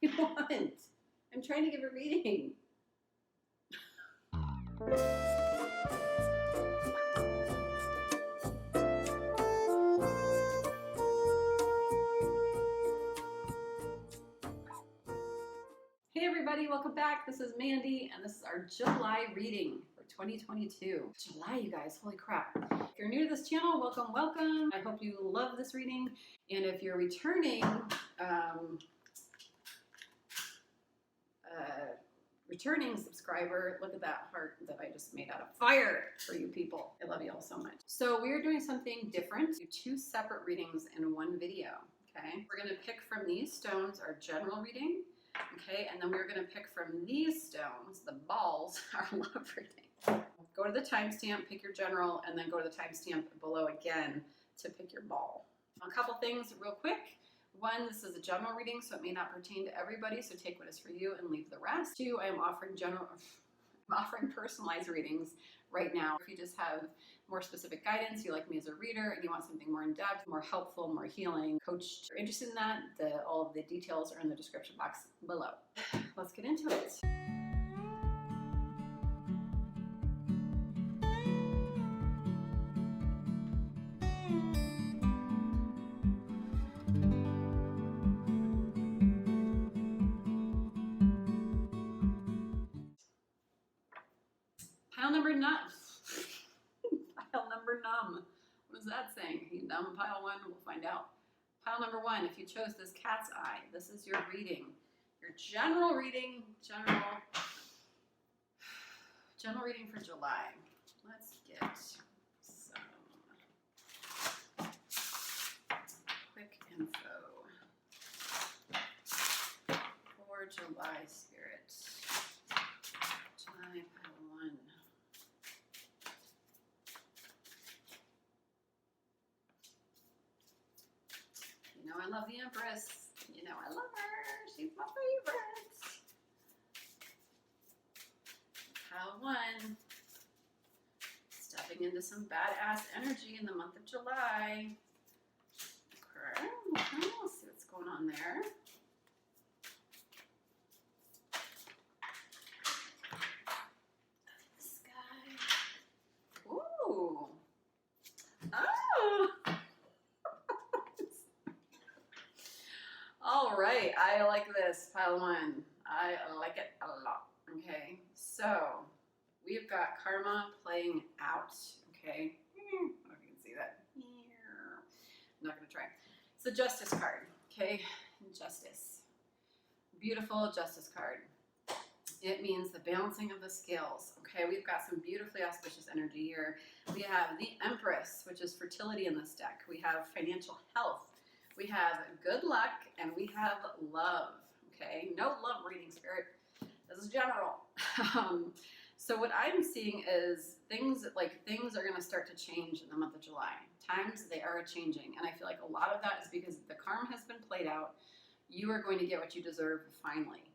do you want? I'm trying to give a reading. Hey everybody, welcome back. This is Mandy, and this is our July reading for 2022. July, you guys, holy crap. If you're new to this channel, welcome, welcome. I hope you love this reading. And if you're returning, returning subscriber, look at that heart that I just made out of fire for you people. I love you all so much. So we are doing something different. Do 2 separate readings in one video, okay? We're gonna pick from these stones our general reading, okay? And then we're gonna pick from these stones, the balls, our love reading. Go to the timestamp, pick your general, and then go to the timestamp below again to pick your ball. A couple things real quick. 1, this is a general reading, so it may not pertain to everybody, so take what is for you and leave the rest. 2, I'm offering personalized readings right now. If you just have more specific guidance, you like me as a reader, and you want something more in-depth, more helpful, more healing, coached, if you're interested in that, all of the details are in the description box below. Let's get into it. Pile number num. Pile number num. What is that saying? You numb pile 1? We'll find out. Pile number 1, if you chose this cat's eye, this is your reading. Your general reading, general reading for July. Let's get some quick info for July spirit. July pile 1. You know I love the Empress. You know I love her. She's my favorite. Pile 1. Stepping into some badass energy in the month of July. Okay, let's see what's going on there. This guy. Ooh. Oh! All right, I like this, pile 1. I like it a lot, okay? So, we've got karma playing out, okay? I don't know if you can see that. I'm not gonna try. It's the Justice card, okay? Justice. Beautiful Justice card. It means the balancing of the scales, okay? We've got some beautifully auspicious energy here. We have the Empress, which is fertility in this deck. We have financial health. We have good luck, and we have love, okay? No love reading, Spirit. This is general. So what I'm seeing is things are going to start to change in the month of July. Times, they are changing, and I feel like a lot of that is because the karma has been played out. You are going to get what you deserve finally.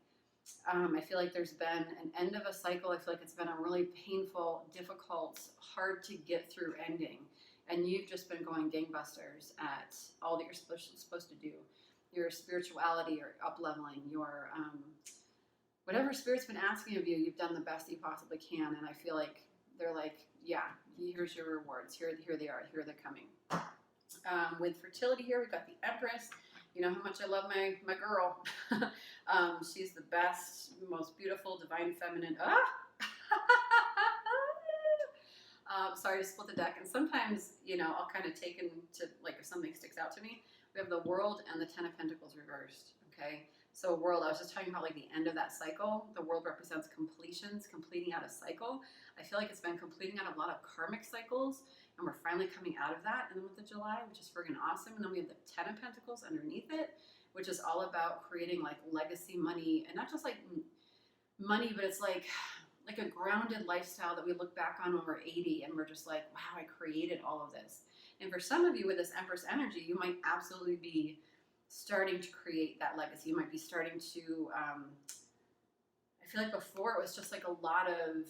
I feel like there's been an end of a cycle. I feel like it's been a really painful, difficult, hard to get through ending. And you've just been going gangbusters at all that you're supposed to do. Your spirituality, your up-leveling, your whatever Spirit's been asking of you, you've done the best that you possibly can. And I feel like they're like, yeah, here's your rewards. Here they are. Here they're coming. With fertility here, we've got the Empress. You know how much I love my girl. She's the best, most beautiful, divine feminine. Sorry to split the deck, and sometimes, you know, I'll kind of take into, like, if something sticks out to me. We have the World and the 10 of Pentacles reversed, okay? So World, I was just talking about, like, the end of that cycle. The World represents completions, completing out a cycle. I feel like it's been completing out a lot of karmic cycles, and we're finally coming out of that in the month of July, which is friggin' awesome. And then we have the 10 of Pentacles underneath it, which is all about creating, like, legacy money, and not just, like, money, but it's like a grounded lifestyle that we look back on when we're 80 and we're just like, wow, I created all of this. And for some of you with this Empress energy, you might absolutely be starting to create that legacy. You might be starting to, I feel like before it was just like a lot of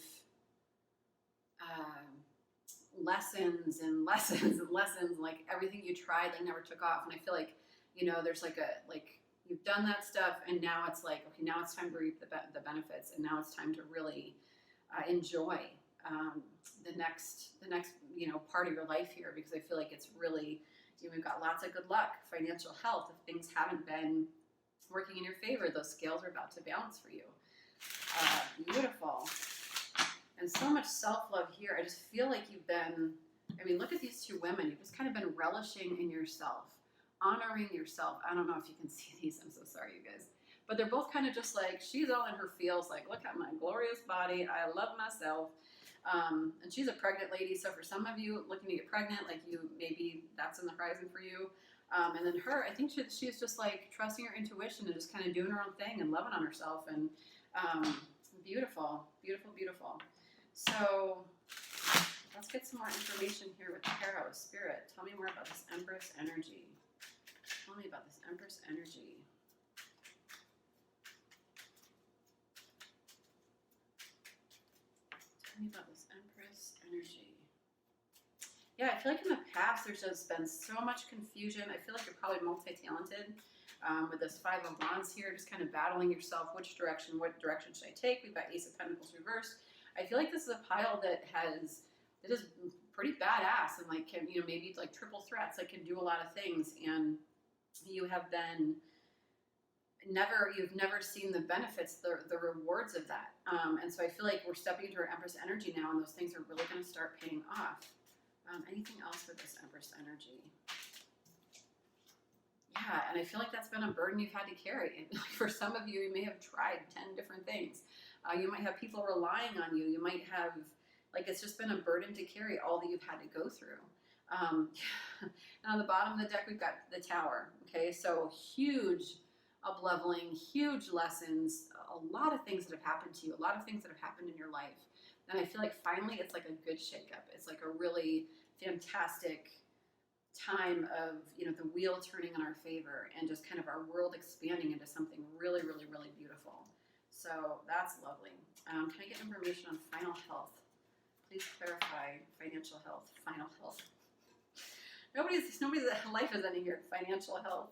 lessons and lessons and lessons, like everything you tried, like never took off. And I feel like, you know, there's like you've done that stuff, and now it's like, okay, now it's time to reap the benefits, and now it's time to really enjoy the next part of your life here, because I feel like it's really, we've got lots of good luck, financial health. If things haven't been working in your favor, those scales are about to balance for you. Beautiful. And so much self-love here. I just feel like you've been, I mean, look at these two women. You've just kind of been relishing in yourself, honoring yourself. I don't know if you can see these. I'm so sorry, you guys. But they're both kind of just like, she's all in her feels, like, look at my glorious body. I love myself. And she's a pregnant lady. So for some of you looking to get pregnant, like maybe that's in the horizon for you. And then her, I think she's just like trusting her intuition and just kind of doing her own thing and loving on herself. And beautiful, beautiful, beautiful. So let's get some more information here with Tarot. Spirit, tell me more about this Empress energy. Tell me about this Empress energy. Tell me about this Empress energy. Yeah, I feel like in the past there's just been so much confusion. I feel like you're probably multi-talented with this Five of Wands here, just kind of battling yourself. What direction should I take? We've got Ace of Pentacles reversed. I feel like this is a pile that is pretty badass and like can, maybe like triple threats, like can do a lot of things, and you have been you've never seen the benefits, the rewards of that. And so I feel like we're stepping into our Empress energy now, and those things are really going to start paying off. Anything else with this Empress energy? Yeah, and I feel like that's been a burden you've had to carry. And for some of you, you may have tried 10 different things. You might have people relying on you. You might have, like, it's just been a burden to carry all that you've had to go through. And on the bottom of the deck, we've got the Tower. Okay, so huge up-leveling, huge lessons, a lot of things that have happened to you, a lot of things that have happened in your life. And I feel like finally it's like a good shakeup. It's like a really fantastic time of, the wheel turning in our favor and just kind of our world expanding into something really, really, really beautiful. So that's lovely. Can I get information on final health? Please clarify financial health, final health. Nobody's life is ending here. Financial health.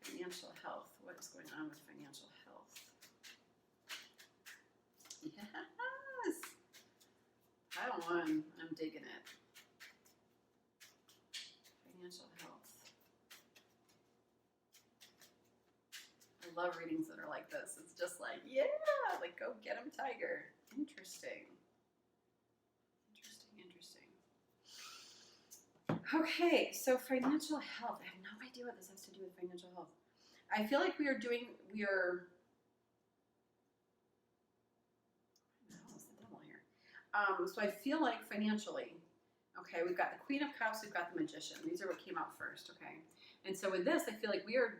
Financial health. What is going on with financial health? Yes. Pile 1. I'm digging it. Financial health. I love readings that are like this. It's just like, yeah, like go get him, tiger. Interesting. Interesting. Okay, so financial health. I have no idea what this has to do with financial health. I feel like so I feel like financially, okay, we've got the Queen of Cups, we've got the Magician. These are what came out first, okay? And so with this, I feel like we are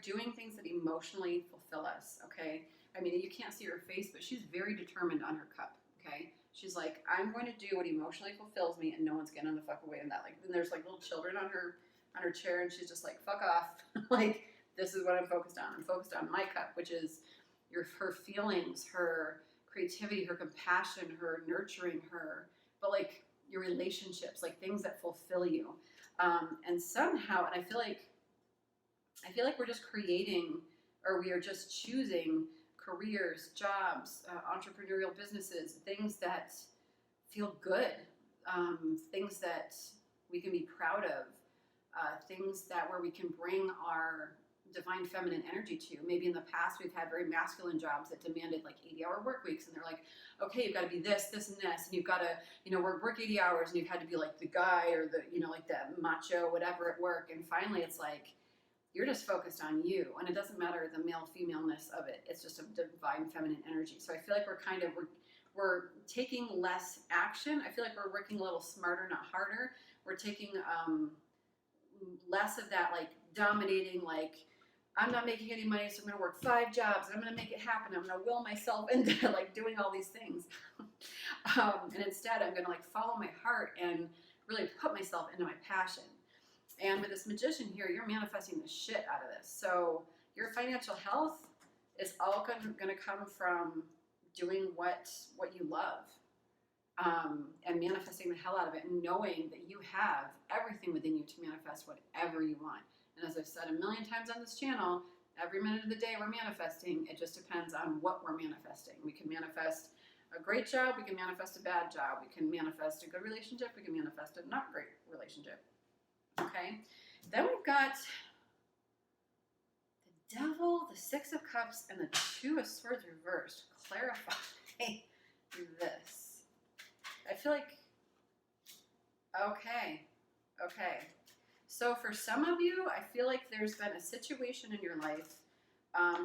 doing things that emotionally fulfill us, okay? I mean, you can't see her face, but she's very determined on her cup, okay? She's like, I'm going to do what emotionally fulfills me, and no one's getting the fuck away in that. Like, then there's like little children on her chair, and she's just like, fuck off. Like, this is what I'm focused on. I'm focused on my cup, which is her feelings, her creativity, her compassion, her nurturing, but like your relationships, like things that fulfill you. And somehow, and I feel like we're just creating, or we are just choosing careers, jobs, entrepreneurial businesses, things that feel good, things that we can be proud of, things where we can bring our divine feminine energy to. Maybe in the past we've had very masculine jobs that demanded like 80-hour work weeks, and they're like, okay, you've got to be this, and this, and you've got to, work 80 hours, and you've had to be like the guy or the, like the macho, whatever at work. And finally it's like, you're just focused on you, and it doesn't matter the male femaleness of it. It's just a divine feminine energy. So I feel like we're taking less action. I feel like we're working a little smarter, not harder. We're taking less of that like dominating, like, I'm not making any money, so I'm going to work 5 jobs, and I'm going to make it happen. I'm going to will myself into like doing all these things. And instead, I'm going to like follow my heart and really put myself into my passion. And with this Magician here, you're manifesting the shit out of this. So your financial health is all going to come from doing what you love, and manifesting the hell out of it, and knowing that you have everything within you to manifest whatever you want. And as I've said a million times on this channel, every minute of the day we're manifesting. It just depends on what we're manifesting. We can manifest a great job, we can manifest a bad job, we can manifest a good relationship, we can manifest a not great relationship. Okay? Then we've got the Devil, the Six of Cups, and the Two of Swords reversed. Clarify this. I feel like, okay. So for some of you, I feel like there's been a situation in your life,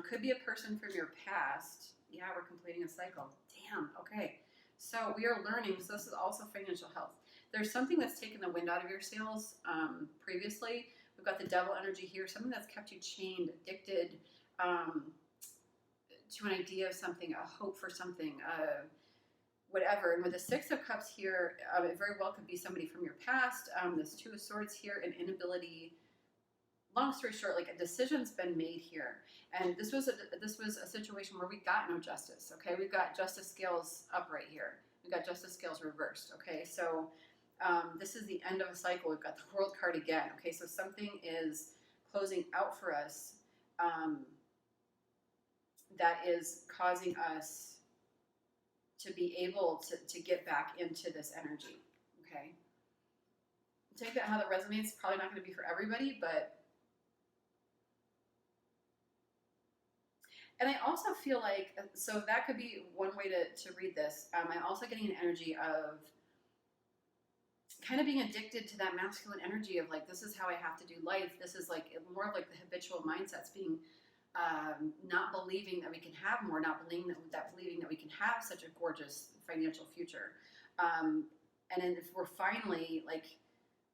could be a person from your past. Yeah, we're completing a cycle. Damn, okay. So we are learning, so this is also financial health. There's something that's taken the wind out of your sails previously. We've got the Devil energy here, something that's kept you chained, addicted to an idea of something, a hope for something, whatever. And with the Six of Cups here, it very well could be somebody from your past. This Two of Swords here, an inability. Long story short, like a decision's been made here, and this was a situation where we got no justice. Okay, we've got justice scales upright here. We've got justice scales reversed. Okay, so this is the end of a cycle. We've got the World card again. Okay, so something is closing out for us that is causing us to be able to get back into this energy. Okay, take that how that resonates. Probably not going to be for everybody, but. And I also feel like, so that could be one way to read this. I'm also getting an energy of kind of being addicted to that masculine energy of like, this is how I have to do life. This is like more of like the habitual mindsets, being not believing that we can have more, not believing that we can have such a gorgeous financial future. And then if we're finally like,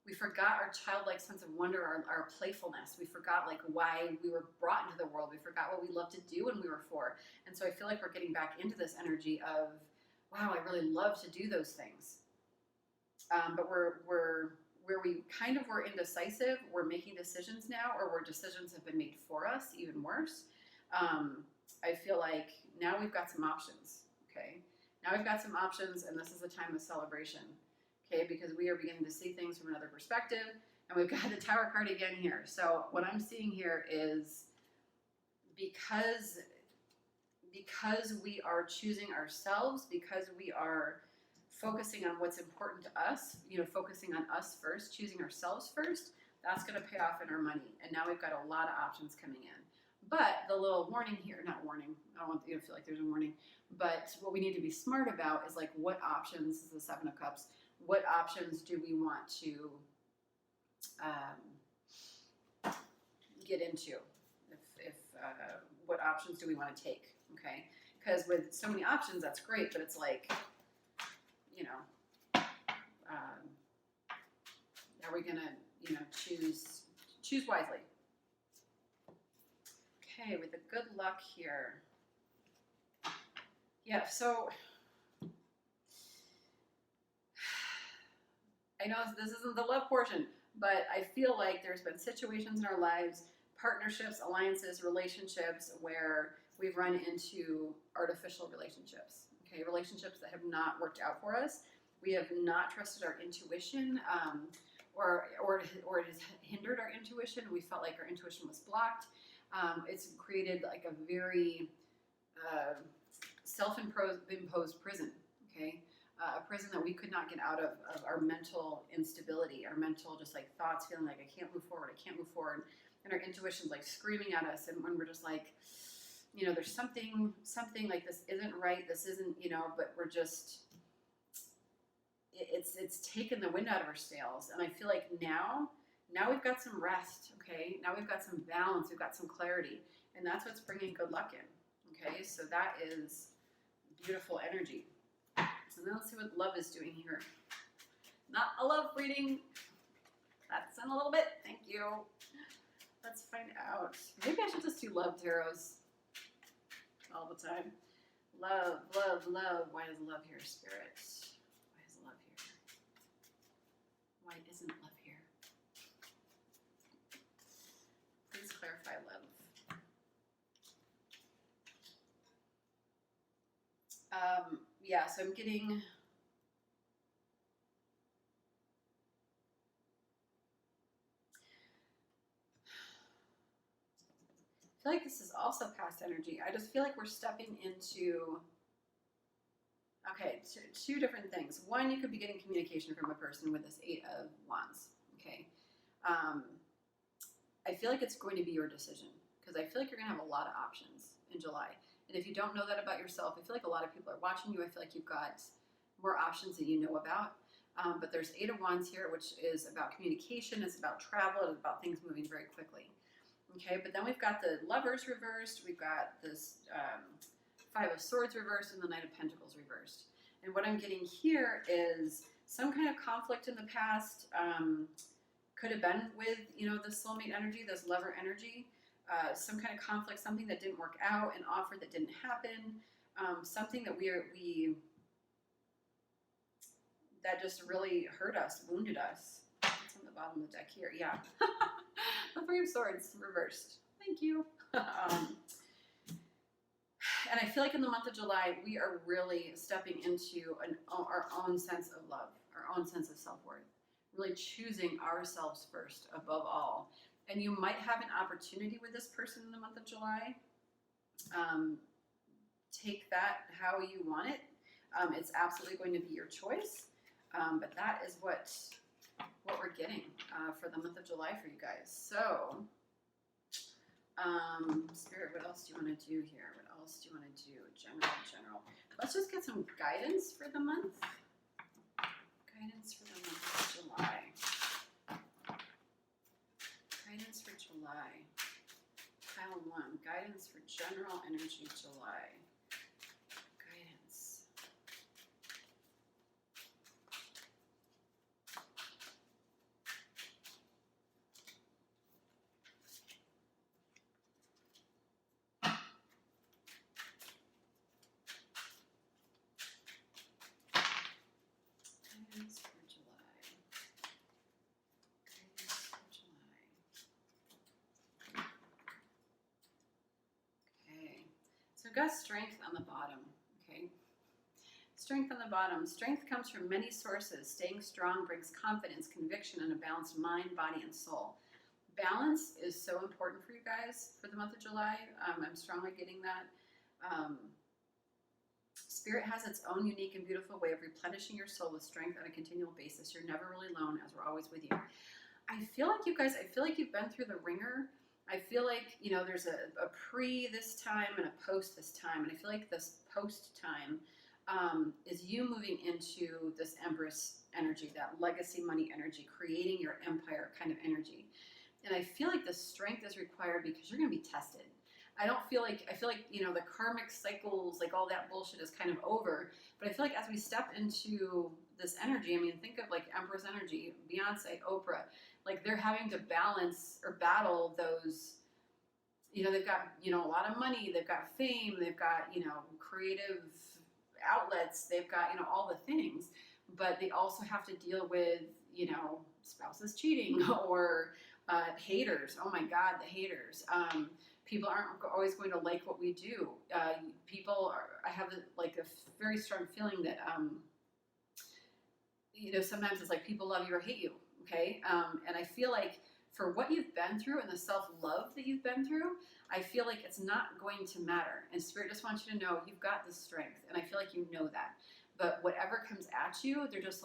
we forgot our childlike sense of wonder, our playfulness. We forgot like why we were brought into the world. We forgot what we loved to do when we were 4. And so I feel like we're getting back into this energy of, wow, I really love to do those things. But we're where we kind of were indecisive, we're making decisions now, or where decisions have been made for us, even worse. I feel like now we've got some options, okay? Now we've got some options, and this is a time of celebration. Okay, because we are beginning to see things from another perspective, and we've got the Tower card again here. So what I'm seeing here is because we are choosing ourselves, because we are focusing on what's important to us, focusing on us first, choosing ourselves first, that's going to pay off in our money. And now we've got a lot of options coming in. But the little warning here, not warning, I don't want you to feel like there's a warning, but what we need to be smart about is like what options, this is the Seven of Cups, what options do we want to get into? What options do we want to take? Okay, because with so many options, that's great, but it's like, are we gonna, choose wisely? Okay, with the good luck here. Yeah, so I know this isn't the love portion, but I feel like there's been situations in our lives, partnerships, alliances, relationships, where we've run into artificial relationships, okay? Relationships that have not worked out for us. We have not trusted our intuition, or it has hindered our intuition. We felt like our intuition was blocked. It's created like a very self-imposed prison, okay? A prison that we could not get out of our mental instability, our mental just like thoughts, feeling like I can't move forward, and our intuition's like screaming at us, and when we're just like, there's something like this isn't right, this isn't, but we're just, it's taken the wind out of our sails, and I feel like now we've got some rest, okay? Now we've got some balance, we've got some clarity, and that's what's bringing good luck in, okay? So that is beautiful energy. So now let's see what love is doing here. Not a love reading. That's in a little bit. Thank you. Let's find out. Maybe I should just do love tarots all the time. Love, love, love. Why is love here, Spirit? Why is love here? Why isn't love here? Please clarify love. Yeah, so I'm getting also past energy. I just feel like we're stepping into, okay, two different things. One, you could be getting communication from a person with this 8 of Wands, okay? I feel like it's going to be your decision because I feel like you're going to have a lot of options in July. And if you don't know that about yourself, I feel like a lot of people are watching you. I feel like you've got more options than you know about. But there's 8 of Wands here, which is about communication, it's about travel, it's about things moving very quickly. Okay, but then we've got the Lovers reversed, we've got this 5 of Swords reversed, and the Knight of Pentacles reversed. And what I'm getting here is some kind of conflict in the past. Could have been with, you know, this soulmate energy, this lover energy. Some kind of conflict, something that didn't work out, an offer that didn't happen, something that that just really hurt us, wounded us. It's on the bottom of the deck here, yeah. The 3 of Swords reversed. Thank you. And I feel like in the month of July, we are really stepping into our own sense of love, our own sense of self-worth, really choosing ourselves first above all. And you might have an opportunity with this person in the month of July. Take that how you want it. It's absolutely going to be your choice. But that is what we're getting for the month of July for you guys. So, Spirit, what else do you want to do here? What else do you want to do? General. Let's just get some guidance for the month. Guidance for the month of July. Guidance for July. Pile 1. Guidance for general energy July. Guidance. Guidance for July. Guidance for July. Okay. So we've got strength on the bottom. Okay. Strength on the bottom. Strength comes from many sources. Staying strong brings confidence, conviction, and a balanced mind, body, and soul. Balance is so important for you guys for the month of July. I'm strongly getting that. Spirit has its own unique and beautiful way of replenishing your soul with strength on a continual basis. You're never really alone, as we're always with you. I feel like you guys, you've been through the ringer. I feel like, you know, there's a pre this time and a post this time. And I feel like this post time is you moving into this Empress energy, that legacy money energy, creating your empire kind of energy. And I feel like the strength is required because you're going to be tested. I feel like, you know, the karmic cycles, like all that bullshit is kind of over. But I feel like as we step into this energy, I mean, think of like Empress energy, Beyonce, Oprah, like they're having to balance or battle those, you know, they've got, you know, a lot of money, they've got fame, they've got, you know, creative outlets, they've got, you know, all the things, but they also have to deal with, you know, spouses cheating or haters. Oh my God, the haters. People aren't always going to like what we do. I have like a very strong feeling that, you know, sometimes it's like people love you or hate you, okay? And I feel like for what you've been through and the self-love that you've been through, I feel like it's not going to matter. And Spirit just wants you to know you've got the strength, and I feel like you know that. But whatever comes at you, they're just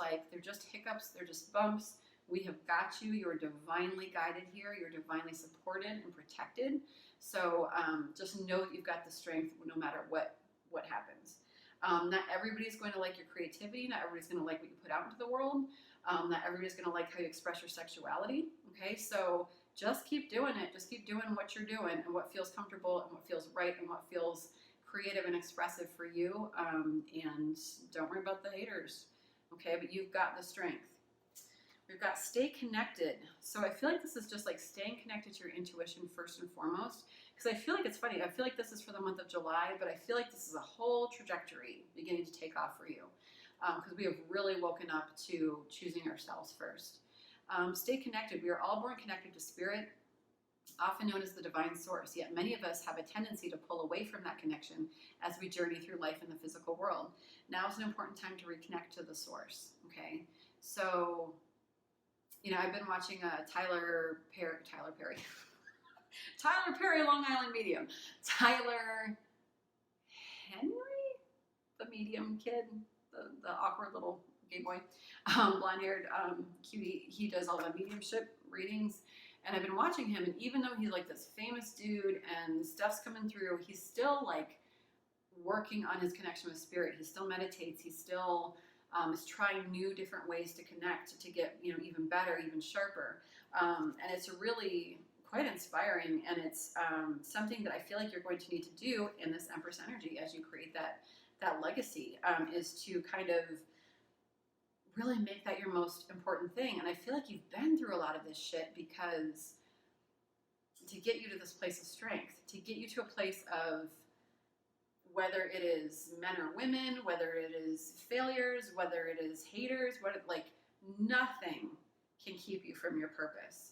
hiccups, they're just bumps. We have got you. You're divinely guided here. You're divinely supported and protected. So just know that you've got the strength no matter what happens. Not everybody's going to like your creativity. Not everybody's going to like what you put out into the world. Not everybody's going to like how you express your sexuality. Okay, so just keep doing it. Just keep doing what you're doing and what feels comfortable and what feels right and what feels creative and expressive for you. And don't worry about the haters. Okay, but you've got the strength. We've got stay connected. So I feel like this is just like staying connected to your intuition first and foremost. Because I feel like it's funny. I feel like this is for the month of July, but I feel like this is a whole trajectory beginning to take off for you. Because we have really woken up to choosing ourselves first. Stay connected. We are all born connected to spirit, often known as the divine source. Yet many of us have a tendency to pull away from that connection as we journey through life in the physical world. Now is an important time to reconnect to the source. Okay, so you know, I've been watching Tyler Perry. Tyler Perry, Long Island medium. Tyler Henry, the medium kid, the awkward little gay boy, blonde-haired cutie. He does all the mediumship readings, and I've been watching him. And even though he's like this famous dude and stuff's coming through, he's still like working on his connection with spirit. He still meditates. He still is trying new different ways to connect to get, you know, even better, even sharper. And it's really quite inspiring, and it's something that I feel like you're going to need to do in this Empress energy as you create that legacy, is to kind of really make that your most important thing. And I feel like you've been through a lot of this shit because to get you to this place of strength, to get you to a place of, whether it is men or women, whether it is failures, whether it is haters, like nothing can keep you from your purpose.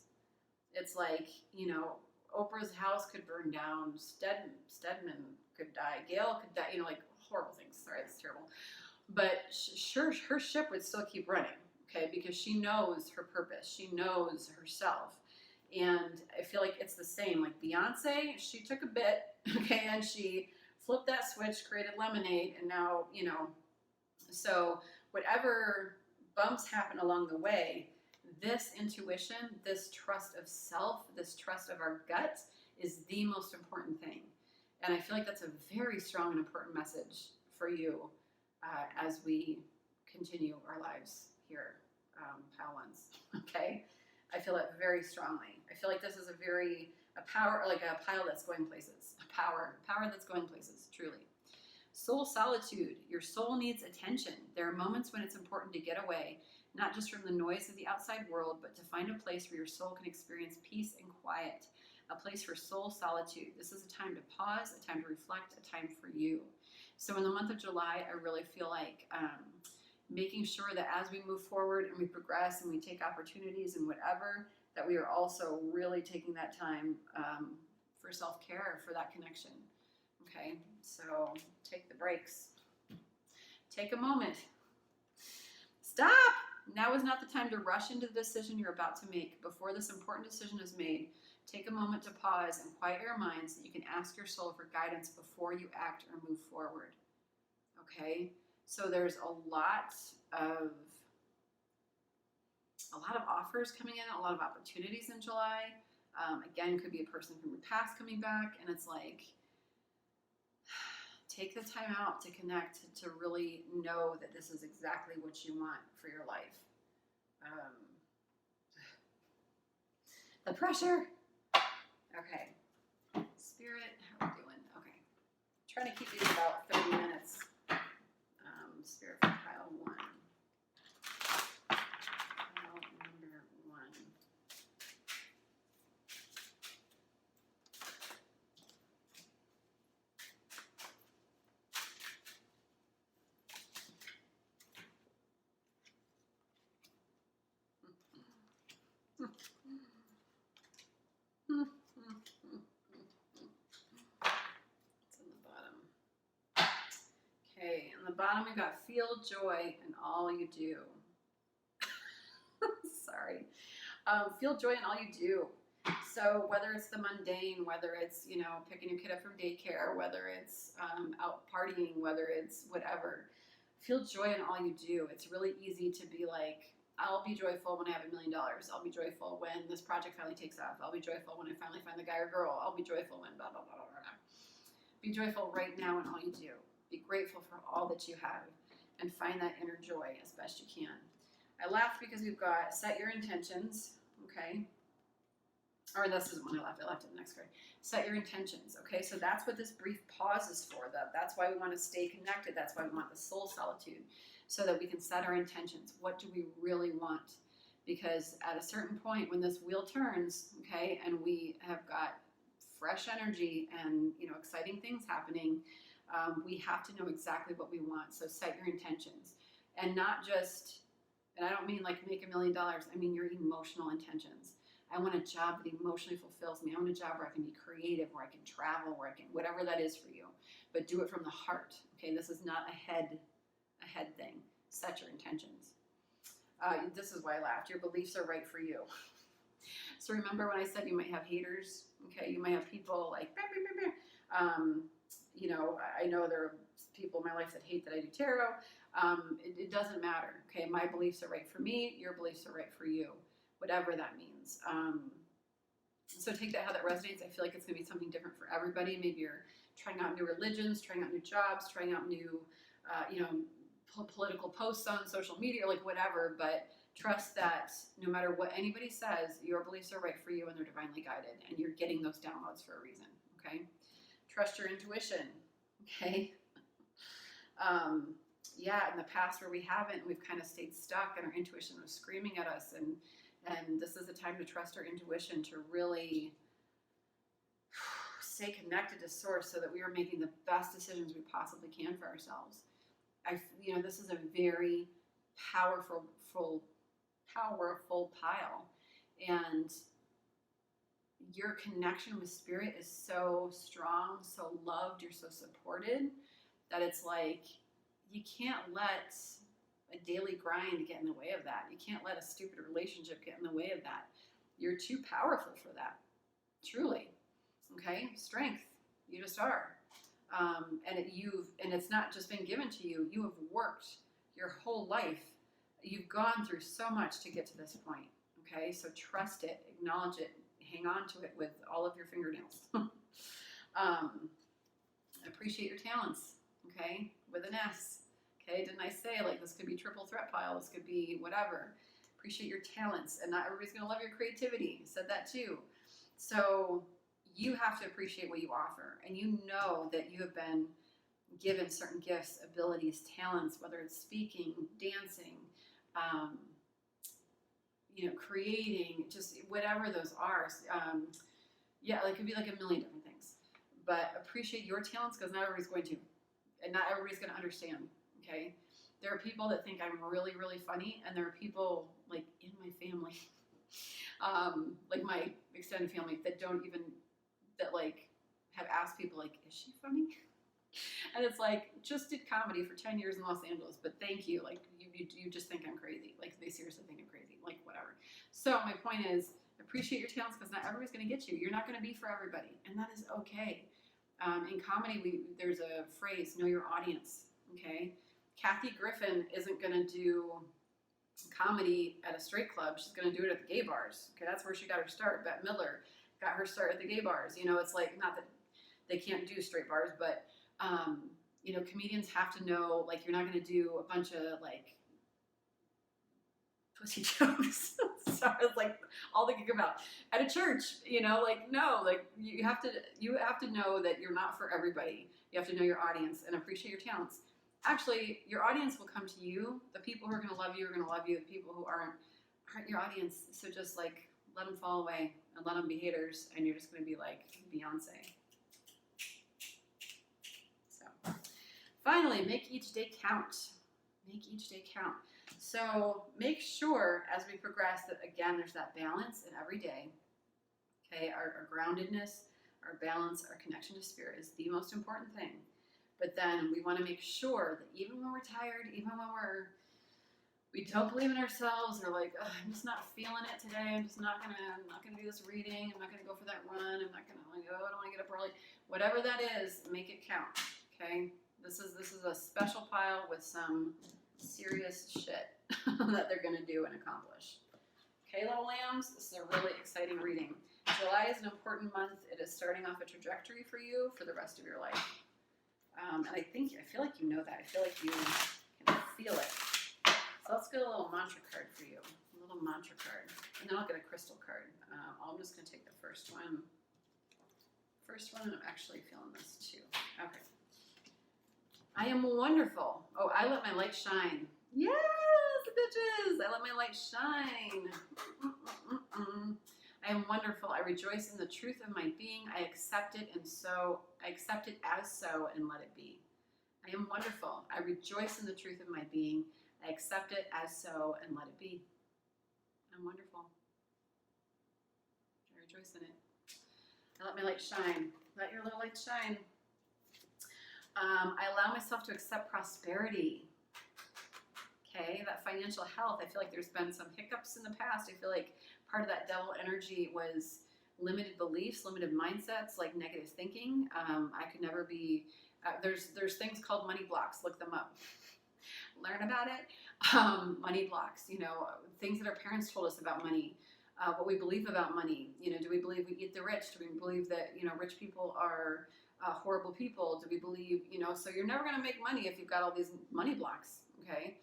It's like, you know, Oprah's house could burn down, Stedman could die, Gail could die, you know, like horrible things. Sorry, it's terrible. But sure, her ship would still keep running, okay, because she knows her purpose. She knows herself. And I feel like it's the same. Like Beyonce, she took a bit, okay, and she flipped that switch, created Lemonade, and now, you know, so whatever bumps happen along the way, this intuition, this trust of self, this trust of our gut is the most important thing. And I feel like that's a very strong and important message for you as we continue our lives here, pile ones, okay? I feel it very strongly. I feel like this is a power, like a pile that's going places, a power that's going places, truly. Soul solitude, your soul needs attention. There are moments when it's important to get away, not just from the noise of the outside world, but to find a place where your soul can experience peace and quiet, a place for soul solitude. This is a time to pause, a time to reflect, a time for you. So in the month of July, I really feel like making sure that as we move forward and we progress and we take opportunities and whatever, that we are also really taking that time for self-care, for that connection. Okay, so take the breaks. Take a moment. Stop! Now is not the time to rush into the decision you're about to make. Before this important decision is made, take a moment to pause and quiet your mind so that you can ask your soul for guidance before you act or move forward. Okay? So there's a lot of offers coming in, a lot of opportunities in July. Again, could be a person from your past coming back, and it's like, take the time out to connect, to really know that this is exactly what you want for your life. The pressure. Okay. Spirit, how are we doing? Okay. Trying to keep these about 30 minutes. Spirit for pile 1. Pile number 1. Okay, on the bottom we've got feel joy in all you do. Sorry. Feel joy in all you do. So whether it's the mundane, whether it's, you know, picking your kid up from daycare, whether it's out partying, whether it's whatever, feel joy in all you do. It's really easy to be like, I'll be joyful when I have $1 million. I'll be joyful when this project finally takes off. I'll be joyful when I finally find the guy or girl. I'll be joyful when blah, blah, blah, blah, blah. Be joyful right now in all you do. Be grateful for all that you have and find that inner joy as best you can. I laughed because we've got set your intentions, okay? Or this is one I left it the next card. Set your intentions, okay? So that's what this brief pause is for. That's why we want to stay connected. That's why we want the soul solitude, so that we can set our intentions. What do we really want? Because at a certain point when this wheel turns, okay, and we have got fresh energy and, you know, exciting things happening, we have to know exactly what we want. So set your intentions, and not just, and I don't mean like make $1 million. I mean your emotional intentions. I want a job that emotionally fulfills me. I want a job where I can be creative, where I can travel, where I can, whatever that is for you, but do it from the heart. Okay, this is not a head thing. Set your intentions. This is why I laughed. Your beliefs are right for you. So remember when I said you might have haters, okay? You might have people like, you know, I know there are people in my life that hate that I do tarot. It doesn't matter, okay? My beliefs are right for me. Your beliefs are right for you, whatever that means. So take that how that resonates. I feel like it's going to be something different for everybody. Maybe you're trying out new religions, trying out new jobs, trying out new, you know, political posts on social media, like whatever. But trust that no matter what anybody says, your beliefs are right for you and they're divinely guided. And you're getting those downloads for a reason, okay? Trust your intuition, okay? Yeah, in the past where we haven't, we've kind of stayed stuck and our intuition was screaming at us. And this is the time to trust our intuition to really stay connected to source so that we are making the best decisions we possibly can for ourselves. You know, this is a very powerful pile. And your connection with spirit is so strong, so loved, you're so supported that it's like you can't let a daily grind get in the way of that. You can't let a stupid relationship get in the way of that. You're too powerful for that, truly. Okay, strength. You just are, and it's not just been given to you. You have worked your whole life. You've gone through so much to get to this point. Okay, so trust it, acknowledge it, hang on to it with all of your fingernails. Appreciate your talents. Okay, with an S. Okay, didn't I say like this could be triple threat pile? This could be whatever. Appreciate your talents, and not everybody's gonna love your creativity. I said that too. So you have to appreciate what you offer, and you know that you have been given certain gifts, abilities, talents, whether it's speaking, dancing, you know, creating, just whatever those are. Yeah, like it could be like a million different things. But appreciate your talents because not everybody's going to, and not everybody's going to understand. Okay, there are people that think I'm really, really funny, and there are people like in my family, like my extended family, that don't even, that like have asked people like, is she funny? And it's like, just did comedy for 10 years in Los Angeles, but thank you. Like you just think I'm crazy. Like they seriously think I'm crazy, like whatever. So my point is appreciate your talents because not everybody's going to get you. You're not going to be for everybody. And that is okay. In comedy, there's a phrase, know your audience. Okay. Kathy Griffin isn't going to do comedy at a straight club. She's going to do it at the gay bars. Okay. That's where she got her start. Bette Midler got her start at the gay bars. You know, it's like, not that they can't do straight bars, but you know, comedians have to know, like, you're not going to do a bunch of like pussy jokes. So it's like all they think about at a church, you know, like, no, like you have to know that you're not for everybody. You have to know your audience and appreciate your talents. Actually, your audience will come to you. The people who are going to love you are going to love you. The people who aren't your audience. So just like let them fall away and let them be haters, and you're just going to be like Beyonce. So finally, make each day count. Make each day count. So make sure as we progress that, again, there's that balance in every day. Okay, our groundedness, our balance, our connection to spirit is the most important thing. But then we want to make sure that even when we're tired, even when we don't believe in ourselves, or like, I'm just not feeling it today. I'm not gonna do this reading. I'm not gonna go for that run. I'm not gonna like, I don't want to get up early. Whatever that is, make it count. Okay, this is a special pile with some serious shit that they're gonna do and accomplish. Okay, little lambs, this is a really exciting reading. July is an important month. It is starting off a trajectory for you for the rest of your life. And I feel like you know that. I feel like you can feel it. So let's get a little mantra card for you. A little mantra card. And then I'll get a crystal card. I'm just going to take the first one. And I'm actually feeling this too. Okay. I am wonderful. Oh, I let my light shine. Yes, bitches. I let my light shine. I am wonderful. I rejoice in the truth of my being. I accept it as so and let it be. I am wonderful. I rejoice in the truth of my being. I accept it as so and let it be. I'm wonderful. I rejoice in it. I let my light shine. Let your little light shine. I allow myself to accept prosperity. Okay, that financial health. I feel like there's been some hiccups in the past. I feel like part of that devil energy was limited beliefs, limited mindsets, like negative thinking. I could never be, there's things called money blocks, look them up. Learn about it. Money blocks, you know, things that our parents told us about money, what we believe about money. You know, do we believe we eat the rich? Do we believe that, you know, rich people are horrible people? Do we believe, you know, so you're never going to make money if you've got all these money blocks, okay?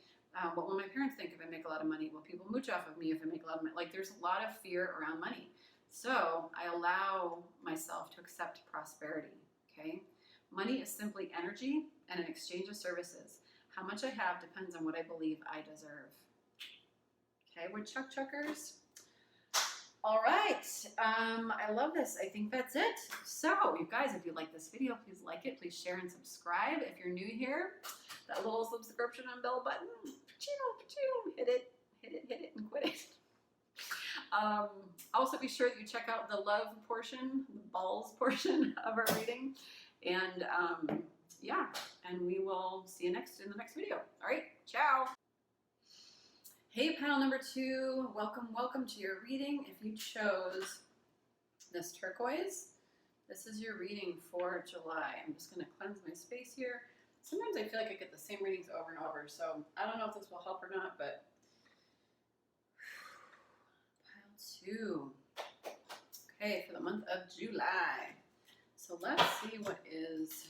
What will my parents think if I make a lot of money? Will people mooch off of me if I make a lot of money? Like, there's a lot of fear around money. So I allow myself to accept prosperity, okay? Money is simply energy and an exchange of services. How much I have depends on what I believe I deserve. Okay, woodchuckers. All right, I love this. I think that's it. So, you guys, if you like this video, please like it. Please share and subscribe. If you're new here, that little subscription and bell button, hit it, and quit it. Also, be sure that you check out the love portion, the balls portion of our reading. And yeah, and we will see you in the next video. All right, ciao. Hey, panel number 2, welcome to your reading. If you chose this turquoise, this is your reading for July. I'm just going to cleanse my space here. Sometimes I feel like I get the same readings over and over, so I don't know if this will help or not, but pile 2. Okay, for the month of July. So let's see what is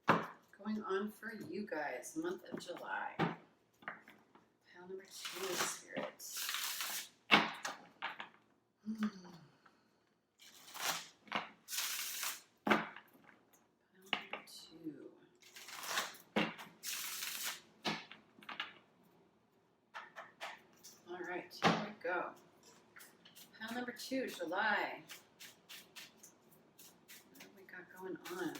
going on for you guys, month of July. Pile number 2, Spirit. Pile number 2. All right, here we go. Pile number 2, July. What have we got going on?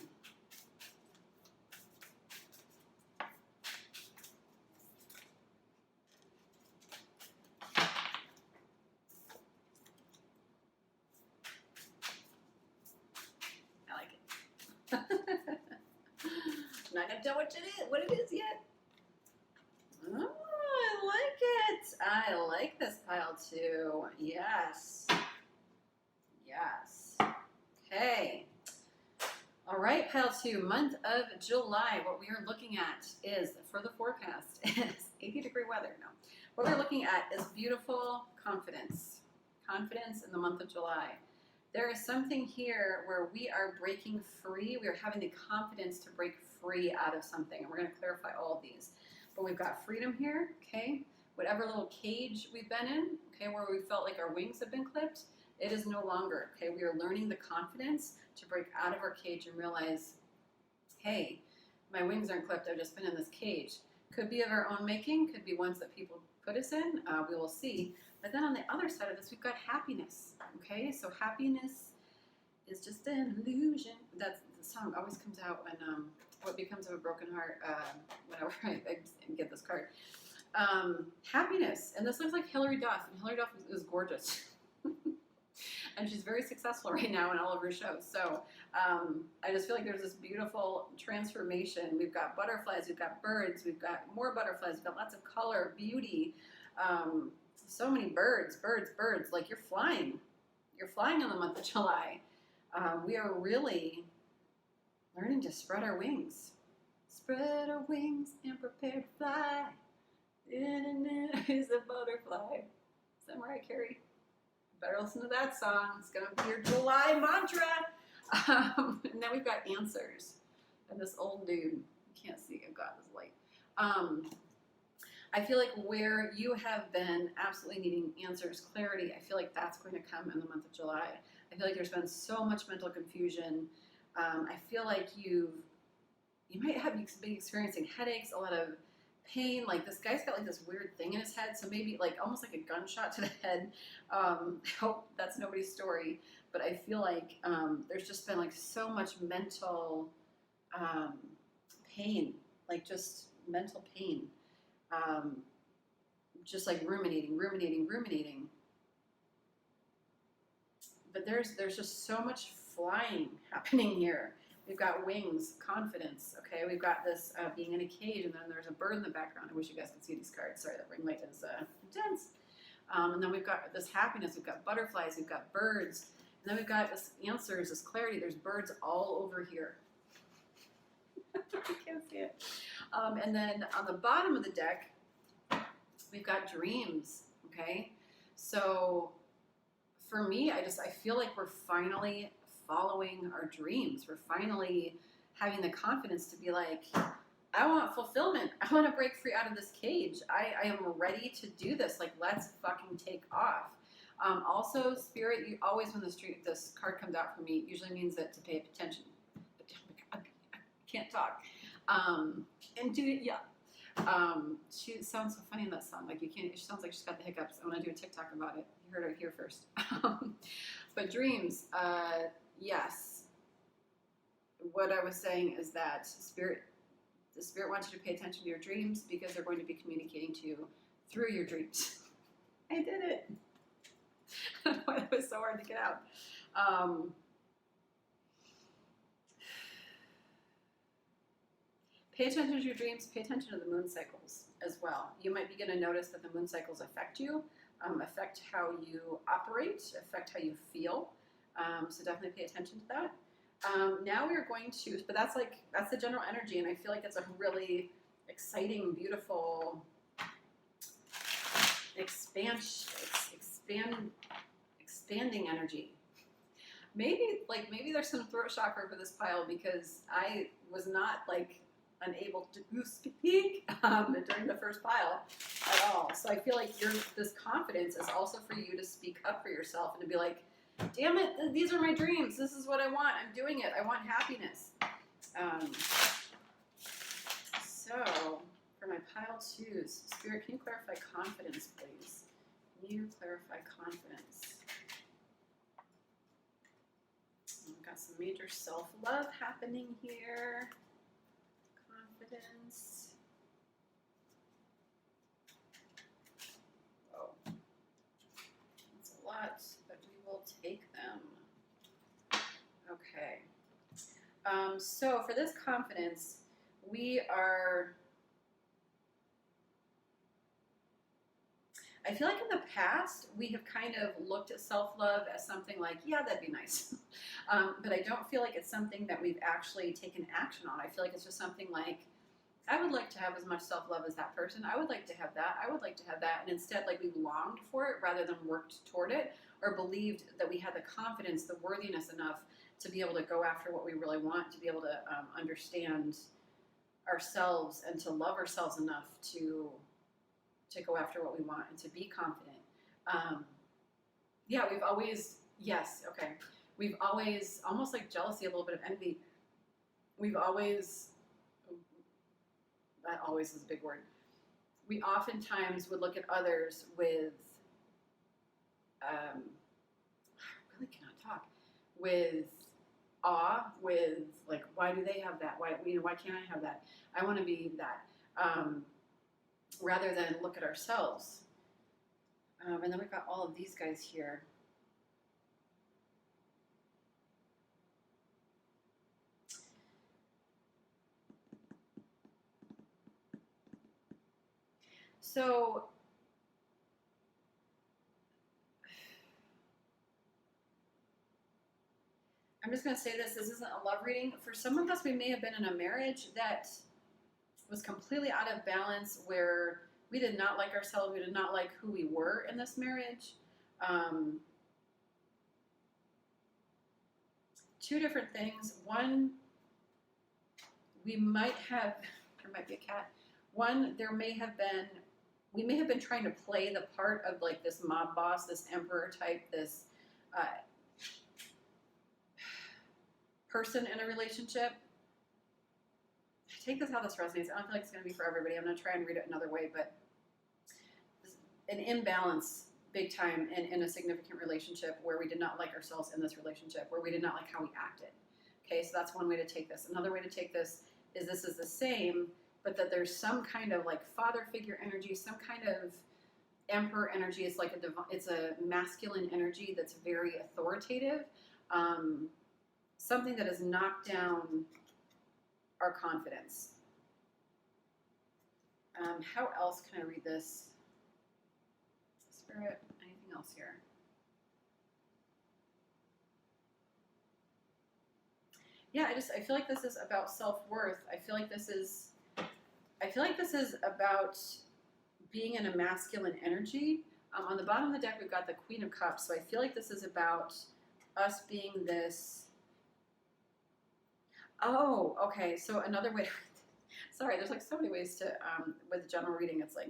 Not gonna tell what it is yet. Oh, I like it. I like this pile 2. Yes. Yes. Okay. All right, pile 2, month of July. What we are looking at is, for the forecast, is 80-degree weather. No. What we're looking at is beautiful confidence. Confidence in the month of July. There is something here where we are breaking free. We are having the confidence to break free out of something. And we're going to clarify all of these. But we've got freedom here, okay? Whatever little cage we've been in, okay, where we felt like our wings have been clipped, it is no longer, okay? We are learning the confidence to break out of our cage and realize, hey, my wings aren't clipped. I've just been in this cage. Could be of our own making. Could be ones that people put us in. We will see. But then on the other side of this, we've got happiness, okay? So happiness is just an illusion. That's the song always comes out when What Becomes of a Broken Heart, whenever I get this card. Happiness, and this looks like Hilary Duff, and Hilary Duff is gorgeous. And she's very successful right now in all of her shows. So I just feel like there's this beautiful transformation. We've got butterflies, we've got birds, we've got more butterflies, we've got lots of color, beauty. So many birds, like you're flying. You're flying in the month of July. We are really learning to spread our wings. Spread our wings and prepare to fly. Is a butterfly. Is that Mariah Carey? Better listen to that song. It's going to be your July mantra. And then we've got answers. And this old dude, you can't see, I've got this light. I feel like where you have been absolutely needing answers, clarity, I feel like that's going to come in the month of July. I feel like there's been so much mental confusion. I feel like you might have been experiencing headaches, a lot of pain. Like this guy's got like this weird thing in his head, so maybe like almost like a gunshot to the head. I hope that's nobody's story, but I feel like there's just been like so much mental pain, like just mental pain. Just like ruminating. But there's just so much flying happening here. We've got wings, confidence, okay? We've got this being in a cage, and then there's a bird in the background. I wish you guys could see these cards. Sorry, that ring light is intense. And then we've got this happiness, we've got butterflies, we've got birds, and then we've got this answers, this clarity. There's birds all over here. I can't see it. And then on the bottom of the deck, we've got dreams, okay? So for me, I feel like we're finally following our dreams. We're finally having the confidence to be like, I want fulfillment. I want to break free out of this cage. I am ready to do this. Like, let's fucking take off. Also, Spirit, you always, when this card comes out for me, it usually means that to pay attention. I can't talk. And do it, yeah. She sounds so funny in that song. Like, you can't, she sounds like she's got the hiccups. I want to do a TikTok about it. You heard it here first. But dreams, yes. What I was saying is that the Spirit wants you to pay attention to your dreams because they're going to be communicating to you through your dreams. I did it. I don't know why that was so hard to get out. Pay attention to your dreams. Pay attention to the moon cycles as well. You might be going to notice that the moon cycles affect you, affect how you operate, affect how you feel. So definitely pay attention to that. Now we're going to, but that's the general energy, and I feel like it's a really exciting, beautiful expanding energy. Maybe there's some throat chakra for this pile because I was not unable to speak during the first pile at all. So I feel like this confidence is also for you to speak up for yourself and to be like, damn it, these are my dreams. This is what I want. I'm doing it. I want happiness. So for my pile twos, Spirit, can you clarify confidence, please? Can you clarify confidence? We've got some major self-love happening here. Confidence. Oh, that's a lot, but we will take them. Okay. So for this confidence, I feel like in the past, we have kind of looked at self-love as something like, yeah, that'd be nice. But I don't feel like it's something that we've actually taken action on. I feel like it's just something like, I would like to have as much self-love as that person. I would like to have that. I would like to have that. And instead, we've longed for it rather than worked toward it, or believed that we had the confidence, the worthiness enough to be able to go after what we really want, to be able to understand ourselves and to love ourselves enough to go after what we want and to be confident. Yeah, we've always, yes, okay. We've always, almost like jealousy, a little bit of envy. We've always, that always is a big word. We oftentimes would look at others with, I really cannot talk, with awe, with why do they have that? Why can't I have that? I want to be that. Rather than look at ourselves. And then we've got all of these guys here. So I'm just going to say this isn't a love reading. For some of us, we may have been in a marriage that was completely out of balance, where we did not like ourselves, we did not like who we were in this marriage. Two different things. One, we might have, there might be a cat. One, we may have been trying to play the part of this mob boss, this emperor type, this person in a relationship. Take this how this resonates. I don't feel like it's going to be for everybody. I'm going to try and read it another way, but an imbalance big time in a significant relationship where we did not like ourselves in this relationship, where we did not like how we acted. Okay, so that's one way to take this. Another way to take this is the same, but that there's some kind of father figure energy, some kind of emperor energy. It's it's a masculine energy that's very authoritative, something that has knocked down our confidence. How else can I read this? Spirit, anything else here? Yeah, I feel like this is about self-worth. I feel like this is about being in a masculine energy. On the bottom of the deck, we've got the Queen of Cups. So I feel like this is about us being this. Oh, okay. So another way. Sorry, there's like so many ways to, with general reading, it's like,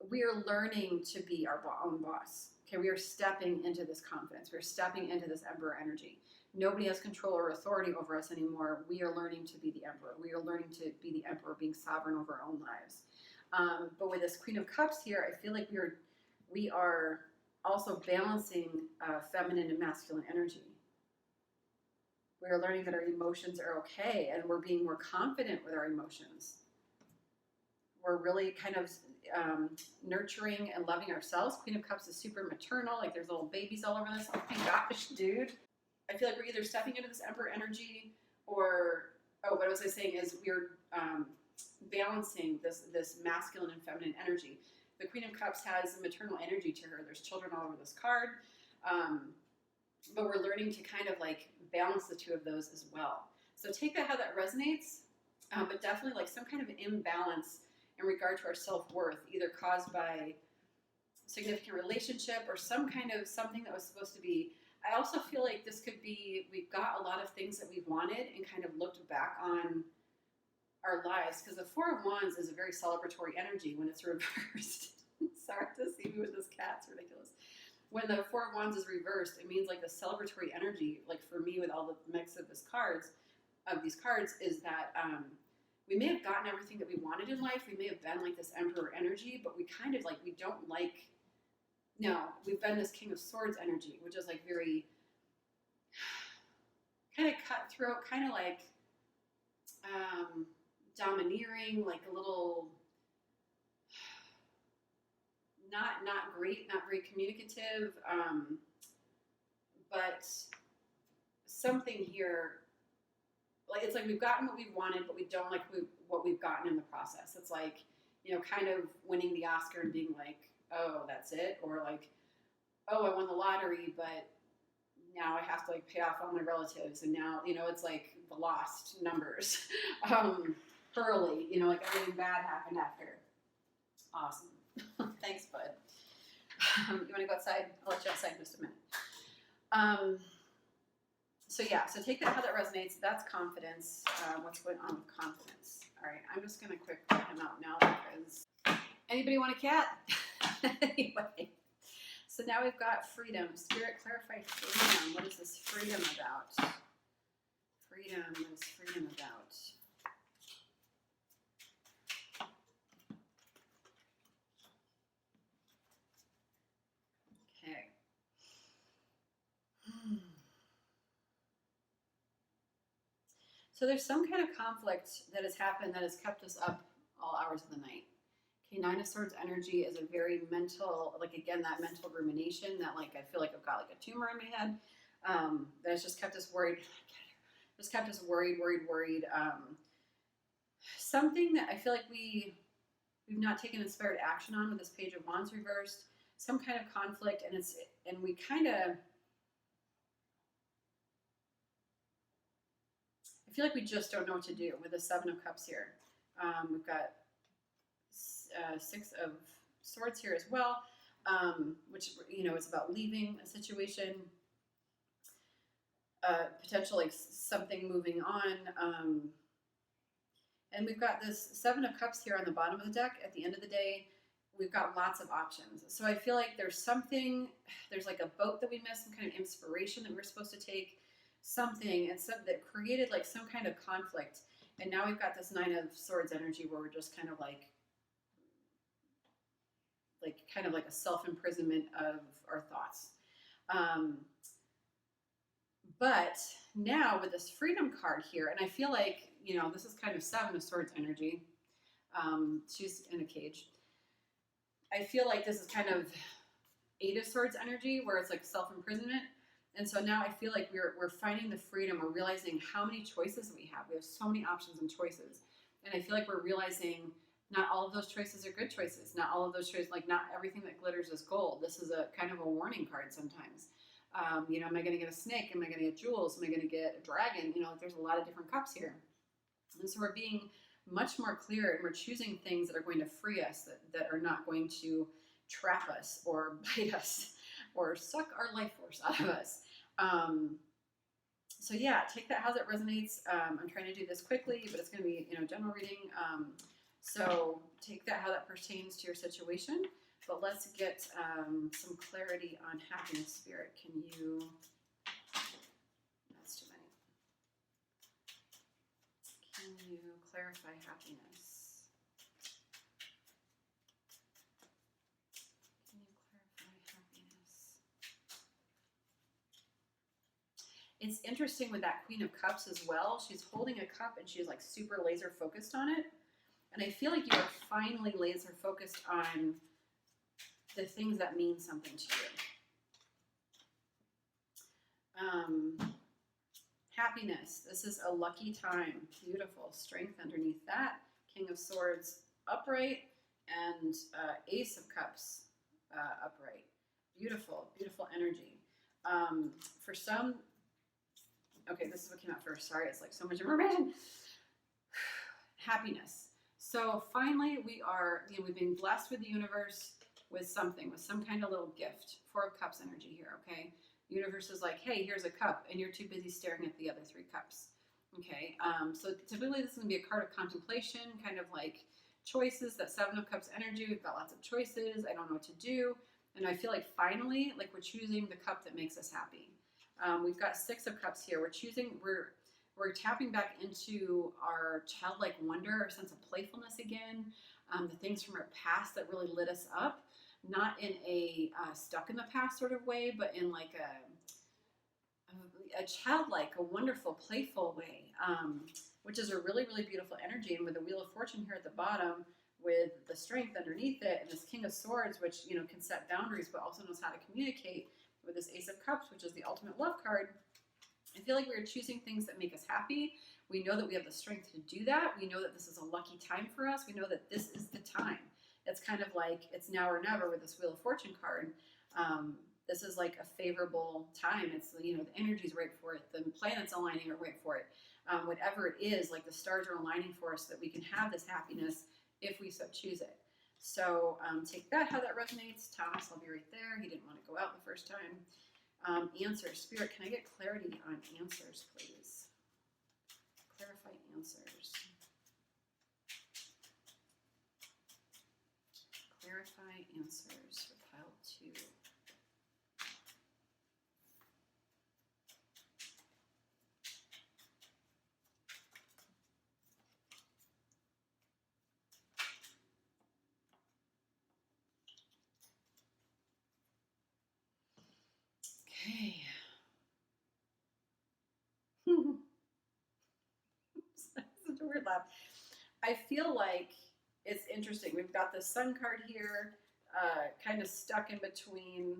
we are learning to be our own boss. Okay, we are stepping into this confidence. We're stepping into this Emperor energy. Nobody has control or authority over us anymore. We are learning to be the Emperor. We are learning to be the Emperor, being sovereign over our own lives. But with this Queen of Cups here, I feel like we are also balancing feminine and masculine energy. We are learning that our emotions are okay, and we're being more confident with our emotions. We're really kind of nurturing and loving ourselves. Queen of Cups is super maternal. Like there's little babies all over this. Oh my gosh, dude. I feel like we're either stepping into this Emperor energy or, what was I saying is we're balancing this masculine and feminine energy. The Queen of Cups has maternal energy to her. There's children all over this card. But we're learning to kind of like balance the two of those as well. So take that how that resonates, but definitely like some kind of imbalance in regard to our self-worth, either caused by significant relationship or some kind of something that was supposed to be. I also feel like this could be, we've got a lot of things that we wanted and kind of looked back on our lives, because the Four of Wands is a very celebratory energy when it's reversed. Sorry to see me with this cat, it's ridiculous. When the Four of Wands is reversed, it means like the celebratory energy, like for me with all the mix of these cards, is that we may have gotten everything that we wanted in life. We may have been like this Emperor energy, but we kind of like, we don't like, no, we've been this King of Swords energy, which is like very kind of cutthroat, kind of like domineering, like a little not great, not very communicative, but something here, like it's like we've gotten what we wanted, but we don't like what we've gotten in the process. It's like, you know, kind of winning the Oscar and being like, oh, that's it, or like, oh, I won the lottery, but now I have to like pay off all my relatives, and now, you know, it's like the lost numbers. Hurley, you know, like everything bad happened after. Awesome. Thanks, bud. You want to go outside? I'll let you outside in just a minute. So yeah, so take that how that resonates. That's confidence. What's going on with confidence? All right, I'm just going to quick put him out now because anybody want a cat? Anyway, so now we've got freedom. Spirit, clarify freedom. What is this freedom about? Freedom, what is freedom about? Okay. So there's some kind of conflict that has happened that has kept us up all hours of the night. Okay, Nine of Swords energy is a very mental, like again, that mental rumination that like I feel like I've got like a tumor in my head that has just kept us worried. Just kept us worried. Something that I feel like we've not taken inspired action on with this Page of Wands reversed. Some kind of conflict, and we kind of, I feel like we just don't know what to do with the Seven of Cups here. We've got Six of Swords here as well, which, you know, is about leaving a situation, potential like something moving on. And we've got this Seven of Cups here on the bottom of the deck. At the end of the day, we've got lots of options. So I feel like there's like a boat that we missed, some kind of inspiration that we're supposed to take, something, and that created like some kind of conflict. And now we've got this Nine of Swords energy where we're just kind of like kind of like a self-imprisonment of our thoughts. But now with this Freedom card here, and I feel like, you know, this is kind of Seven of Swords energy. She's in a cage. I feel like this is kind of Eight of Swords energy where it's like self-imprisonment. And so now I feel like we're finding the freedom. We're realizing how many choices we have. We have so many options and choices. And I feel like we're realizing Not all of those choices are good choices. Not all of those choices, like not everything that glitters is gold. This is a kind of a warning card sometimes. You know, am I going to get a snake? Am I going to get jewels? Am I going to get a dragon? You know, like there's a lot of different cups here. And so we're being much more clear, and we're choosing things that are going to free us, that are not going to trap us or bite us or suck our life force out of us. So yeah, take that how that resonates. I'm trying to do this quickly, but it's going to be, you know, general reading. So take that how that pertains to your situation. But let's get some clarity on happiness, Spirit. Can you? That's too many. Can you clarify happiness? Can you clarify happiness? It's interesting with that Queen of Cups as well. She's holding a cup and she's like super laser focused on it. And I feel like you are finally laser focused on the things that mean something to you. Happiness. This is a lucky time. Beautiful. Strength underneath that. King of Swords upright and Ace of Cups upright. Beautiful. Beautiful energy. For some, okay, this is what came out first. Sorry, it's like so much information. Happiness. So finally we are, you know, we've been blessed with the universe with something, with some kind of little gift. Four of Cups energy here, okay? The universe is like, hey, here's a cup, and you're too busy staring at the other three cups, okay? So typically this is going to be a card of contemplation, kind of like choices. That Seven of Cups energy, we've got lots of choices. I don't know what to do. And I feel like finally, like we're choosing the cup that makes us happy. We've got Six of Cups here. We're tapping back into our childlike wonder, our sense of playfulness again, the things from our past that really lit us up. Not in a stuck in the past sort of way, but in like a childlike, a wonderful, playful way, which is a really, really beautiful energy. And with the Wheel of Fortune here at the bottom, with the Strength underneath it, and this King of Swords, which, you know, can set boundaries, but also knows how to communicate, with this Ace of Cups, which is the ultimate love card. I feel like we're choosing things that make us happy. We know that we have the strength to do that. We know that this is a lucky time for us. We know that this is the time. It's kind of like it's now or never with this Wheel of Fortune card. This is like a favorable time. It's, you know, the energy's right for it. The planets aligning are right for it. Whatever it is, like the stars are aligning for us so that we can have this happiness if we so choose it. So take that, how that resonates. Thomas, I'll be right there. He didn't want to go out the first time. Answers. Spirit, can I get clarity on answers, please? Clarify answers. Clarify answers for pile 2. Okay. Such a weird laugh. I feel like it's interesting. We've got the Sun card here, kind of stuck in between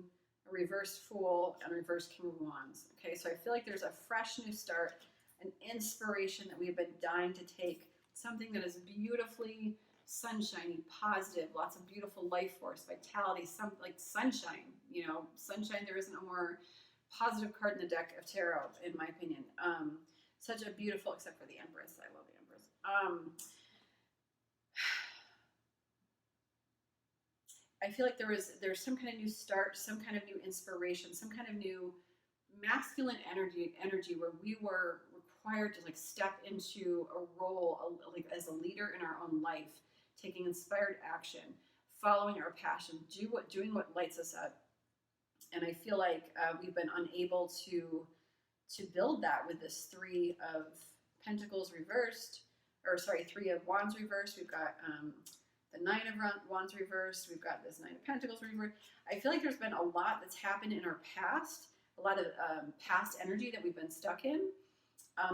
a reverse Fool and a reverse King of Wands. Okay, so I feel like there's a fresh new start, an inspiration that we've been dying to take, something that is beautifully sunshiny, positive, lots of beautiful life force, vitality, some like sunshine. You know, sunshine. There isn't a more positive card in the deck of tarot, in my opinion. Such a beautiful, except for the Empress. I love the Empress. I feel like there's some kind of new start, some kind of new inspiration, some kind of new masculine energy where we were required to like step into a role like as a leader in our own life, taking inspired action, following our passion, doing what lights us up. And I feel like we've been unable to build that with this Three of Pentacles reversed, or sorry, Three of Wands reversed. We've got the Nine of Wands reversed. We've got this Nine of Pentacles reversed. I feel like there's been a lot that's happened in our past, a lot of past energy that we've been stuck in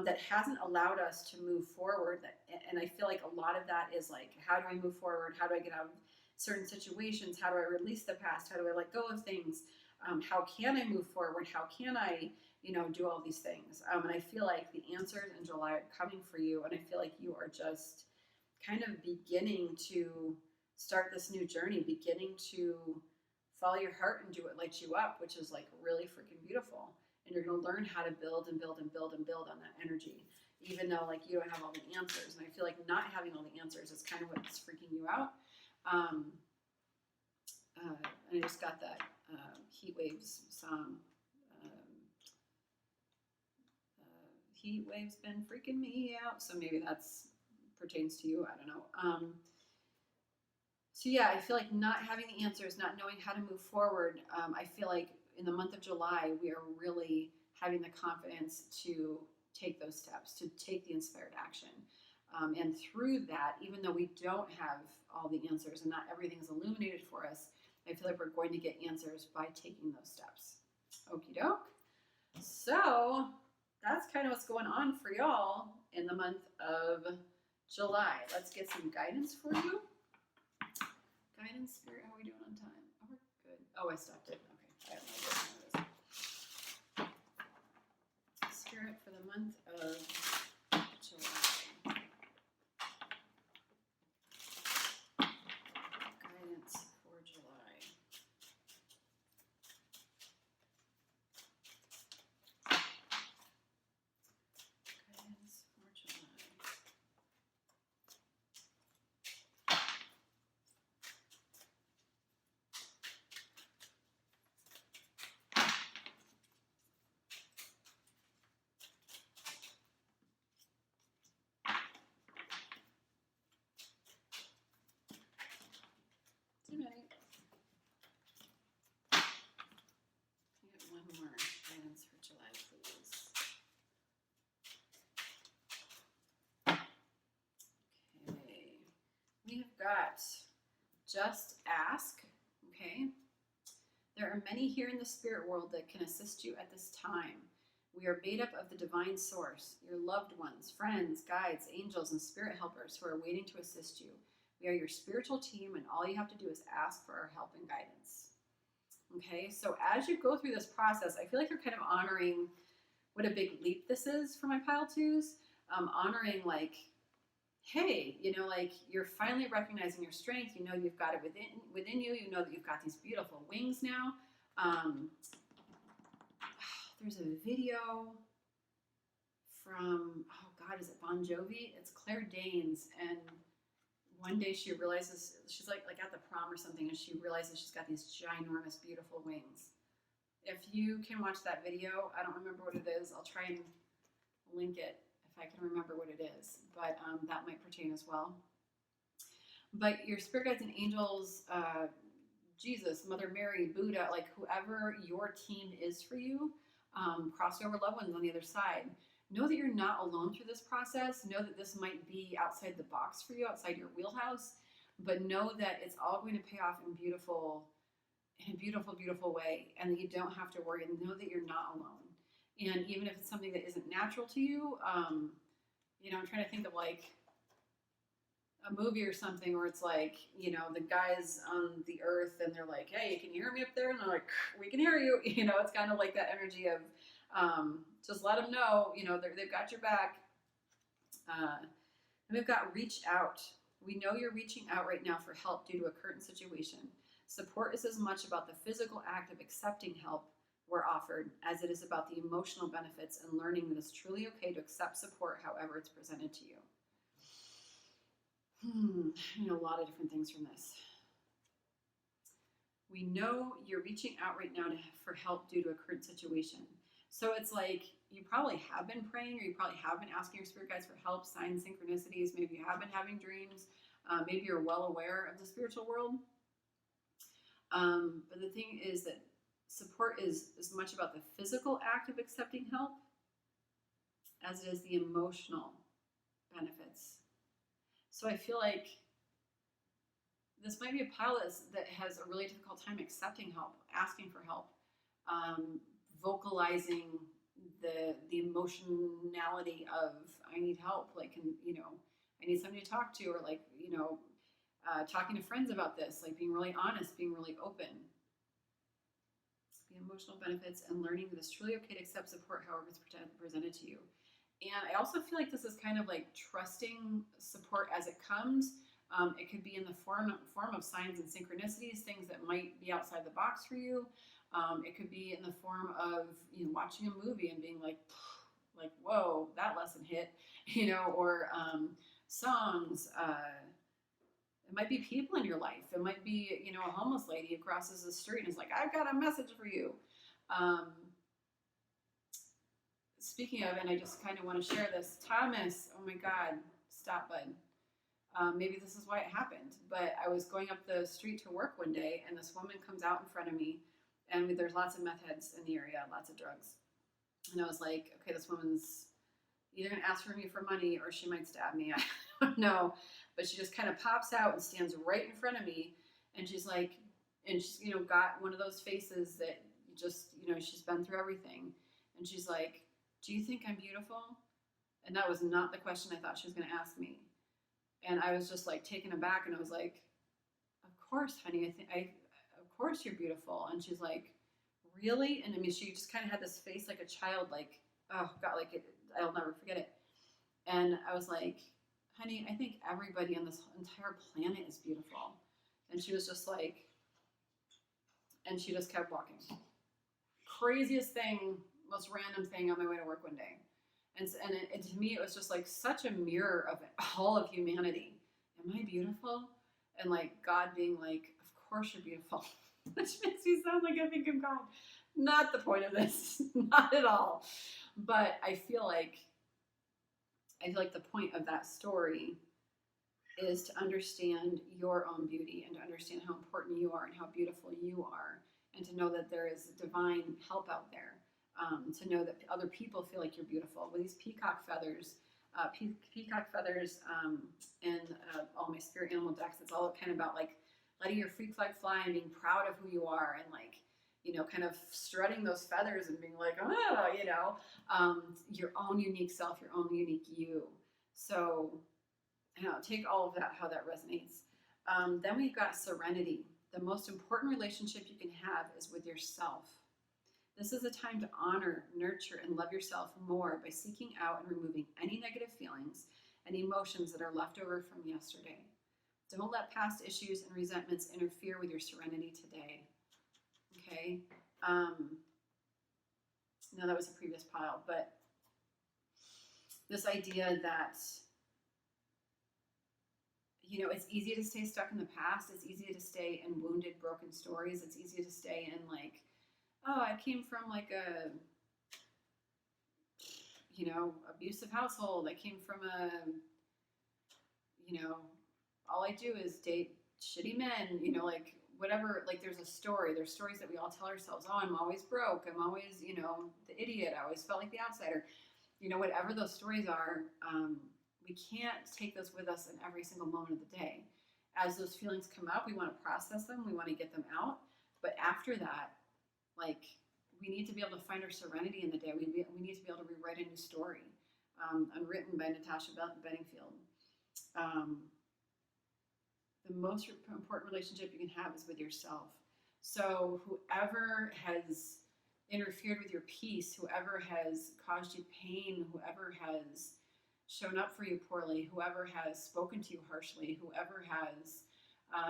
that hasn't allowed us to move forward. And I feel like a lot of that is like, how do I move forward? How do I get out of certain situations? How do I release the past? How do I let go of things? How can I move forward? How can I, you know, do all these things? And I feel like the answers in July are coming for you. And I feel like you are just kind of beginning to start this new journey, beginning to follow your heart and do what lights you up, which is like really freaking beautiful. And you're going to learn how to build and build and build and build on that energy, even though like you don't have all the answers. And I feel like not having all the answers is kind of what's freaking you out. And I just got that Heat Waves song. Heat Waves been freaking me out. So maybe that's pertains to you. I don't know. So yeah, I feel like not having the answers, not knowing how to move forward. I feel like in the month of July, we are really having the confidence to take those steps, to take the inspired action. And through that, even though we don't have all the answers and not everything's illuminated for us, I feel like we're going to get answers by taking those steps. Okie doke. So that's kind of what's going on for y'all in the month of July. Let's get some guidance for you. Guidance, Spirit, how are we doing on time? Oh, we're good. Oh, I stopped it. Okay, I have no idea what it is. Spirit for the month of July. Guidance for July. Guidance for July. Too many. I get one more guidance for July, please. Okay. We have got just ask. Okay. There are many here in the spirit world that can assist you at this time. We are made up of the divine source, your loved ones, friends, guides, angels, and spirit helpers who are waiting to assist you. We are your spiritual team, and all you have to do is ask for our help and guidance. Okay, so as you go through this process, I feel like you're kind of honoring what a big leap this is for my pile twos. Honoring like, hey, you know, like you're finally recognizing your strength. You know you've got it within you. You know that you've got these beautiful wings now. There's a video from, oh God, is it Bon Jovi? It's Claire Danes, and one day she realizes, she's like at the prom or something, and she realizes she's got these ginormous, beautiful wings. If you can watch that video, I don't remember what it is. I'll try and link it if I can remember what it is, but that might pertain as well. But your spirit guides and angels, Jesus, Mother Mary, Buddha, like whoever your team is for you, crossover loved ones on the other side, know that you're not alone through this process. Know that this might be outside the box for you, outside your wheelhouse, but know that it's all going to pay off in a beautiful, beautiful way, and that you don't have to worry, and know that you're not alone. And even if it's something that isn't natural to you, you know, I'm trying to think of like a movie or something where it's like, you know, the guys on the earth and they're like, hey, can you hear me up there? And they're like, we can hear you. You know, it's kind of like that energy of just let them know, you know, they've got your back. And we've got reach out. We know you're reaching out right now for help due to a current situation. Support is as much about the physical act of accepting help we're offered as it is about the emotional benefits and learning that it's truly okay to accept support however it's presented to you. You know, a lot of different things from this. We know you're reaching out right now for help due to a current situation. So it's like you probably have been praying, or you probably have been asking your spirit guides for help, signs, synchronicities. Maybe you have been having dreams. Maybe you're well aware of the spiritual world. But the thing is that support is as much about the physical act of accepting help as it is the emotional benefits. So I feel like this might be a pile that has a really difficult time accepting help, asking for help, vocalizing the emotionality of I need help, like, and, you know, I need somebody to talk to, or like, you know, talking to friends about this, like being really honest, being really open. The emotional benefits and learning that it's truly okay to accept support however it's presented to you. And I also feel like this is kind of like trusting support as it comes. It could be in the form of signs and synchronicities, things that might be outside the box for you. It could be in the form of, you know, watching a movie and being like, whoa, that lesson hit, you know, or songs. It might be people in your life. It might be, you know, a homeless lady who crosses the street and is like, I've got a message for you. Speaking of, and I just kind of want to share this, Thomas, oh my God, stop, bud. Maybe this is why it happened, but I was going up the street to work one day, and this woman comes out in front of me, and there's lots of meth heads in the area, lots of drugs. And I was like, okay, this woman's either going to ask for me for money or she might stab me. I don't know. But she just kind of pops out and stands right in front of me, and she's like, and she's, you know, got one of those faces that just, you know, she's been through everything. And she's like, do you think I'm beautiful? And that was not the question I thought she was going to ask me. And I was just like taken aback, and I was like, of course, honey, of course you're beautiful. And she's like, really? And I mean, she just kind of had this face like a child, like, oh God, like I'll never forget it. And I was like, honey, I think everybody on this entire planet is beautiful. And she was just like, and she just kept walking. Craziest thing, most random thing on my way to work one day. And to me, it was just like such a mirror of all of humanity. Am I beautiful? And like God being like, of course you're beautiful. Which makes me sound like I think of God. Not the point of this. Not at all. But I feel like the point of that story is to understand your own beauty and to understand how important you are and how beautiful you are, and to know that there is divine help out there. To know that other people feel like you're beautiful. With these peacock feathers in all my spirit animal decks, it's all kind of about like letting your freak flag fly and being proud of who you are, and like, you know, kind of strutting those feathers and being like, oh, you know, your own unique self, your own unique you. So, you know, take all of that, how that resonates. Then we've got serenity. The most important relationship you can have is with yourself. This is a time to honor, nurture, and love yourself more by seeking out and removing any negative feelings and emotions that are left over from yesterday. Don't let past issues and resentments interfere with your serenity today. Okay? No, that was a previous pile, but this idea that, you know, it's easy to stay stuck in the past. It's easy to stay in wounded, broken stories. It's easy to stay in like, oh, I came from like a, you know, abusive household. I came from a, you know, all I do is date shitty men, you know, like whatever, like there's a story. There's stories that we all tell ourselves. Oh, I'm always broke. I'm always, you know, the idiot. I always felt like the outsider. You know, whatever those stories are, we can't take those with us in every single moment of the day. As those feelings come up, we want to process them. We want to get them out. But after that, like, we need to be able to find our serenity in the day. We need to be able to rewrite a new story, unwritten by Natasha Bedingfield. The most important relationship you can have is with yourself. So whoever has interfered with your peace, whoever has caused you pain, whoever has shown up for you poorly, whoever has spoken to you harshly, whoever has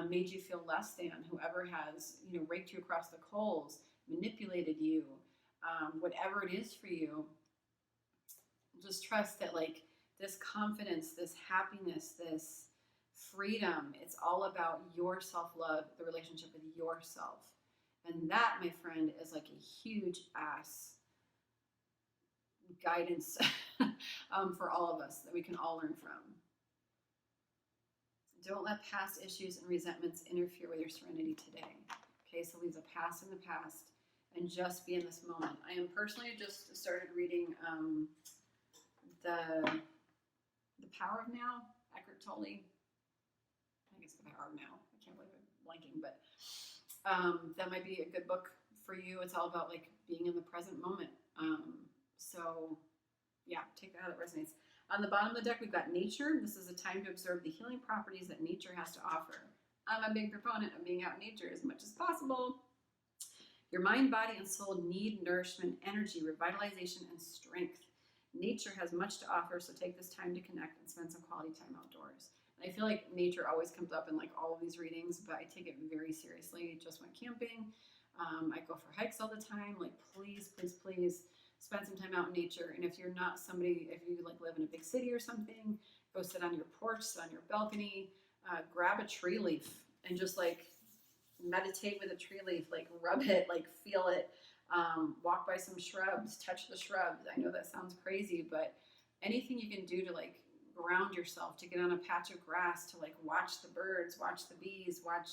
made you feel less than, whoever has, you know, raked you across the coals, manipulated you, whatever it is for you, just trust that like this confidence, this happiness, this freedom, it's all about your self-love, the relationship with yourself. And that, my friend, is like a huge ass guidance for all of us that we can all learn from. Don't let past issues and resentments interfere with your serenity today. Okay, so leave the past in the past and just be in this moment. I am personally just started reading the Power of Now, Eckhart Tolle. I think it's The Power of Now. I can't believe I'm blanking, but that might be a good book for you. It's all about like being in the present moment. So yeah, take that how that resonates. On the bottom of the deck, we've got nature. This is a time to observe the healing properties that nature has to offer. I'm a big proponent of being out in nature as much as possible. Your mind, body, and soul need nourishment, energy, revitalization, and strength. Nature has much to offer, so take this time to connect and spend some quality time outdoors. And I feel like nature always comes up in like all of these readings, but I take it very seriously. Just went camping. I go for hikes all the time. Like, please, please, please spend some time out in nature. And if you're not somebody, if you like live in a big city or something, go sit on your porch, sit on your balcony, grab a tree leaf and just like meditate with a tree leaf, like rub it, like feel it. Walk by some shrubs, touch the shrubs. I know that sounds crazy, but anything you can do to like ground yourself, to get on a patch of grass, to like watch the birds, watch the bees, watch,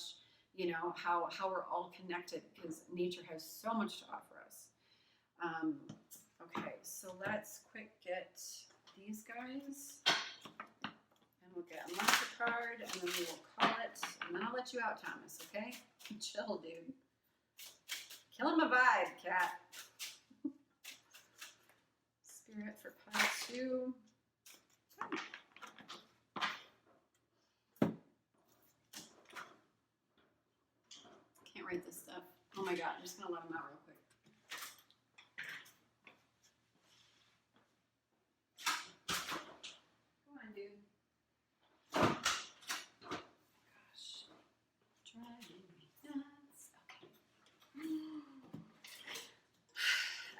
you know, how we're all connected, because nature has so much to offer us. Okay, so let's quick get these guys, and we'll get a monster card, and then we will call it, and then I'll let you out, Thomas, okay? Chill, dude. Killing my vibe, cat. Spirit for pile 2. Can't write this stuff. Oh my god, I'm just gonna let them out real quick. Come on, dude. Gosh. Driving me nuts. Okay.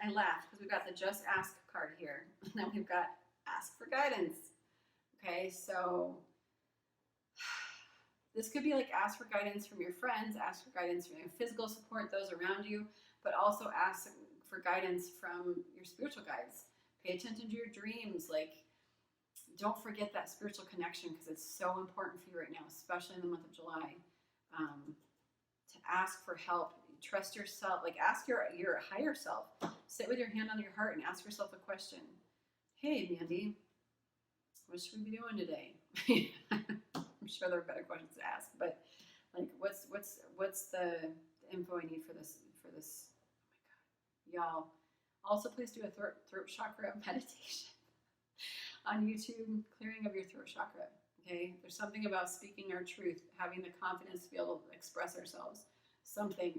I laughed because we've got the Just Ask card here. And then we've got Ask for Guidance. Okay, so this could be like ask for guidance from your friends, ask for guidance from your physical support, those around you, but also ask for guidance from your spiritual guides. Pay attention to your dreams. Like, don't forget that spiritual connection, because it's so important for you right now, especially in the month of July. To ask for help. Trust yourself. Like, ask your higher self. Sit with your hand on your heart and ask yourself a question. Hey, Mandy, what should we be doing today? I'm sure there are better questions to ask, but like, what's the info I need for this? Oh my god, y'all! Also, please do a throat chakra meditation on YouTube, clearing of your throat chakra. Okay, there's something about speaking our truth, having the confidence to be able to express ourselves. Something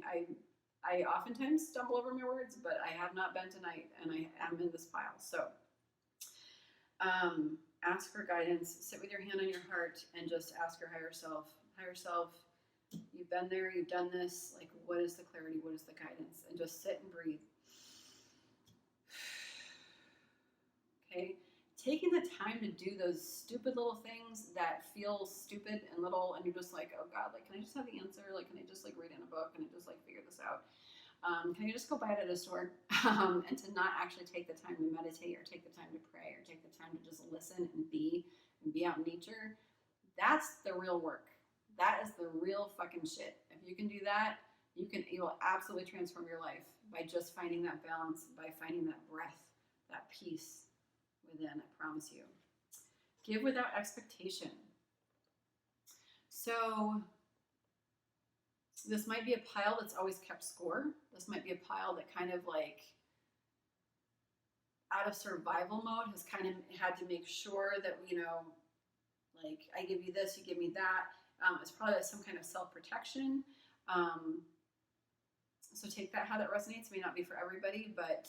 I oftentimes stumble over my words, but I have not been tonight, and I am in this pile. So, ask for guidance. Sit with your hand on your heart and just ask your higher self. Higher self, you've been there, you've done this. Like, what is the clarity? What is the guidance? And just sit and breathe. Okay. Taking the time to do those stupid little things that feel stupid and little, and you're just like, oh God, like, can I just have the answer? Like, can I just like read in a book? Can I just like figure this out? Can you just go buy it at a store? And to not actually take the time to meditate, or take the time to pray, or take the time to just listen and be out in nature. That's the real work. That is the real fucking shit. If you can do that, you will absolutely transform your life by just finding that balance, by finding that breath, that peace within, I promise you. Give without expectation. So this might be a pile that's always kept score. This might be a pile that kind of like out of survival mode has kind of had to make sure that, you know, like, I give you this, you give me that. It's probably like some kind of self-protection. So take that how that resonates. It may not be for everybody, but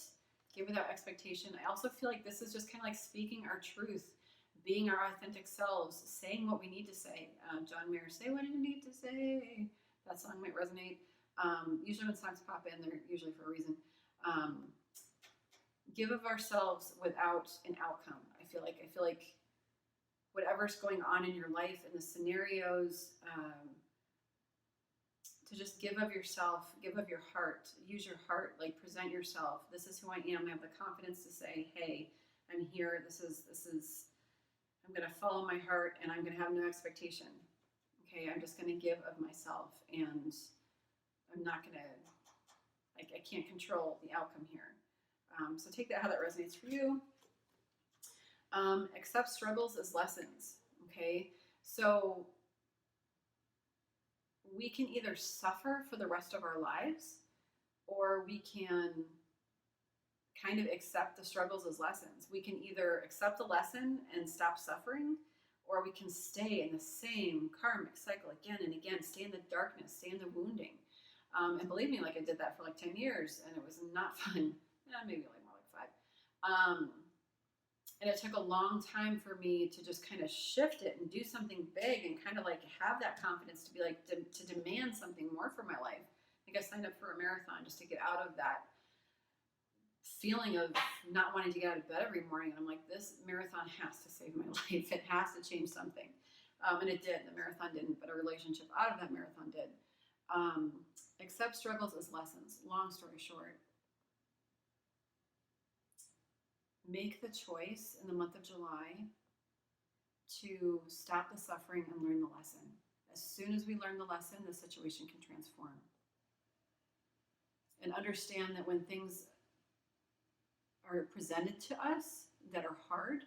give without expectation. I also feel like this is just kind of like speaking our truth, being our authentic selves, saying what we need to say. John Mayer, say what you need to say. That song might resonate. Usually when songs pop in, they're usually for a reason. Give of ourselves without an outcome. I feel like whatever's going on in your life, in the scenarios, to just give of yourself, give of your heart, use your heart, like present yourself. This is who I am. I have the confidence to say, hey, I'm here. This is, I'm going to follow my heart, and I'm going to have no expectation. Okay. I'm just going to give of myself, and I'm not going to, like, I can't control the outcome here. So take that how that resonates for you. Accept struggles as lessons. Okay. So we can either suffer for the rest of our lives, or we can kind of accept the struggles as lessons. We can either accept the lesson and stop suffering, or we can stay in the same karmic cycle again and again, stay in the darkness, stay in the wounding. And believe me, like, I did that for like 10 years, and it was not fun. Maybe like more like 5. And it took a long time for me to just kind of shift it and do something big and kind of like have that confidence to be like, to demand something more for my life. I think I signed up for a marathon just to get out of that feeling of not wanting to get out of bed every morning. And I'm like, this marathon has to save my life. It has to change something. And it did. The marathon didn't, but a relationship out of that marathon did. Accept struggles as lessons. Long story short, make the choice in the month of July to stop the suffering and learn the lesson. As soon as we learn the lesson, the situation can transform. And understand that when things are presented to us that are hard,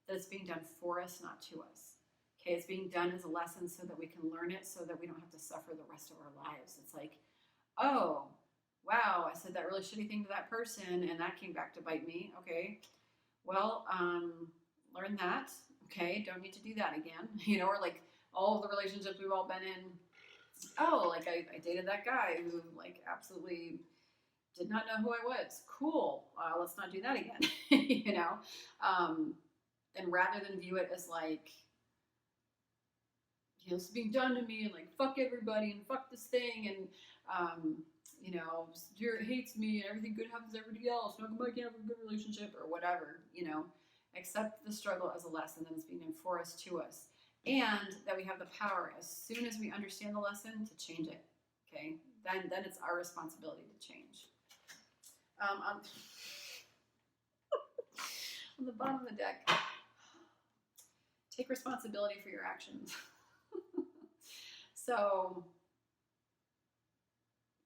that it's being done for us, not to us. Okay, it's being done as a lesson so that we can learn it, so that we don't have to suffer the rest of our lives. It's like, oh, wow, I said that really shitty thing to that person and that came back to bite me. Okay, well, learn that. Okay, don't need to do that again. You know, or like all of the relationships we've all been in. Oh, like I dated that guy who like absolutely did not know who I was. Cool. Let's not do that again. You know? And rather than view it as like, you know, it's being done to me and like, fuck everybody and fuck this thing and, you know, Jared hates me and everything good happens to everybody else. No, I can't have a good relationship or whatever, you know. Accept the struggle as a lesson that is being done for us, to us. And that we have the power, as soon as we understand the lesson, to change it. Okay? Then it's our responsibility to change. On the bottom of the deck, take responsibility for your actions. So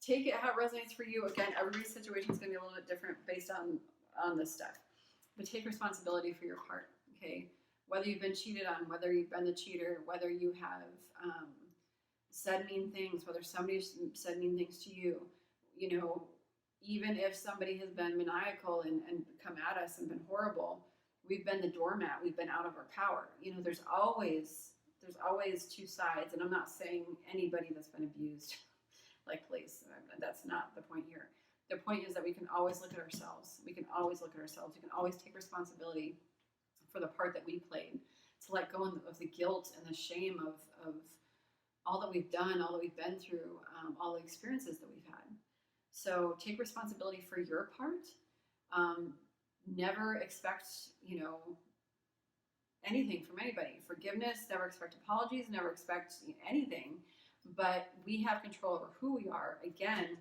take it how it resonates for you. Again, everybody's situation is going to be a little bit different based on this stuff. But take responsibility for your part, okay? Whether you've been cheated on, whether you've been the cheater, whether you have said mean things, whether somebody's said mean things to you, you know, even if somebody has been maniacal and come at us and been horrible, we've been the doormat, we've been out of our power. You know, there's always two sides, and I'm not saying anybody that's been abused, like, please, that's not the point here. The point is that we can always look at ourselves. We can always look at ourselves. We can always take responsibility for the part that we played, to let go of the guilt and the shame of all that we've done, all that we've been through, all the experiences that we've had. So take responsibility for your part. Never expect, you know, anything from anybody. Forgiveness, never expect apologies, never expect anything. But we have control over who we are. Again,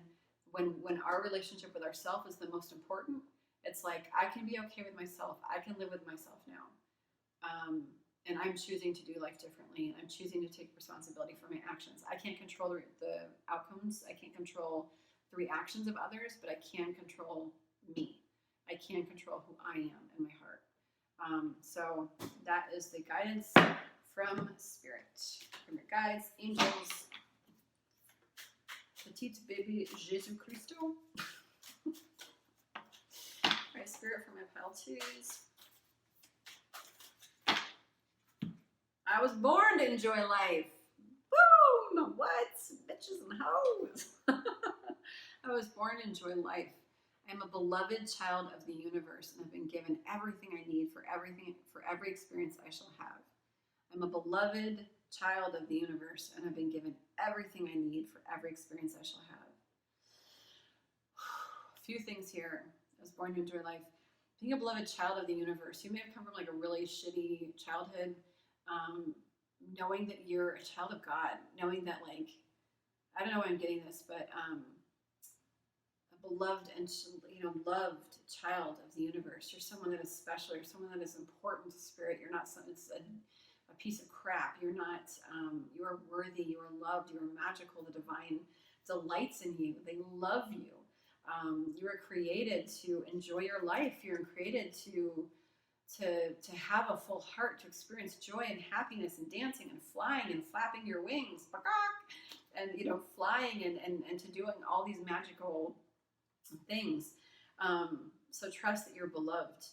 when our relationship with ourselves is the most important, it's like, I can be okay with myself. I can live with myself now. And I'm choosing to do life differently. And I'm choosing to take responsibility for my actions. I can't control the outcomes. I can't control the reactions of others, but I can control me. I can control who I am in my heart. So that is the guidance from Spirit, from your guides, angels, Petite Baby Jésus Christo. Right, Spirit for my pile twos. I was born to enjoy life. Boom! What? Bitches and hoes. I was born to enjoy life. I am a beloved child of the universe and have been given everything I need for every experience I shall have. I'm a beloved child of the universe and have been given everything I need for every experience I shall have. A few things here. I was born to enjoy life. Being a beloved child of the universe, you may have come from like a really shitty childhood. Knowing that you're a child of God, knowing that, like, I don't know why I'm getting this, but a beloved and, you know, loved child of the universe. You're someone that is special. You're someone that is important to Spirit. You're not some, it's a piece of crap. You're not, you are worthy. You are loved. You are magical. The divine delights in you. They love you. You are created to enjoy your life. You're created to have a full heart, to experience joy and happiness and dancing and flying and flapping your wings, and, you know, flying and to doing all these magical things. So trust that you're beloved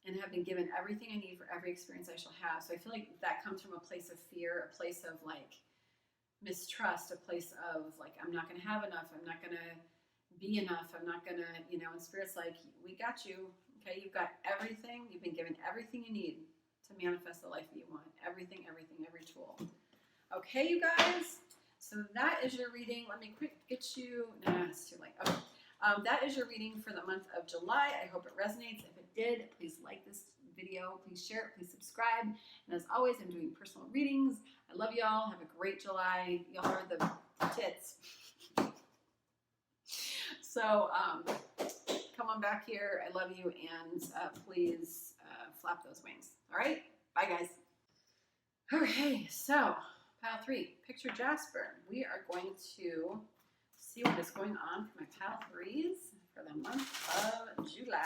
and have been given everything I need for every experience I shall have. So I feel like that comes from a place of fear, a place of like mistrust, a place of like, I'm not going to have enough. I'm not going to be enough. I'm not going to, you know, and Spirit's like, we got you. Okay, you've got everything. You've been given everything you need to manifest the life that you want. Everything, everything, every tool. Okay, you guys. So that is your reading. Let me quick get you. Nah, it's too late. Okay. That is your reading for the month of July. I hope it resonates. If it did, please like this video. Please share it. Please subscribe. And as always, I'm doing personal readings. I love y'all. Have a great July. Y'all are the tits. So come on back here. I love you. And please flap those wings. All right? Bye, guys. Okay, so pile 3, picture Jasper. We are going to see what is going on for my pile 3s for the month of July.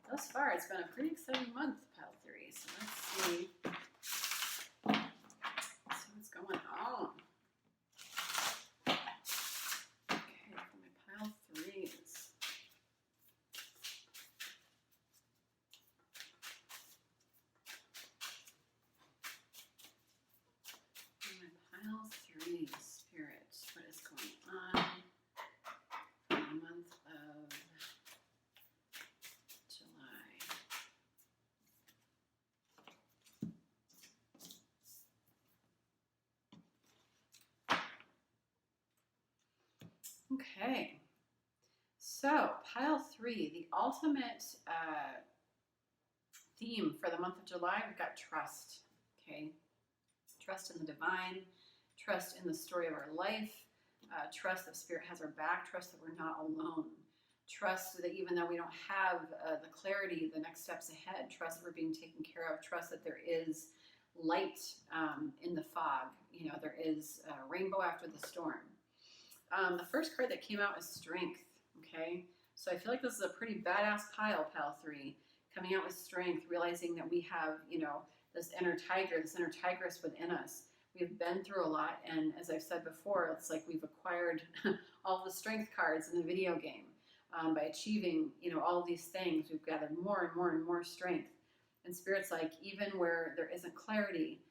Thus far, it's been a pretty exciting month, pile 3. So let's see what's going on. Okay, for my pile 3s. Pile 3, Spirit, what is going on for the month of July? Okay, so pile 3, the ultimate theme for the month of July, we've got trust, okay? Trust in the divine, trust in the story of our life, trust that Spirit has our back, trust that we're not alone, trust that even though we don't have the clarity, the next steps ahead, trust that we're being taken care of, trust that there is light in the fog, you know, there is a rainbow after the storm. The first card that came out is Strength, okay? So I feel like this is a pretty badass pile 3, coming out with strength, realizing that we have, you know, this inner tiger, this inner tigress within us. We've been through a lot, and as I've said before, it's like we've acquired all the strength cards in the video game. By achieving, you know, all of these things, we've gathered more and more and more strength. And Spirit's like, even where there isn't clarity,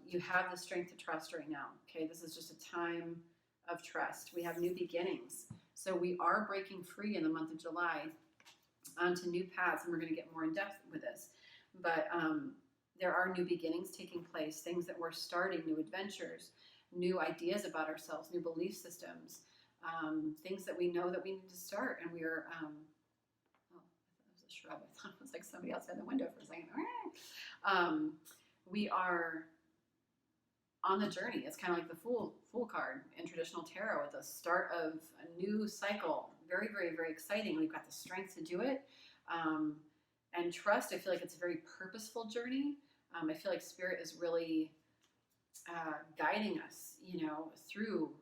you have the strength to trust right now. Okay, this is just a time of trust. We have new beginnings. So we are breaking free in the month of July onto new paths, and we're going to get more in depth with this. But there are new beginnings taking place, things that we're starting, new adventures, new ideas about ourselves, new belief systems, things that we know that we need to start. And we are, oh, I thought that was a shrub. I thought it was like somebody outside the window for a second. We are on the journey. It's kind of like the Fool card in traditional tarot at the start of a new cycle. Very, very, very exciting. We've got the strength to do it. And trust, I feel like it's a very purposeful journey. I feel like Spirit is really guiding us, you know, through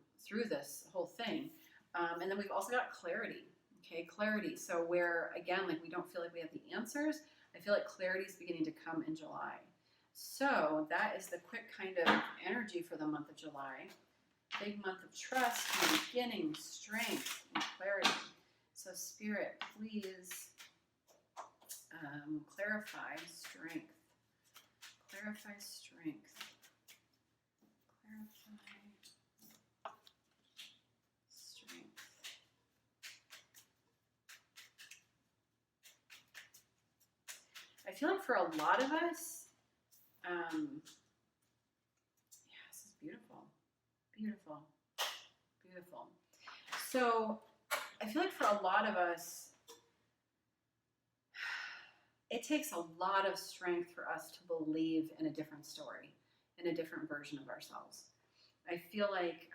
this whole thing. And then we've also got clarity, okay? Clarity. So where, again, like we don't feel like we have the answers, I feel like clarity is beginning to come in July. So that is the quick kind of energy for the month of July. Big month of trust, new beginning, strength, and clarity. So Spirit, please clarify strength. Clarify strength. Clarify strength. I feel like for a lot of us, yeah, this is beautiful. Beautiful. Beautiful. So I feel like for a lot of us, it takes a lot of strength for us to believe in a different story, in a different version of ourselves. I feel like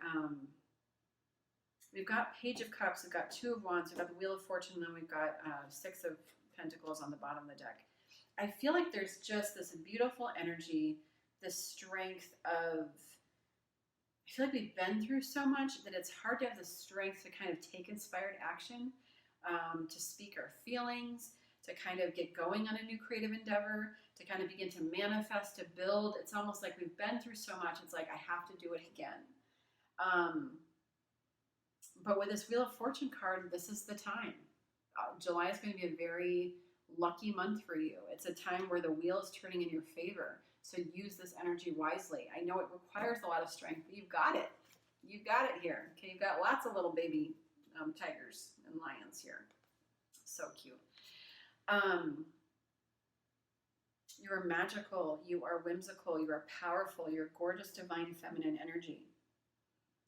we've got Page of Cups, we've got Two of Wands, we've got the Wheel of Fortune, and then we've got Six of Pentacles on the bottom of the deck. I feel like there's just this beautiful energy, this strength of, I feel like we've been through so much that it's hard to have the strength to kind of take inspired action, to speak our feelings, to kind of get going on a new creative endeavor, to kind of begin to manifest, to build. It's almost like we've been through so much, it's like I have to do it again. But with this Wheel of Fortune card, this is the time. July is going to be a very lucky month for you. It's a time where the wheel is turning in your favor. So use this energy wisely. I know it requires a lot of strength, but you've got it. You've got it here. Okay, you've got lots of little baby tigers and lions here. So cute. You are magical. You are whimsical. You are powerful. You're gorgeous, divine, feminine energy.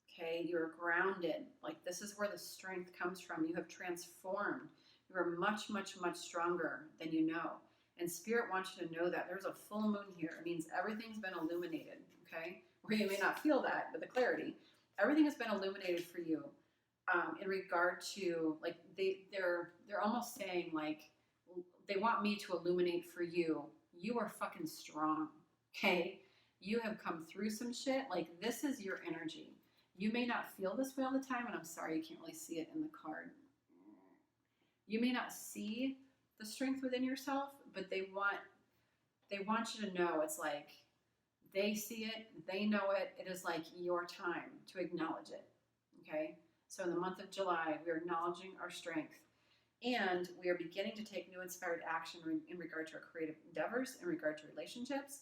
Okay, you're grounded. Like, this is where the strength comes from. You have transformed. You are much, much, much stronger than you know. And Spirit wants you to know that there's a full moon here. It means everything's been illuminated. Okay, where you may not feel that, but the clarity, everything has been illuminated for you. In regard to, like, they're almost saying, like, they want me to illuminate for you. You are fucking strong. Okay, you have come through some shit. Like, this is your energy. You may not feel this way all the time, and I'm sorry you can't really see it in the card. You may not see the strength within yourself, but they want you to know, it's like they see it, they know it. It is like your time to acknowledge it. Okay? So in the month of July, we are acknowledging our strength, and we are beginning to take new inspired action in regard to our creative endeavors, in regard to relationships.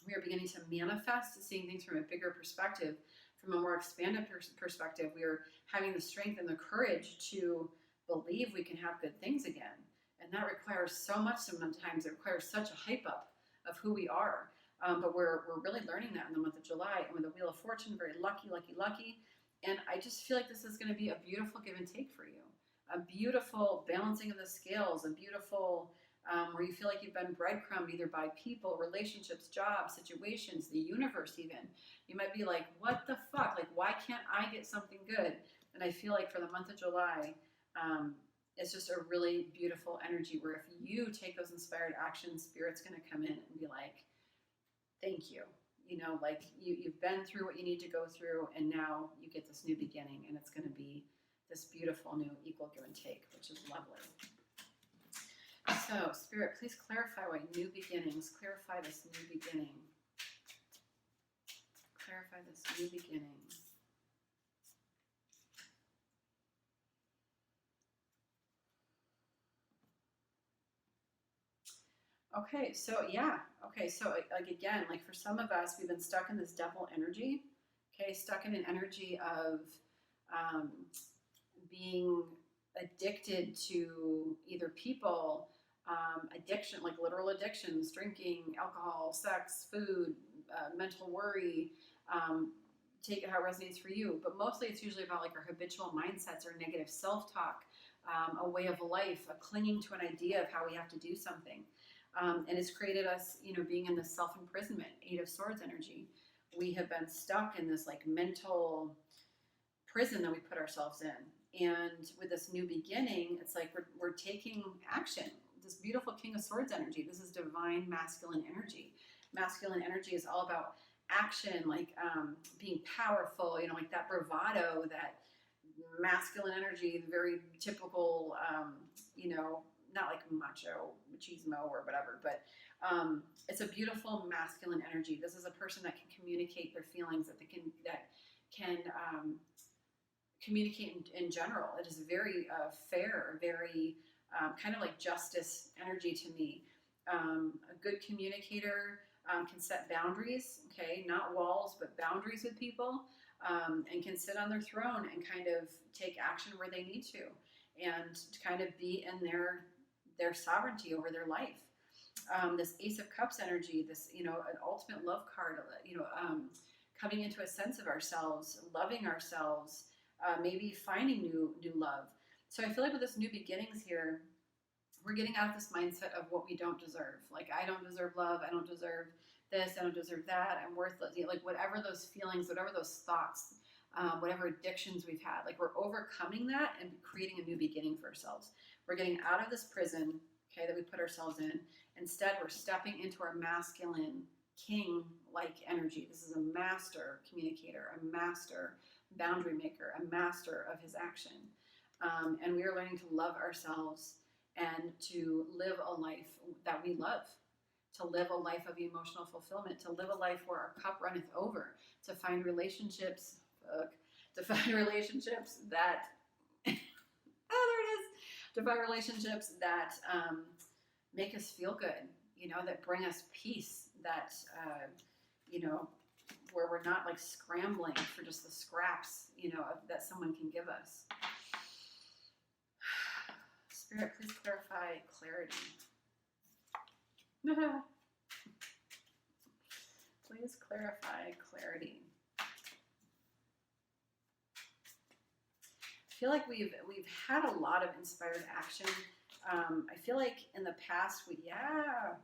We are beginning to manifest, seeing things from a bigger perspective, from a more expanded perspective. We are having the strength and the courage to believe we can have good things again. And that requires so much sometimes. It requires such a hype up of who we are. But we're really learning that in the month of July. And with the Wheel of Fortune, very lucky, lucky, lucky. And I just feel like this is going to be a beautiful give and take for you. A beautiful balancing of the scales, a beautiful where you feel like you've been breadcrumbed either by people, relationships, jobs, situations, the universe even. You might be like, what the fuck? Like, why can't I get something good? And I feel like for the month of July, it's just a really beautiful energy where if you take those inspired actions, Spirit's going to come in and be like, thank you. You know, like you've been through what you need to go through, and now you get this new beginning, and it's going to be this beautiful new equal give and take, which is lovely. So, Spirit, please clarify why new beginnings. Clarify this new beginning. Clarify this new beginning. Okay, so yeah. Okay, so like again, like for some of us, we've been stuck in this devil energy. Okay, stuck in an energy of being addicted to either people, addiction, like literal addictions, drinking, alcohol, sex, food, mental worry. Take it how it resonates for you. But mostly it's usually about like our habitual mindsets or negative self-talk, a way of life, a clinging to an idea of how we have to do something. And it's created us, you know, being in this self-imprisonment, 8 of Swords energy. We have been stuck in this like mental prison that we put ourselves in. And with this new beginning, it's like we're taking action. This beautiful King of Swords energy. This is divine masculine energy. Masculine energy is all about action, like being powerful, you know, like that bravado, that masculine energy, the very typical, you know, not like macho, machismo or whatever, but it's a beautiful masculine energy. This is a person that can communicate their feelings, that can communicate in general. It is very fair, very kind of like justice energy to me. A good communicator can set boundaries, okay, not walls, but boundaries with people, and can sit on their throne and kind of take action where they need to, and to kind of be in their sovereignty over their life. This Ace of Cups energy, this, you know, an ultimate love card, you know, coming into a sense of ourselves, loving ourselves, maybe finding new love. So I feel like with this new beginnings here, we're getting out of this mindset of what we don't deserve. Like, I don't deserve love. I don't deserve this. I don't deserve that. I'm worthless. You know, like whatever those feelings, whatever those thoughts, whatever addictions we've had, like we're overcoming that and creating a new beginning for ourselves. We're getting out of this prison, okay, that we put ourselves in. Instead, we're stepping into our masculine king-like energy. This is a master communicator, a master boundary maker, a master of his action. And we are learning to love ourselves and to live a life that we love, to live a life of emotional fulfillment, to live a life where our cup runneth over, to find relationships, that, oh, there it is, to find relationships that make us feel good, you know, that bring us peace, that, you know, where we're not like scrambling for just the scraps, you know, that someone can give us. Spirit, please clarify clarity. Please clarify clarity. I feel like we've had a lot of inspired action. I feel like in the past we have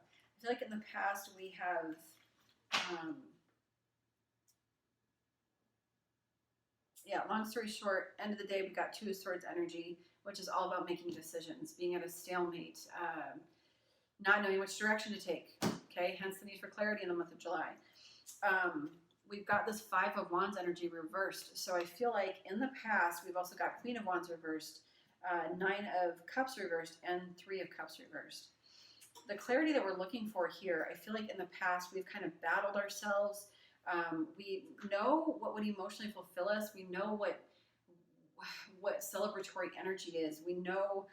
long story short, end of the day, we got Two of Swords energy, which is all about making decisions, being at a stalemate, not knowing which direction to take. Okay, hence the need for clarity in the month of July. We've got this Five of Wands energy reversed. So I feel like in the past, we've also got Queen of Wands reversed, Nine of Cups reversed, and Three of Cups reversed. The clarity that we're looking for here, I feel like in the past, we've kind of battled ourselves. We know what would emotionally fulfill us. We know what celebratory energy is. We know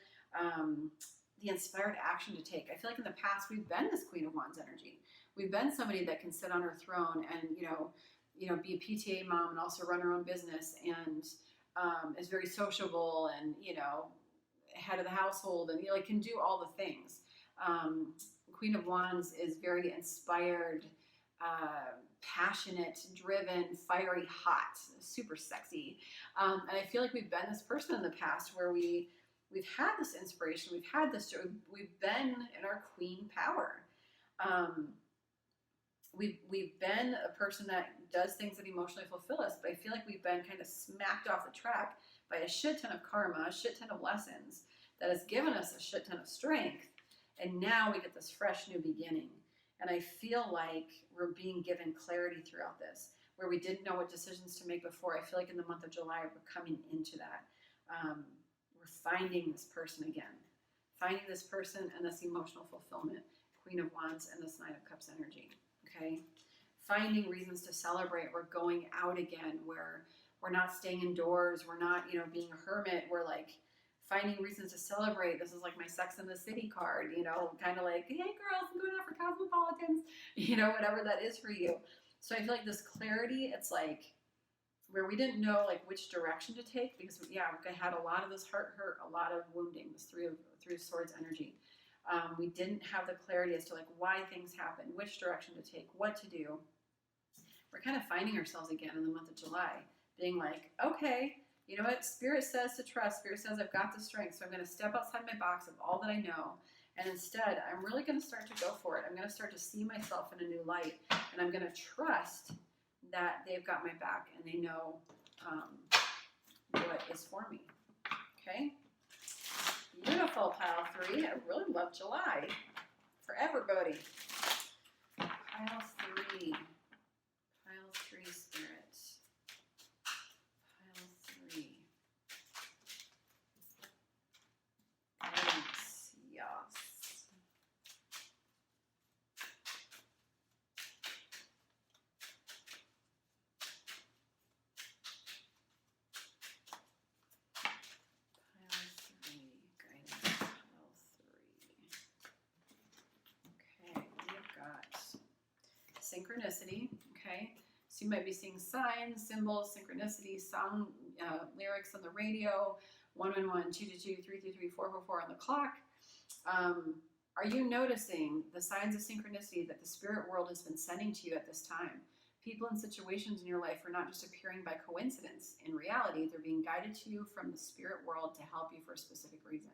the inspired action to take. I feel like in the past, we've been this Queen of Wands energy. We've been somebody that can sit on her throne and, be a PTA mom and also run her own business and is very sociable and, head of the household and, can do all the things. Queen of Wands is very inspired, passionate, driven, fiery, hot, super sexy. And I feel like we've been this person in the past where we've had this inspiration, we've had this joy, we've been in our queen power. We've been a person that does things that emotionally fulfill us, but I feel like we've been kind of smacked off the track by a shit ton of karma, a shit ton of lessons that has given us a shit ton of strength. And now we get this fresh new beginning. And I feel like we're being given clarity throughout this, where we didn't know what decisions to make before. I feel like in the month of July, we're coming into that. We're finding this person again, finding this person and this emotional fulfillment, Queen of Wands and this Nine of Cups energy, okay? Finding reasons to celebrate. We're going out again, where we're not staying indoors. We're not, being a hermit. We're like finding reasons to celebrate. This is like my Sex and the City card, kind of like, hey girls, I'm going out for cosmopolitans, whatever that is for you. So I feel like this clarity, it's like where we didn't know like which direction to take because we had a lot of this heart hurt, a lot of wounding, this Three of Swords energy. We didn't have the clarity as to like why things happen, which direction to take, what to do. We're kind of finding ourselves again in the month of July, being like, okay, you know what? Spirit says to trust. Spirit says I've got the strength, so I'm going to step outside my box of all that I know. And instead, I'm really going to start to go for it. I'm going to start to see myself in a new light. And I'm going to trust that they've got my back and they know what is for me. Okay? Beautiful, pile 3. I really love July for everybody. Pile 3. Pile 3, Spirit. Pile 3. Yes. Synchronicity, okay? So you might be seeing signs, symbols, synchronicity, sound, lyrics on the radio, 111, 222, 333, 444 on the clock. Are you noticing the signs of synchronicity that the spirit world has been sending to you at this time? People and situations in your life are not just appearing by coincidence. In reality, they're being guided to you from the spirit world to help you for a specific reason.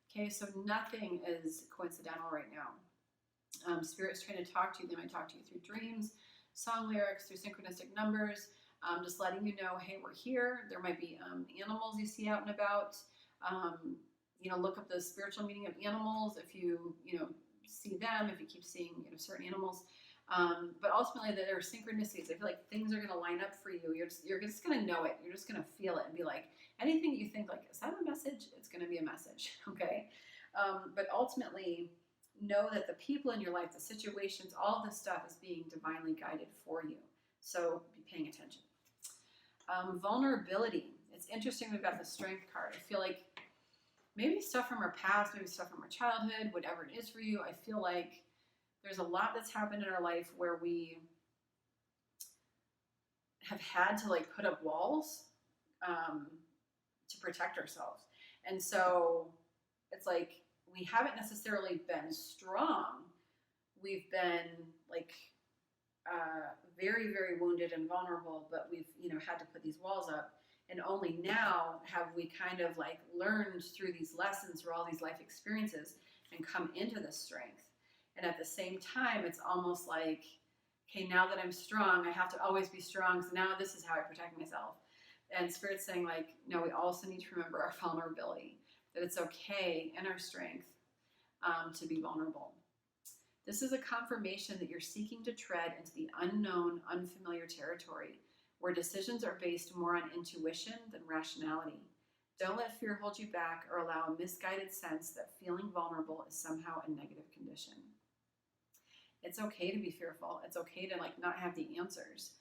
Okay, so nothing is coincidental right now. Spirit's trying to talk to you. They might talk to you through dreams, song lyrics, through synchronistic numbers, just letting you know, hey, we're here. There might be animals you see out and about. Look up the spiritual meaning of animals if you see them, if you keep seeing certain animals. But ultimately, there are synchronicities. I feel like things are going to line up for you. You're just going to know it. You're just going to feel it and be like, anything you think like, is that a message? It's going to be a message, okay? But ultimately, know that the people in your life, the situations, all this stuff is being divinely guided for you. So be paying attention. Vulnerability. It's interesting we've got the Strength card. I feel like maybe stuff from our past, maybe stuff from our childhood, whatever it is for you. I feel like there's a lot that's happened in our life where we have had to like put up walls to protect ourselves. And so it's like we haven't necessarily been strong. We've been like very, very wounded and vulnerable, but we've, you know, had to put these walls up. And only now have we kind of like learned through these lessons, through all these life experiences, and come into this strength. And at the same time, it's almost like, okay, now that I'm strong, I have to always be strong. So now this is how I protect myself. And Spirit's saying, like, no, we also need to remember our vulnerability, that it's okay in our strength to be vulnerable. This is a confirmation that you're seeking to tread into the unknown, unfamiliar territory, where decisions are based more on intuition than rationality. Don't let fear hold you back or allow a misguided sense that feeling vulnerable is somehow a negative condition. It's okay to be fearful. It's okay to like not have the answers.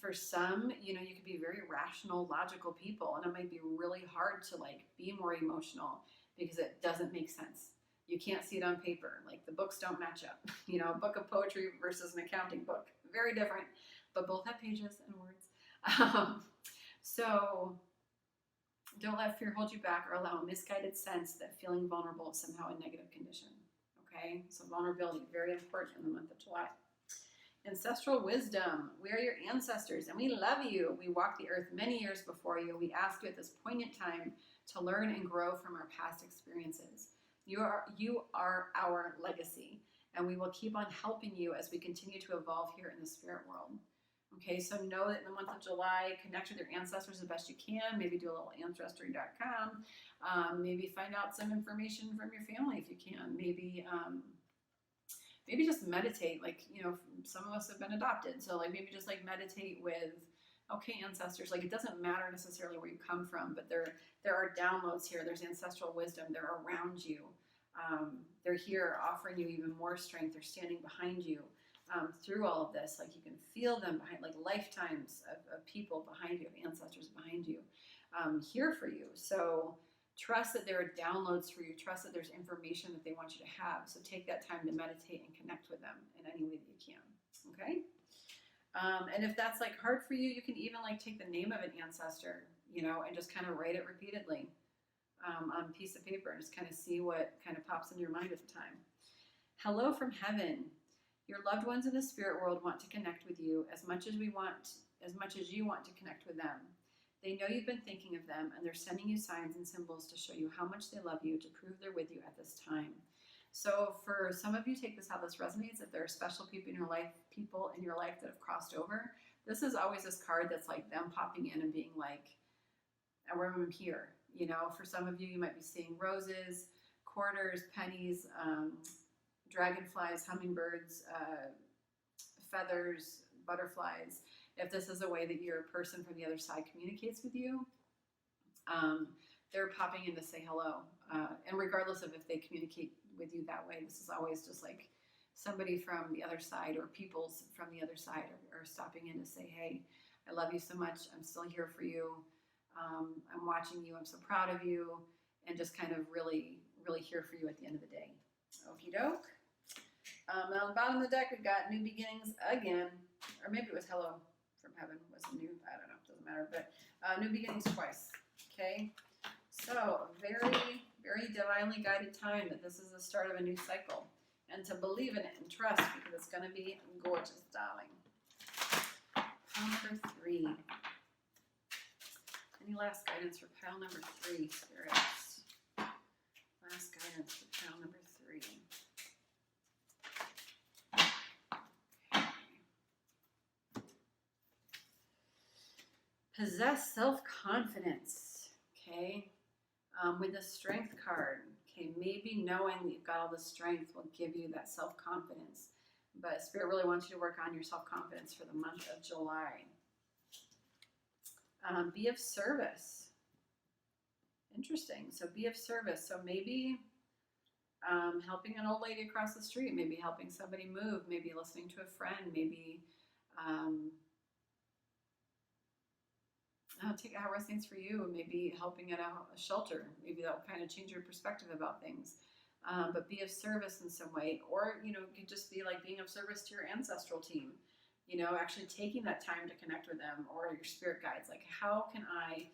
For some, you know, you could be very rational, logical people, and it might be really hard to like be more emotional because it doesn't make sense. You can't see it on paper. Like the books don't match up. You know, a book of poetry versus an accounting book, very different, but both have pages and words. So don't let fear hold you back or allow a misguided sense that feeling vulnerable is somehow a negative condition. Okay, so vulnerability, very important in the month of July. Ancestral wisdom. We are your ancestors and we love you. We walked the earth many years before you. We ask you at this poignant time to learn and grow from our past experiences. You are our legacy, and we will keep on helping you as we continue to evolve here in the spirit world. Okay, so know that in the month of July, connect with your ancestors the best you can. Maybe do a little ancestry.com. Maybe find out some information from your family if you can. Maybe just meditate. Like, you know, some of us have been adopted, so like maybe just like meditate with, okay, ancestors. Like it doesn't matter necessarily where you come from, but there are downloads here. There's ancestral wisdom. They're around you. They're here offering you even more strength. They're standing behind you through all of this. Like you can feel them behind, like lifetimes of people behind you, of ancestors behind you, here for you. So trust that there are downloads for you. Trust that there's information that they want you to have. So take that time to meditate and connect with them in any way that you can. Okay? And if that's like hard for you, you can even like take the name of an ancestor, you know, and just kind of write it repeatedly on a piece of paper and just kind of see what kind of pops into your mind at the time. Hello from heaven. Your loved ones in the spirit world want to connect with you as much as you want to connect with them. They know you've been thinking of them, and they're sending you signs and symbols to show you how much they love you, to prove they're with you at this time. So for some of you, take this how this resonates. If there are special people in your life that have crossed over, this is always this card that's like them popping in and being like, I remember I'm here. You know, for some of you, you might be seeing roses, quarters, pennies, dragonflies, hummingbirds, feathers, butterflies. If this is a way that your person from the other side communicates with you, they're popping in to say hello. And regardless of if they communicate with you that way, this is always just like somebody from the other side or peoples from the other side are stopping in to say, hey, I love you so much. I'm still here for you. I'm watching you. I'm so proud of you. And just kind of really, really here for you at the end of the day. Okie doke. And on the bottom of the deck, we've got new beginnings again. Or maybe it was hello from heaven was the new, I don't know, doesn't matter. But new beginnings twice. Okay. So very, very divinely guided time that this is the start of a new cycle. And to believe in it and trust, because it's going to be gorgeous, darling. Pile number 3. Any last guidance for pile number 3, spirits? Last guidance for pile number 3. Okay. Possess self-confidence. Okay. With the strength card. Okay, maybe knowing that you've got all the strength will give you that self-confidence. But Spirit really wants you to work on your self-confidence for the month of July. Be of service. Interesting. So be of service. So maybe helping an old lady across the street, maybe helping somebody move, maybe listening to a friend, maybe take how it resonates for you, maybe helping at a shelter. Maybe that'll kind of change your perspective about things. But be of service in some way. Or, you know, it could just be like being of service to your ancestral team. You know, actually taking that time to connect with them or your spirit guides. Like, how can I,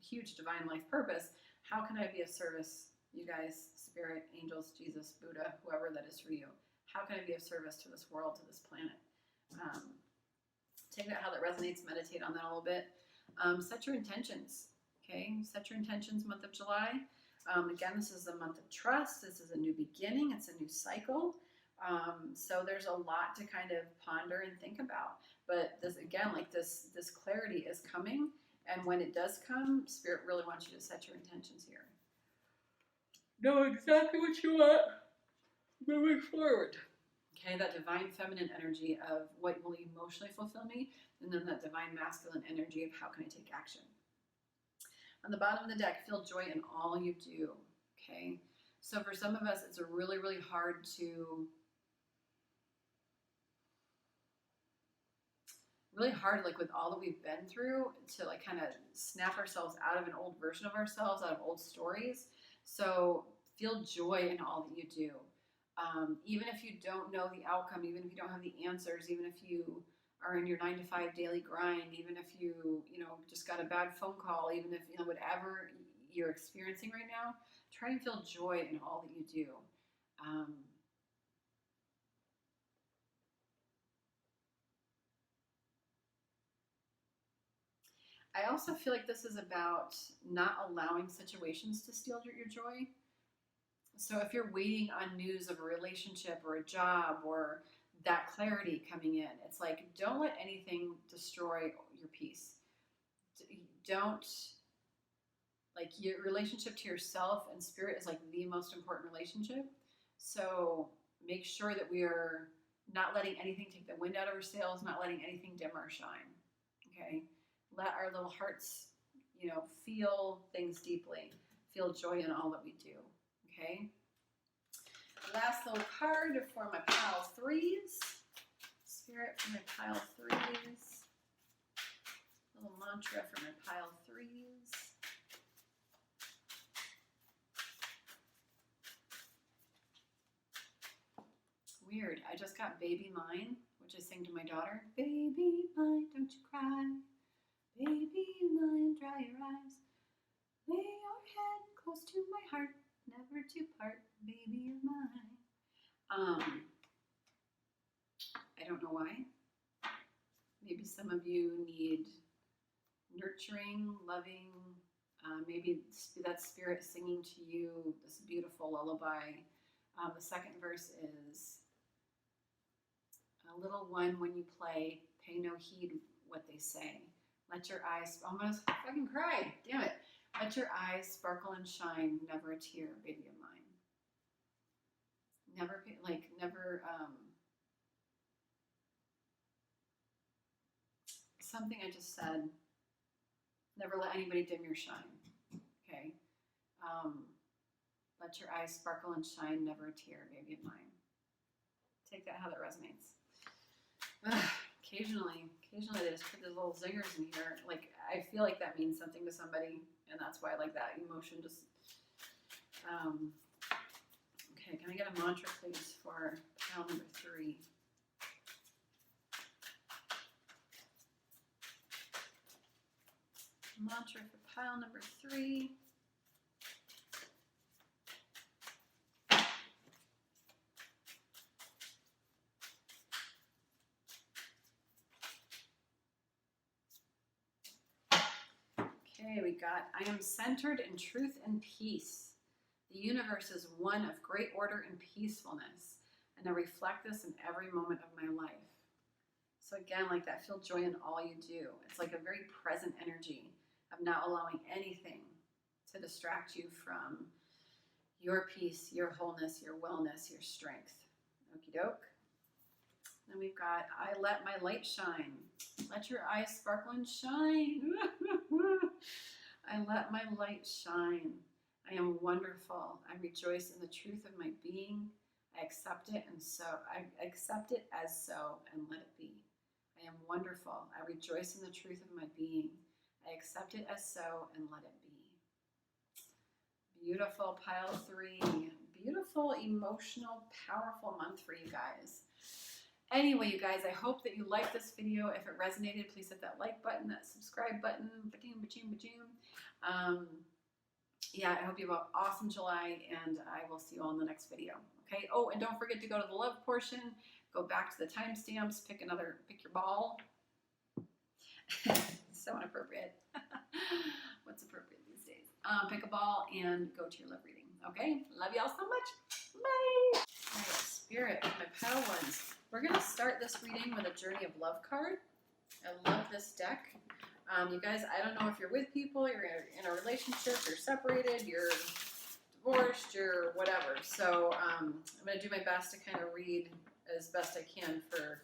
huge divine life purpose. How can I be of service, you guys, spirit, angels, Jesus, Buddha, whoever that is for you? How can I be of service to this world, to this planet? Take that how that resonates, meditate on that a little bit. Set your intentions, okay? Set your intentions, month of July. Again, this is a month of trust. This is a new beginning. It's a new cycle. So there's a lot to kind of ponder and think about. But this, again, like this clarity is coming. And when it does come, Spirit really wants you to set your intentions here. Know exactly what you want moving forward. Okay, that divine feminine energy of what will emotionally fulfill me, and then that divine masculine energy of how can I take action. On the bottom of the deck, feel joy in all you do. Okay, so for some of us, it's really, really hard to like with all that we've been through to like kind of snap ourselves out of an old version of ourselves, out of old stories. So feel joy in all that you do. Even if you don't know the outcome, even if you don't have the answers, even if you are in your 9-to-5 daily grind, even if you just got a bad phone call, even if, whatever you're experiencing right now, try and feel joy in all that you do. I also feel like this is about not allowing situations to steal your joy. So if you're waiting on news of a relationship or a job or that clarity coming in, it's like, don't let anything destroy your peace. Don't, like, your relationship to yourself and spirit is like the most important relationship. So make sure that we are not letting anything take the wind out of our sails, not letting anything dim our shine. Okay? Let our little hearts, feel things deeply. Feel joy in all that we do. Okay? Last little card for my pile threes. Spirit for my pile threes. Little mantra for my pile threes. Weird. I just got Baby Mine, which I sing to my daughter. Baby mine, don't you cry. Baby mine, dry your eyes. Lay your head close to my heart, never to part, baby, you're mine. I don't know why. Maybe some of you need nurturing, loving, maybe that spirit singing to you this beautiful lullaby. The second verse is, a little one, when you play, pay no heed what they say. Let your eyes, I'm gonna fucking cry, damn it. Let your eyes sparkle and shine, never a tear, baby of mine. Never, something I just said, never let anybody dim your shine, okay? Let your eyes sparkle and shine, never a tear, baby of mine. Take that how that resonates. Occasionally they just put those little zingers in here. Like, I feel like that means something to somebody, and that's why I like that emotion. Just, okay, can I get a mantra, please, for pile number 3? Mantra for pile number 3. Okay, we got, I am centered in truth and peace. The universe is one of great order and peacefulness, and I reflect this in every moment of my life. So again, like that, feel joy in all you do. It's like a very present energy of not allowing anything to distract you from your peace, your wholeness, your wellness, your strength. Okie doke. Then we've got, I let my light shine. Let your eyes sparkle and shine. I let my light shine. I am wonderful. I rejoice in the truth of my being. I accept it and so I accept it as so and let it be. I am wonderful. I rejoice in the truth of my being. I accept it as so and let it be. Beautiful pile 3. Beautiful, emotional, powerful month for you guys. Anyway, you guys, I hope that you liked this video. If it resonated, please hit that like button, that subscribe button. Ba-doom, ba-doom, ba-doom. Yeah, I hope you have an awesome July, and I will see you all in the next video. Okay. Oh, and don't forget to go to the love portion. Go back to the timestamps. Pick your ball. So inappropriate. What's appropriate these days? Pick a ball and go to your love reading. Okay. Love y'all so much. Bye. All right, Spirit, my pile ones. We're gonna start this reading with a Journey of Love card. I love this deck. You guys, I don't know if you're with people, you're in a relationship, you're separated, you're divorced, you're whatever. So I'm going to do my best to kind of read as best I can for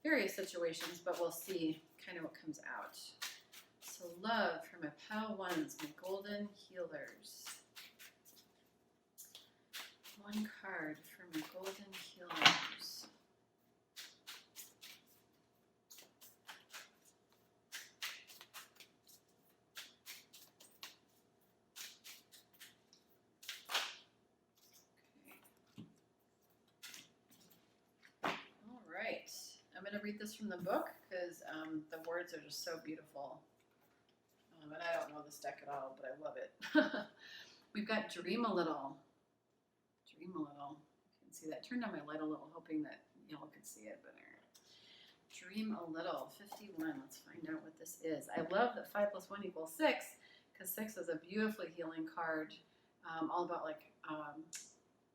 various situations, but we'll see kind of what comes out. So love for my pile ones, my golden healers. One card for my golden healers. I'm going to read this from the book because the words are just so beautiful. And I don't know this deck at all, but I love it. We've got Dream a Little. Dream a Little. You can see that. Turn down my light a little, hoping that y'all could see it better. Dream a Little. 51. Let's find out what this is. I love that 5 + 1 = 6 because 6 is a beautifully healing card. All about like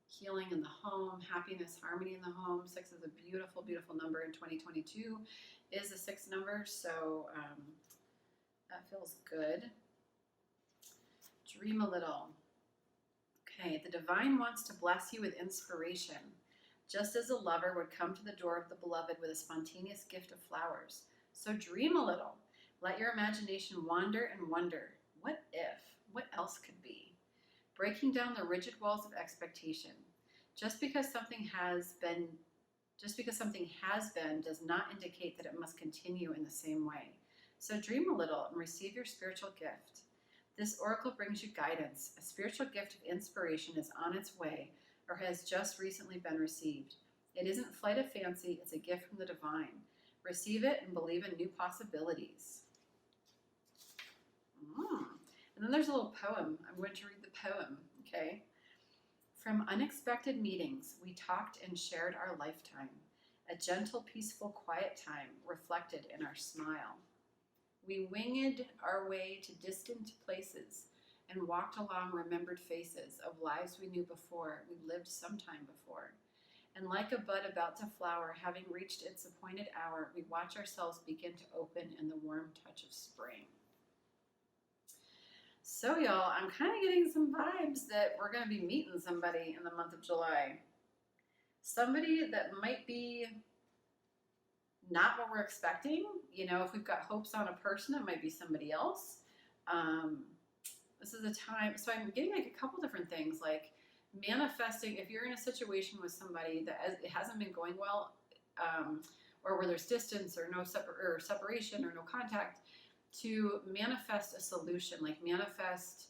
healing in the home, happiness, harmony in the home. 6 is a beautiful, beautiful number in 2022. Is a 6 number, so that feels good. Dream a little. Okay, the divine wants to bless you with inspiration, just as a lover would come to the door of the beloved with a spontaneous gift of flowers. So dream a little. Let your imagination wander and wonder. What if? What else could be? Breaking down the rigid walls of expectation. Just because something has been does not indicate that it must continue in the same way. So dream a little and receive your spiritual gift. This oracle brings you guidance. A spiritual gift of inspiration is on its way or has just recently been received. It isn't flight of fancy, it's a gift from the divine. Receive it and believe in new possibilities. And then there's a little poem. I'm going to read the poem, okay? From unexpected meetings, we talked and shared our lifetime, a gentle, peaceful, quiet time reflected in our smile. We winged our way to distant places and walked along remembered faces of lives we knew before, we lived sometime before. And like a bud about to flower, having reached its appointed hour, we watch ourselves begin to open in the warm touch of spring. So y'all, I'm kind of getting some vibes that we're going to be meeting somebody in the month of July. Somebody that might be not what we're expecting. You know, if we've got hopes on a person, it might be somebody else. This is a time, so I'm getting like a couple different things, like manifesting. If you're in a situation with somebody that it hasn't been going well, or where there's distance or no separation or no contact, to manifest a solution, like manifest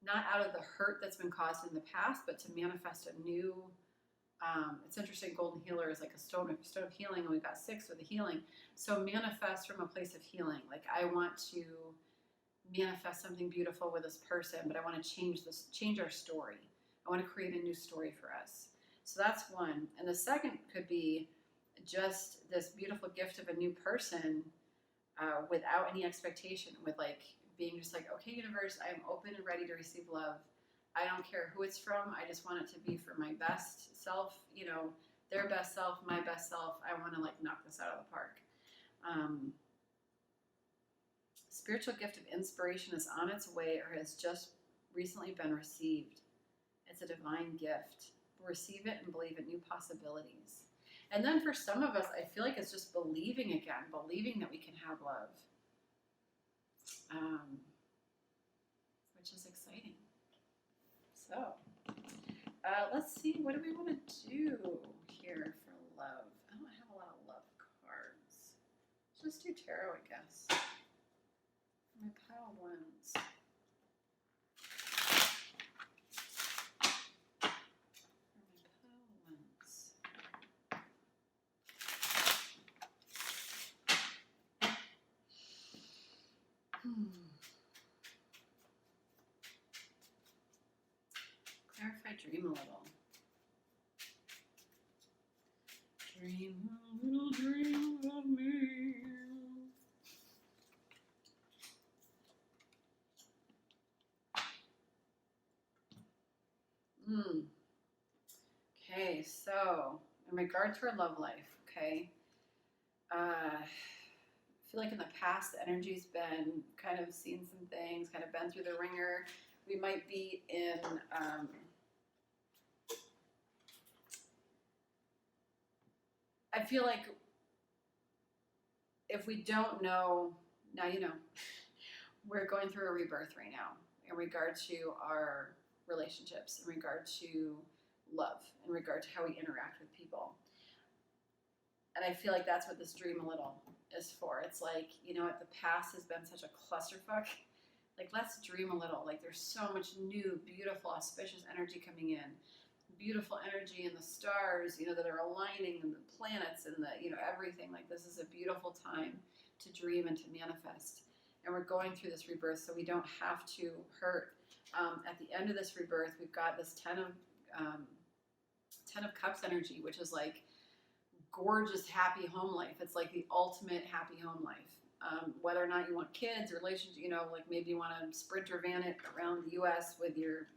not out of the hurt that's been caused in the past, but to manifest a new, it's interesting, golden healer is like a stone of healing, and we've got 6 with the healing. So manifest from a place of healing. Like I want to manifest something beautiful with this person, but I want to change our story. I want to create a new story for us. So that's one. And the second could be just this beautiful gift of a new person, without any expectation, with like being just like, okay, universe, I am open and ready to receive love. I don't care who it's from. I just want it to be for my best self, you know, their best self, my best self. I want to like knock this out of the park. Spiritual gift of inspiration is on its way or has just recently been received. It's a divine gift. Receive it and believe in new possibilities. And then for some of us, I feel like it's just believing again, believing that we can have love, which is exciting. So let's see, what do we want to do here for love? I don't have a lot of love cards. Let's just do tarot, I guess. My pile ones. dream a little. Dream a little dream of me. Okay, so in regard to our love life, okay, I feel like in the past the energy's been kind of seen some things, kind of been through the ringer. We might be in I feel like if we don't know, now you know, we're going through a rebirth right now in regard to our relationships, in regard to love, in regard to how we interact with people. And I feel like that's what this dream a little is for. It's like, you know what, the past has been such a clusterfuck. Like, let's dream a little. Like, there's so much new, beautiful, auspicious energy coming in. Beautiful energy in the stars, you know, that are aligning, and the planets and the, you know, everything. Like, this is a beautiful time to dream and to manifest. And we're going through this rebirth so we don't have to hurt. At the end of this rebirth, we've got this Ten of Cups energy, which is like gorgeous, happy home life. It's like the ultimate happy home life. Whether or not you want kids, relationships, you know, like maybe you want to sprinter van it around the U.S. with your,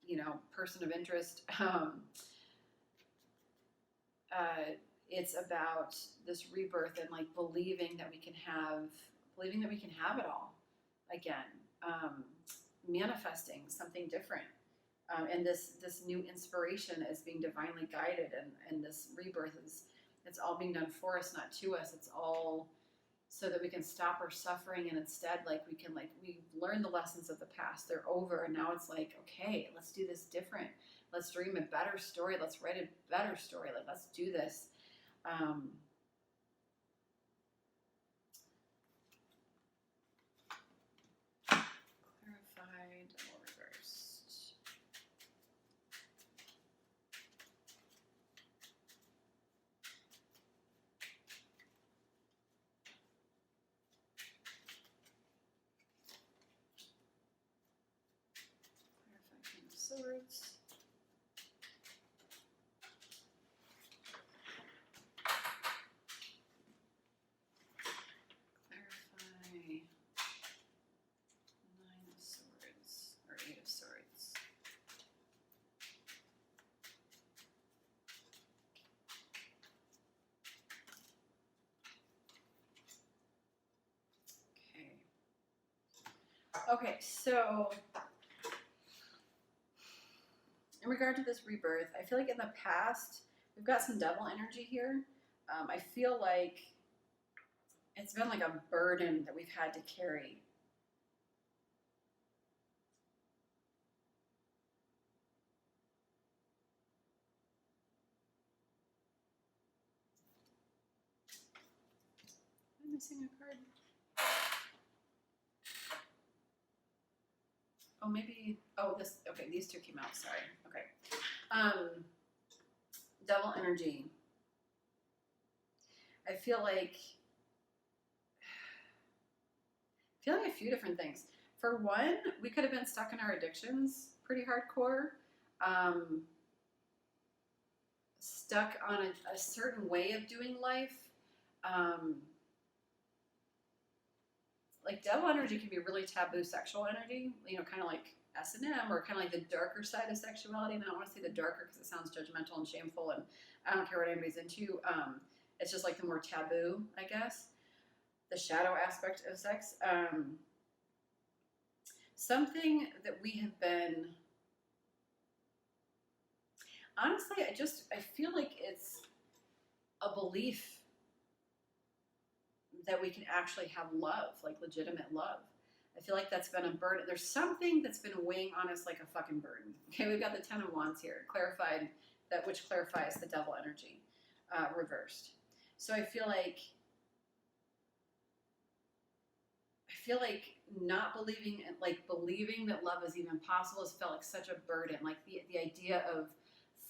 you know, person of interest. It's about this rebirth and like believing that we can have it all again. Manifesting something different. And this new inspiration is being divinely guided, and this rebirth it's all being done for us, not to us. It's all so that we can stop our suffering, and instead, like, we've learned the lessons of the past. They're over, and now it's like, okay, let's do this different. Let's dream a better story. Let's write a better story. Like, let's do this. Clarified or reversed. Swords. Clarify. Nine of Swords, or Eight of Swords. Okay, so in regard to this rebirth, I feel like in the past, we've got some devil energy here. I feel like it's been like a burden that we've had to carry. Am I missing a card? Oh, maybe, oh, this, okay, these two came out, sorry, okay. Devil energy. I feel like a few different things. For one, we could have been stuck in our addictions pretty hardcore. Stuck on a certain way of doing life. Like, devil energy can be really taboo sexual energy, you know, kind of like S&M, or kind of like the darker side of sexuality. And I don't want to say the darker because it sounds judgmental and shameful, and I don't care what anybody's into. It's just like the more taboo, I guess, the shadow aspect of sex. Something that we have been, honestly, I feel like it's a belief that we can actually have love, like legitimate love. I feel like that's been a burden. There's something that's been weighing on us like a fucking burden. Okay, we've got the Ten of Wands here, clarified, that which clarifies the devil energy, reversed. So I feel like not believing, and like believing that love is even possible has felt like such a burden. Like the idea of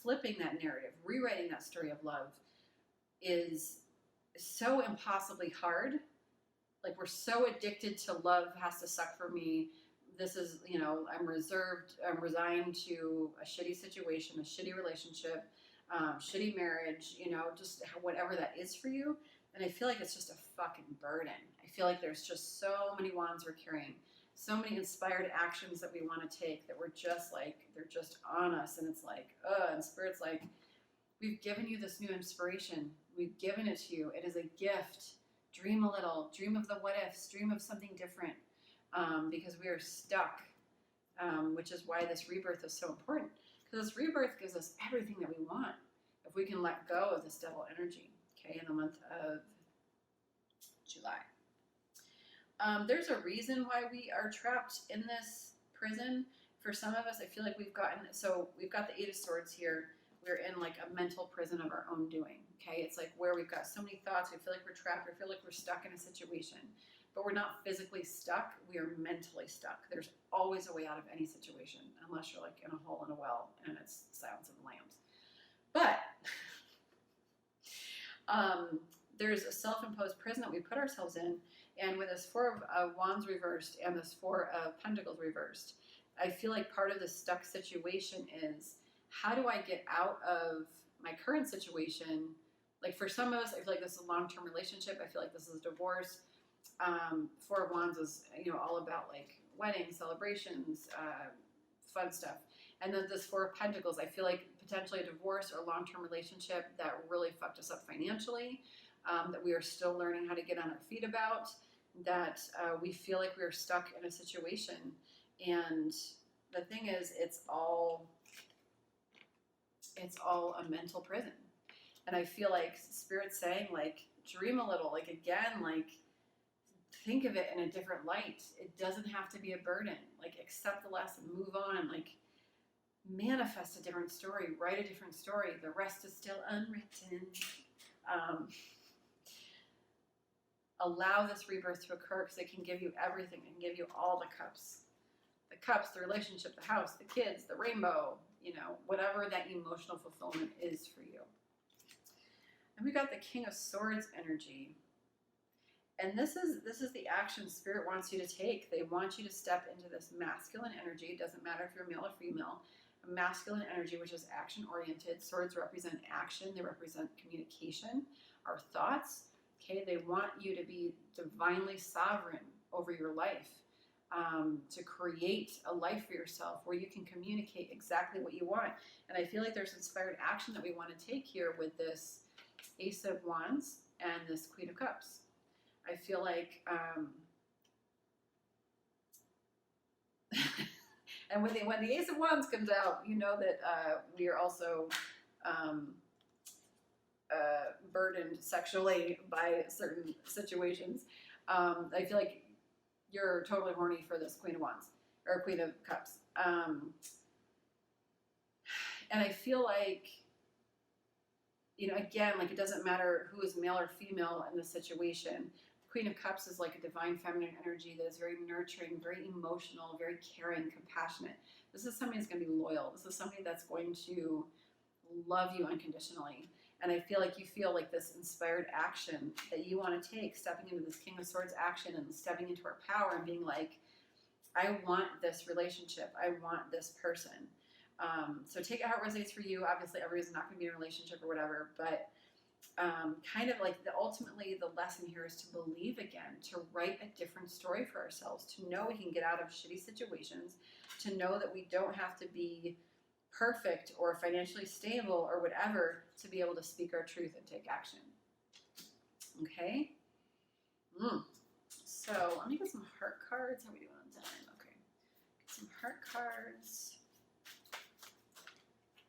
flipping that narrative, rewriting that story of love is so impossibly hard. Like, we're so addicted to love has to suck for me, this is, you know, I'm resigned to a shitty situation, a shitty relationship, shitty marriage, you know, just whatever that is for you. And I feel like it's just a fucking burden. I feel like there's just so many wands we're carrying, so many inspired actions that we want to take that we're just like, they're just on us. And it's like, and Spirit's like, we've given you this new inspiration. We've given it to you. It is a gift. Dream a little. Dream of the what ifs. Dream of something different. Because we are stuck, which is why this rebirth is so important. Because this rebirth gives us everything that we want if we can let go of this devil energy, okay, in the month of July. There's a reason why we are trapped in this prison. For some of us, I feel like we've got the Eight of Swords here. We're in like a mental prison of our own doing, okay? It's like where we've got so many thoughts, we feel like we're trapped, we feel like we're stuck in a situation. But we're not physically stuck, we are mentally stuck. There's always a way out of any situation, unless you're like in a hole in a well and it's Silence of the Lambs. But there's a self-imposed prison that we put ourselves in, and with this Four of Wands reversed and this Four of Pentacles reversed, I feel like part of the stuck situation is, how do I get out of my current situation? Like for some of us, I feel like this is a long-term relationship. I feel like this is a divorce. Four of Wands is, you know, all about like weddings, celebrations, fun stuff. And then this Four of Pentacles, I feel like potentially a divorce or a long-term relationship that really fucked us up financially, that we are still learning how to get on our feet about, that we feel like we are stuck in a situation. And the thing is, it's all a mental prison. And I feel like Spirit's saying, like, dream a little, like, again, like, think of it in a different light. It doesn't have to be a burden. Like, accept the lesson, move on, like, manifest a different story, write a different story. The rest is still unwritten. Allow this rebirth to occur, because it can give you everything. It can give you all the cups. The cups, the relationship, the house, the kids, the rainbow, you know, whatever that emotional fulfillment is for you. And we got the King of Swords energy. And this is the action Spirit wants you to take. They want you to step into this masculine energy. It doesn't matter if you're male or female. A masculine energy, which is action-oriented. Swords represent action. They represent communication, our thoughts. Okay, they want you to be divinely sovereign over your life, to create a life for yourself where you can communicate exactly what you want. And I feel like there's inspired action that we want to take here with this Ace of Wands and this Queen of Cups. I feel like, and when the Ace of Wands comes out, you know that we are also burdened sexually by certain situations. I feel like you're totally horny for this Queen of Wands, or Queen of Cups. And I feel like, you know, again, like it doesn't matter who is male or female in this situation. Queen of Cups is like a divine feminine energy that is very nurturing, very emotional, very caring, compassionate. This is somebody that's going to be loyal. This is somebody that's going to love you unconditionally. And I feel like you feel like this inspired action that you want to take, stepping into this King of Swords action and stepping into our power and being like, I want this relationship. I want this person. So take it how it resonates for you. Obviously, everybody's not going to be in a relationship or whatever, but kind of like ultimately the lesson here is to believe again, to write a different story for ourselves, to know we can get out of shitty situations, to know that we don't have to be perfect or financially stable or whatever to be able to speak our truth and take action. Okay? So let me get some heart cards. How are we doing on time? Okay. Get some heart cards.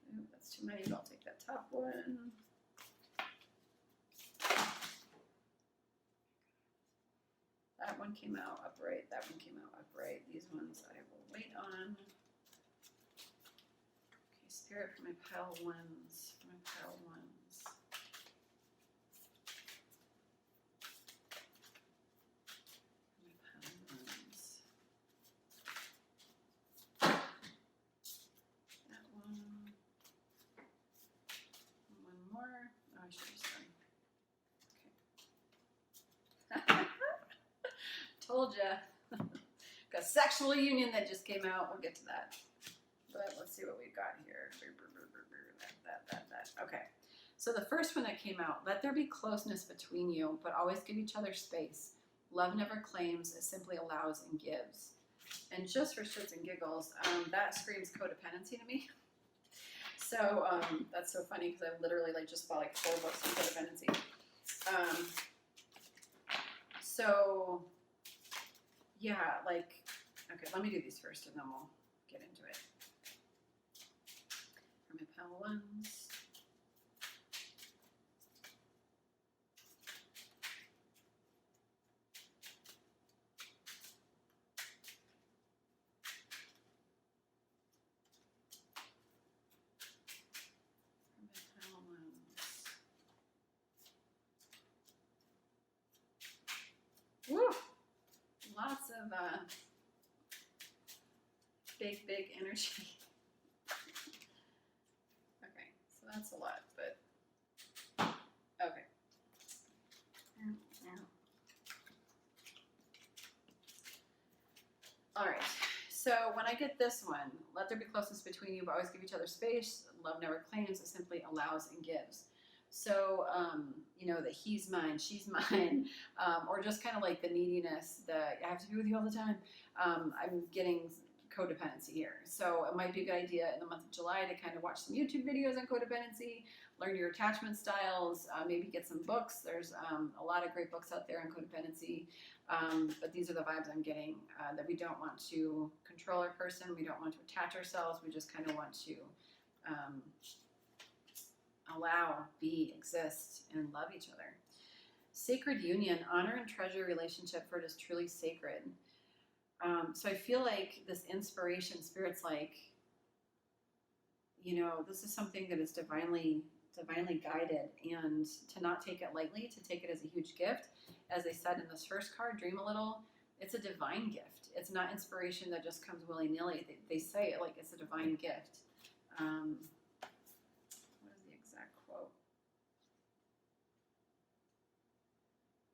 Ooh, that's too many, but I'll take that top one. That one came out upright. That one came out upright. These ones I will wait on. Okay, Spirit for my pile ones. For my pile ones. For my pile ones. That one. One more. Oh, I should just done. Okay. Told ya. Got sexual union that just came out. We'll get to that. But let's see what we've got here. That. Okay. So the first one that came out, let there be closeness between you, but always give each other space. Love never claims, it simply allows and gives. And just for shits and giggles, that screams codependency to me. So that's so funny because I literally like just bought like 4 books on codependency. So yeah, like, okay, let me do these first and then we'll get into it. For my pale ones. Woo! Lots of big energy. Okay, so that's a lot, but okay. All right, so when I get this one, let there be closeness between you, but always give each other space. Love never claims, it simply allows and gives. So, you know, that he's mine, she's mine, or just kind of like the neediness that I have to be with you all the time. I'm getting codependency here. So it might be a good idea in the month of July to kind of watch some YouTube videos on codependency, learn your attachment styles, maybe get some books. There's a lot of great books out there on codependency, but these are the vibes I'm getting, that we don't want to control our person, we don't want to attach ourselves, we just kind of want to allow, be, exist, and love each other. Sacred union, honor and treasure your relationship, for it is truly sacred. So I feel like this inspiration, Spirit's like, you know, this is something that is divinely guided, and to not take it lightly, to take it as a huge gift. As they said in this first card, dream a little. It's a divine gift. It's not inspiration that just comes willy-nilly. They say it like it's a divine gift.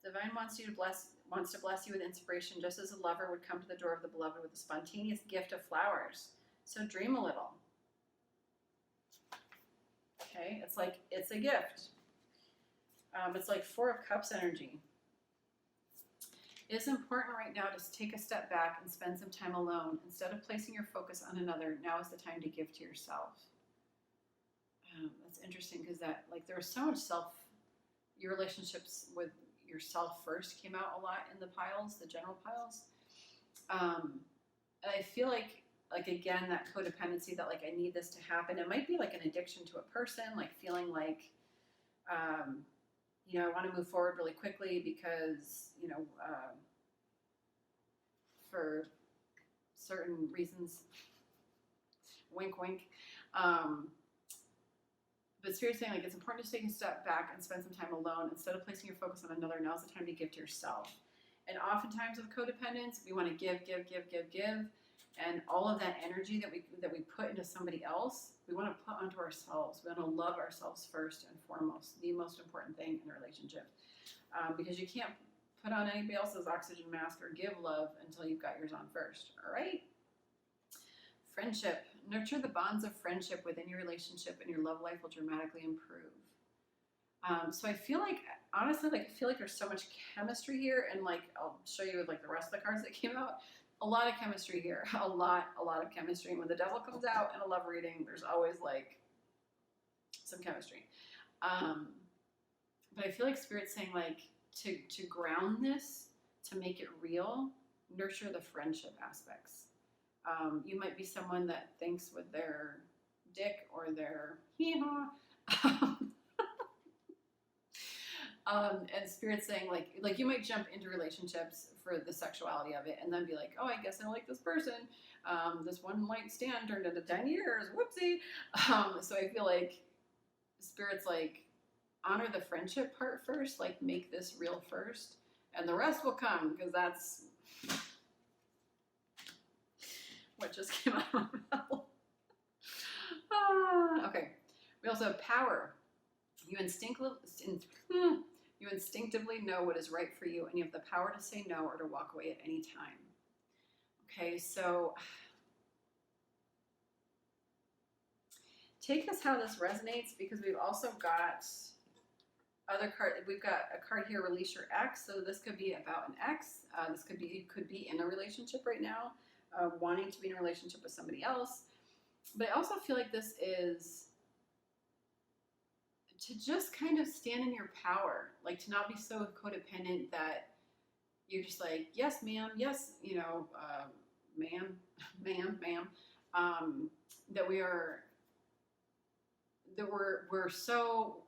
Divine wants to bless you with inspiration, just as a lover would come to the door of the beloved with a spontaneous gift of flowers. So dream a little. Okay, it's like it's a gift. It's like 4 of Cups energy. It is important right now to take a step back and spend some time alone. Instead of placing your focus on another, now is the time to give to yourself. That's interesting because that, like, there was so much your relationships with yourself first came out a lot in the piles, the general piles. And I feel like again, that codependency, that like I need this to happen. It might be like an addiction to a person, like feeling like, you know, I want to move forward really quickly because, you know, for certain reasons, wink, wink. But Spirit's saying, like, it's important to take a step back and spend some time alone. Instead of placing your focus on another, now's the time to give to yourself. And oftentimes with codependence, we want to give. And all of that energy that we put into somebody else, we want to put onto ourselves. We want to love ourselves first and foremost, the most important thing in a relationship. Because you can't put on anybody else's oxygen mask or give love until you've got yours on first. All right? Friendship. Nurture the bonds of friendship within your relationship, and your love life will dramatically improve. So I feel like, honestly, like I feel like there's so much chemistry here, and like I'll show you with like the rest of the cards that came out. A lot of chemistry here, a lot of chemistry. And when the devil comes out in a love reading, there's always like some chemistry. But I feel like Spirit's saying, like, to ground this, to make it real, nurture the friendship aspects. You might be someone that thinks with their dick or their hee-haw. And Spirit's saying, like you might jump into relationships for the sexuality of it and then be like, oh, I guess I like this person. This one night stand turned into 10 years. Whoopsie. So I feel like Spirit's like, honor the friendship part first, like make this real first, and the rest will come, because that's what just came out of my mouth. Okay. We also have power. You instinctively know what is right for you, and you have the power to say no or to walk away at any time. Okay, so take this how this resonates, because we've also got other card. We've got a card here, release your ex. So this could be about an ex. This could be in a relationship right now, wanting to be in a relationship with somebody else. But I also feel like this is to just kind of stand in your power, like to not be so codependent that you're just like, yes, ma'am, yes, you know, ma'am, that we're so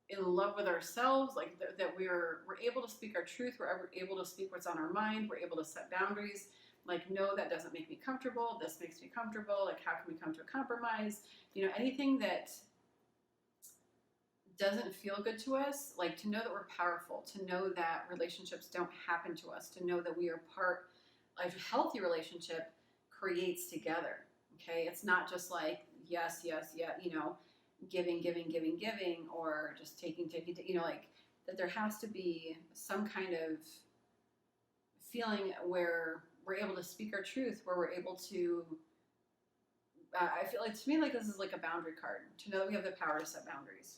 in love with ourselves, like that we're able to speak our truth, we're able to speak what's on our mind, we're able to set boundaries, like, no, that doesn't make me comfortable, this makes me comfortable, like, how can we come to a compromise? You know, anything that doesn't feel good to us, like, to know that we're powerful, to know that relationships don't happen to us, to know that we are part, like, a healthy relationship creates together, okay? It's not just like, yes, you know, giving, or just taking, you know, like, that there has to be some kind of feeling where we're able to speak our truth, where we're able to, I feel like, to me, like, this is like a boundary card, to know that we have the power to set boundaries.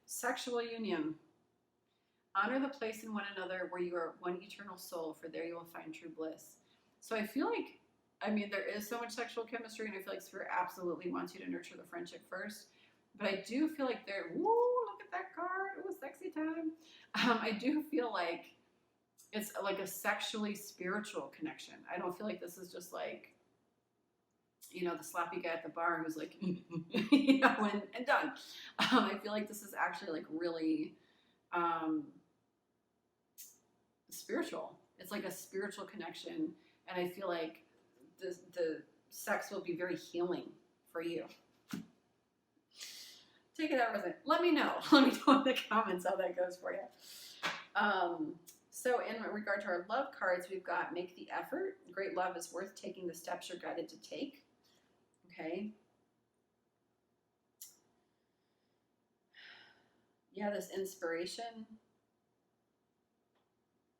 Sexual union. Honor the place in one another where you are one eternal soul, for there you will find true bliss. So I feel like, I mean, there is so much sexual chemistry, and I feel like Spirit absolutely wants you to nurture the friendship first. But I do feel like woo, look at that card, it was sexy time. I do feel like it's like a sexually spiritual connection. I don't feel like this is just like, you know, the sloppy guy at the bar who's like, you know, and done. I feel like this is actually like really spiritual. It's like a spiritual connection, and I feel like the sex will be very healing for you. Take it out with it. Let me know. Let me know in the comments how that goes for you. So in regard to our love cards, we've got make the effort. Great love is worth taking the steps you're guided to take. Okay. Yeah, this inspiration.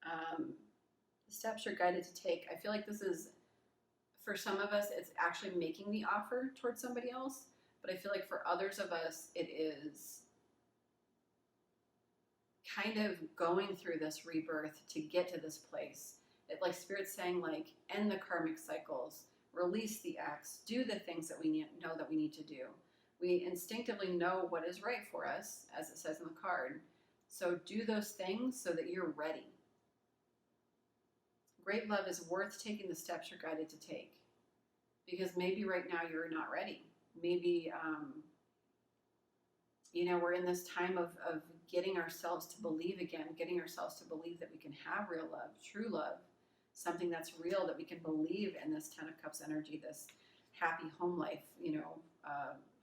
The steps you're guided to take. I feel like this is, for some of us, it's actually making the offer towards somebody else. But I feel like for others of us, it is kind of going through this rebirth to get to this place. It, like, Spirit's saying, like, end the karmic cycles, release the ex, do the things that we know that we need to do. We instinctively know what is right for us, as it says in the card. So do those things so that you're ready. Great love is worth taking the steps you're guided to take. Because maybe right now you're not ready. Maybe, you know, we're in this time of getting ourselves to believe again, getting ourselves to believe that we can have real love, true love, something that's real, that we can believe in this 10 of Cups energy, this happy home life, you know,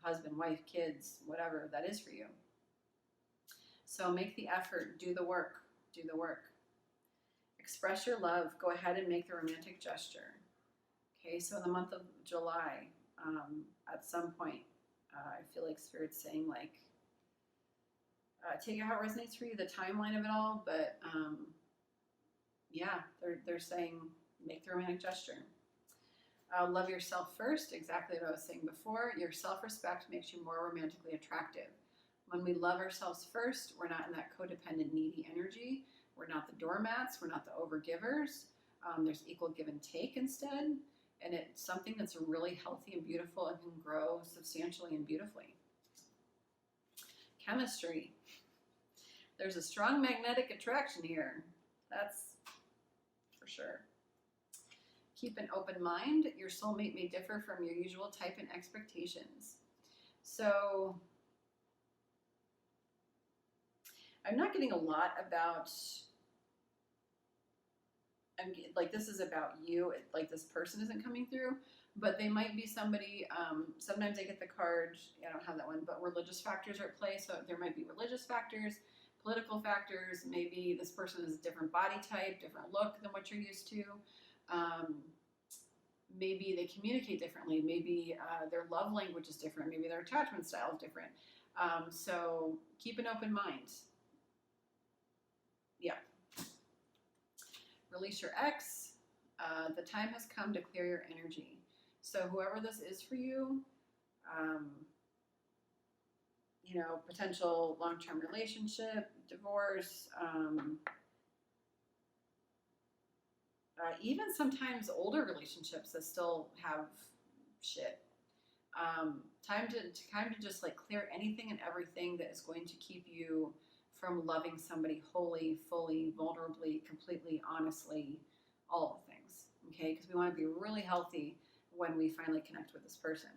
husband, wife, kids, whatever that is for you. So make the effort, do the work, do the work. Express your love, go ahead and make the romantic gesture. Okay, so in the month of July, at some point, I feel like Spirit's saying, like, take it how it resonates for you, the timeline of it all, but yeah, they're saying make the romantic gesture. Love yourself first, exactly what I was saying before. Your self-respect makes you more romantically attractive. When we love ourselves first, we're not in that codependent, needy energy. We're not the doormats. We're not the overgivers. There's equal give and take instead. And it's something that's really healthy and beautiful and can grow substantially and beautifully. Chemistry. There's a strong magnetic attraction here. That's for sure. Keep an open mind. Your soulmate may differ from your usual type and expectations. So I'm not getting a lot about, like, this is about you, like this person isn't coming through, but they might be somebody, sometimes I get the card, I don't have that one, but religious factors are at play, so there might be religious factors, political factors, maybe this person is a different body type, different look than what you're used to, maybe they communicate differently, maybe their love language is different, maybe their attachment style is different, so keep an open mind. Yeah. Release your ex. The time has come to clear your energy. So whoever this is for you, you know, potential long-term relationship, divorce, even sometimes older relationships that still have shit. Time to just like clear anything and everything that is going to keep you from loving somebody wholly, fully, vulnerably, completely, honestly, all the things. Okay, because we want to be really healthy when we finally connect with this person.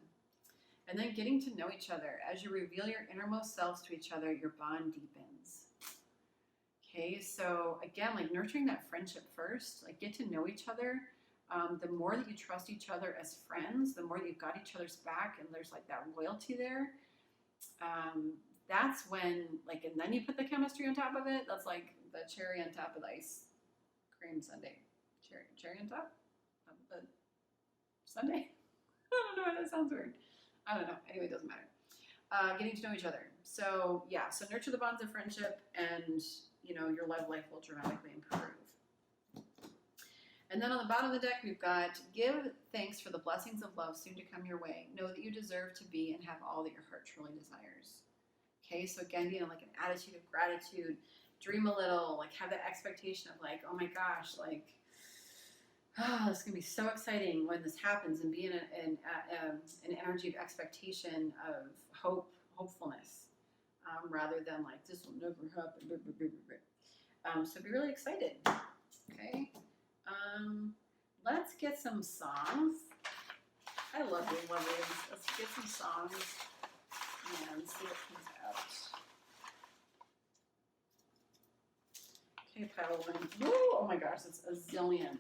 And then getting to know each other. As you reveal your innermost selves to each other, your bond deepens. Okay, so again, like nurturing that friendship first, like get to know each other. The more that you trust each other as friends, the more that you've got each other's back and there's like that loyalty there. That's when, like, and then you put the chemistry on top of it. That's like the cherry on top of the ice cream sundae. Cherry on top of the sundae? I don't know, that sounds weird. I don't know. Anyway, it doesn't matter. Getting to know each other. So yeah, so nurture the bonds of friendship and, you know, your love life will dramatically improve. And then on the bottom of the deck, we've got give thanks for the blessings of love soon to come your way. Know that you deserve to be and have all that your heart truly desires. Okay, so again, you know, like an attitude of gratitude, dream a little, like have that expectation of like, oh my gosh, like, oh, it's gonna be so exciting when this happens, and be in an energy of expectation, of hopefulness, rather than like this will never happen. So be really excited. Okay. Let's get some songs. I love doing love readings. Let's get some songs and see what comes out. Okay, pile one. Woo! Oh my gosh, it's a zillion.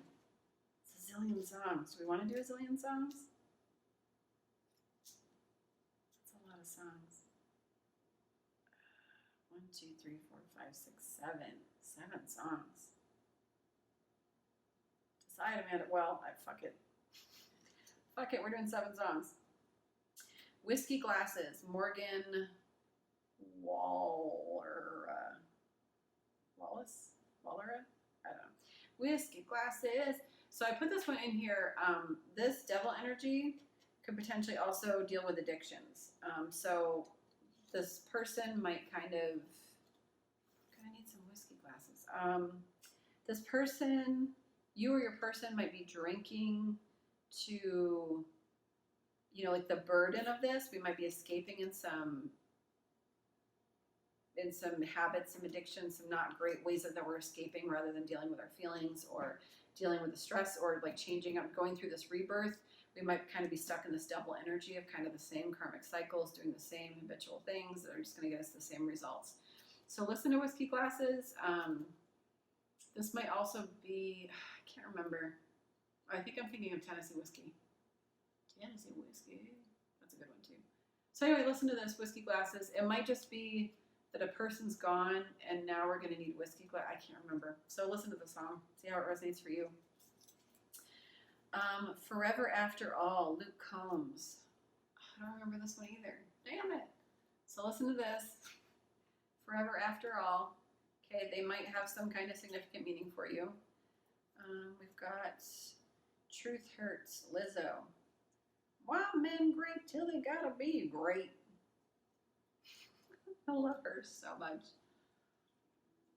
It's a zillion songs. Do we want to do a zillion songs? That's a lot of songs. 1, 2, 3, 4, 5, 6, 7. 7 songs. Decide, Amanda. Well, fuck it. Fuck it, we're doing 7 songs. Whiskey Glasses, Morgan Waller. Wallace? Wallera? I don't know. Whiskey Glasses. So I put this one in here. This devil energy could potentially also deal with addictions. So this person might kind of... I need some whiskey glasses. This person... You or your person might be drinking to, you know, like the burden of this. We might be escaping in some habits, some addictions, some not great ways that we're escaping rather than dealing with our feelings or dealing with the stress or like changing up, going through this rebirth. We might kind of be stuck in this double energy of kind of the same karmic cycles, doing the same habitual things that are just going to get us the same results. So listen to Whiskey Glasses. This might also be, I can't remember. I think I'm thinking of Tennessee Whiskey. Tennessee Whiskey. That's a good one too. So anyway, listen to this, Whiskey Glasses. It might just be that a person's gone and now we're going to need whiskey glass. I can't remember. So listen to the song. See how it resonates for you. Forever After All, Luke Combs. I don't remember this one either. Damn it. So listen to this. Forever After All. Okay, they might have some kind of significant meaning for you. We've got Truth Hurts, Lizzo. Why men great till they gotta be great? I love her so much.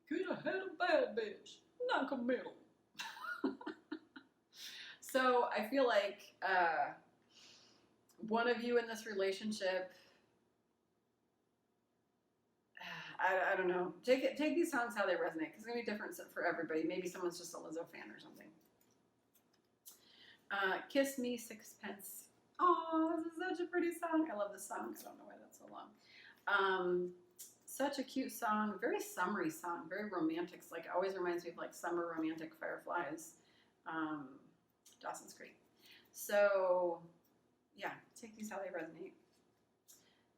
Could have had a bad bitch, knock a middle. So I feel like one of you in this relationship, I don't know. Take these songs how they resonate, because it's going to be different for everybody. Maybe someone's just a Lizzo fan or something. Kiss Me, Sixpence. Oh, this is such a pretty song. I love this song. I don't know why that's so long. Such a cute song. Very summery song. Very romantic. Like, always reminds me of like summer romantic fireflies. Dawson's Creek. So, yeah. Take these how they resonate.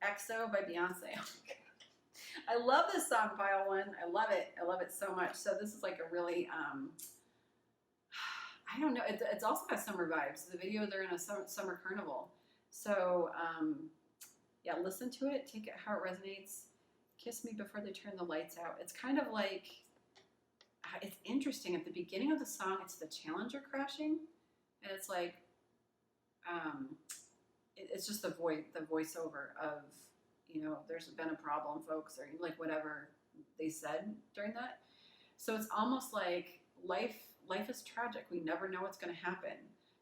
EXO by Beyonce. Oh my God. I love this song, Pile One. I love it. I love it so much. So this is like a really, I don't know. It's also got summer vibes. The video, they're in a summer carnival. So, yeah, listen to it. Take it how it resonates. Kiss Me Before They Turn the Lights Out. It's kind of like, it's interesting. At the beginning of the song, it's the Challenger crashing, and it's like, it's just the voiceover of, you know, there's been a problem, folks, or like whatever they said during that. So it's almost like life is tragic. We never know what's going to happen.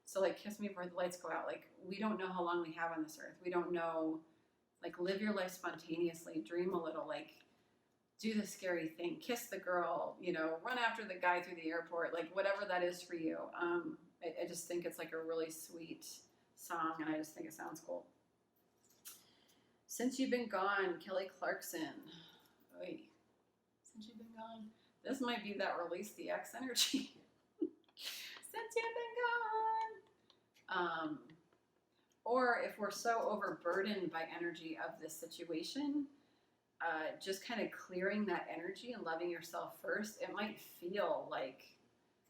So like, kiss me before the lights go out. Like, we don't know how long we have on this earth. We don't know. Like, live your life spontaneously. Dream a little. Like, do the scary thing. Kiss the girl. You know, run after the guy through the airport. Like, whatever that is for you. I just think it's like a really sweet song, and I just think it sounds cool. Since You've Been Gone, Kelly Clarkson. Oy. Since You've Been Gone. This might be that Release the X energy. Since You've Been Gone. Or if we're so overburdened by energy of this situation, just kind of clearing that energy and loving yourself first, it might feel like,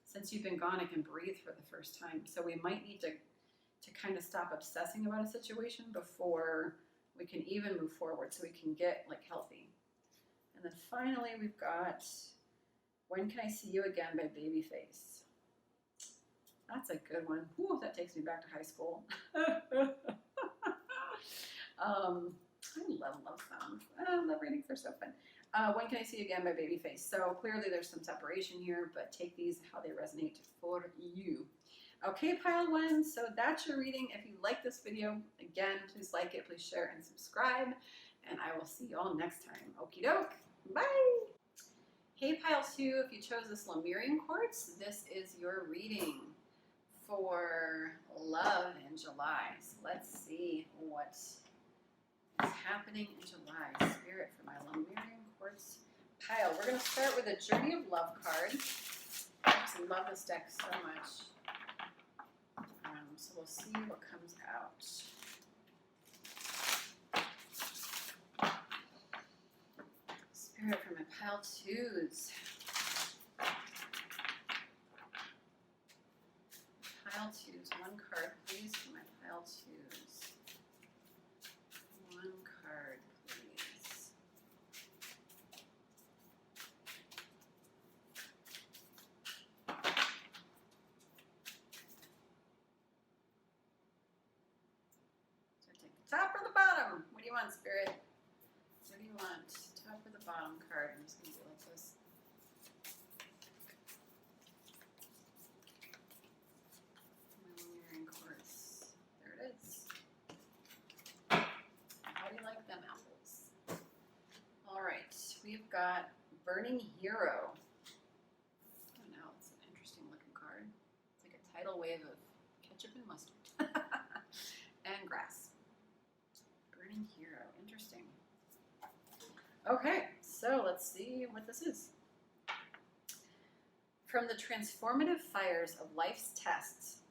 since you've been gone, I can breathe for the first time. So we might need to kind of stop obsessing about a situation before we can even move forward, so we can get like healthy. And then finally, we've got When Can I See You Again by Babyface. That's a good one. Whew, that takes me back to high school. I love songs. Love readings, they're so fun. When Can I See You Again by Babyface. So clearly there's some separation here, but take these how they resonate for you. Okay, pile one, so that's your reading. If you like this video, again, please like it, please share and subscribe, and I will see you all next time. Okie doke, bye! Hey, pile two, if you chose this Lemurian Quartz, this is your reading for love in July. So let's see what is happening in July. Spirit for my Lemurian Quartz pile. We're going to start with a Journey of Love card. I just love this deck so much. So we'll see what comes out. Spirit for my pile twos. Pile twos. One card, please, for my pile twos. One card, please. So take the top or the bottom? What do you want, Spirit? What do you want? Top or the bottom card? I'm just going to do it like this. Lemurian Quartz. There it is. How do you like them apples? All right, we've got Burning Hero. Oh no, it's an interesting looking card. It's like a tidal wave of ketchup and mustard. And grass. Burning Hero, interesting. Okay, so let's see what this is. From the transformative fires of life's tests,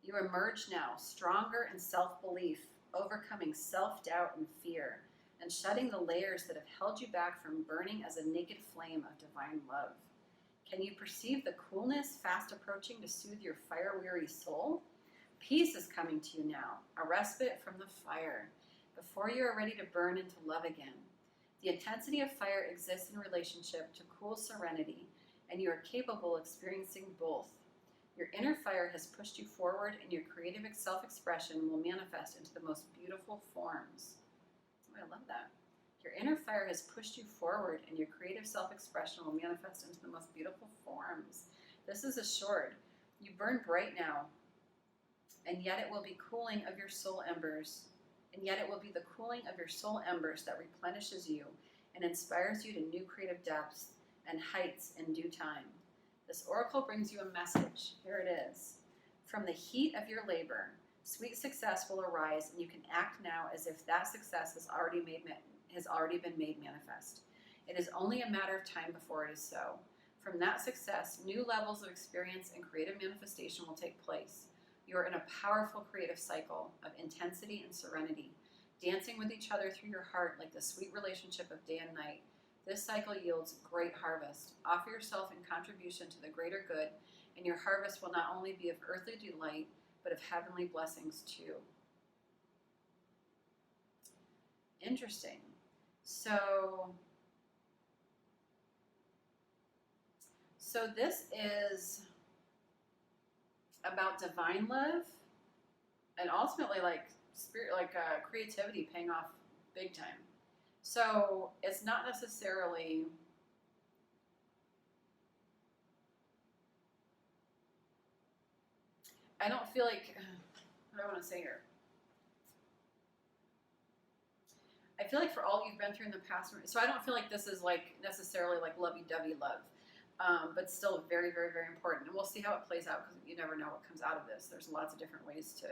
you emerge now stronger in self-belief, overcoming self-doubt and fear, and shedding the layers that have held you back from burning as a naked flame of divine love. Can you perceive the coolness fast approaching to soothe your fire-weary soul? Peace is coming to you now, a respite from the fire, before you are ready to burn into love again. The intensity of fire exists in relationship to cool serenity, and you are capable of experiencing both. Your inner fire has pushed you forward, and your creative self-expression will manifest into the most beautiful forms. Oh, I love that. Your inner fire has pushed you forward, and your creative self-expression will manifest into the most beautiful forms. This is assured. You burn bright now, and yet it will be cooling of your soul embers. And yet it will be the cooling of your soul embers that replenishes you and inspires you to new creative depths and heights in due time. This oracle brings you a message. Here it is. From the heat of your labor, sweet success will arise, and you can act now as if that success has already been made manifest. It is only a matter of time before it is so. From that success, new levels of experience and creative manifestation will take place. You are in a powerful creative cycle of intensity and serenity, dancing with each other through your heart like the sweet relationship of day and night. This cycle yields great harvest. Offer yourself in contribution to the greater good, and your harvest will not only be of earthly delight, but of heavenly blessings too. Interesting. So So this is about divine love and ultimately like spirit, like creativity paying off big time. So it's not necessarily I don't feel like what do I want to say here? I feel like for all you've been through in the past, so I don't feel like this is like necessarily like lovey-dovey love, but still very, very, very important. And we'll see how it plays out because you never know what comes out of this. There's lots of different ways to,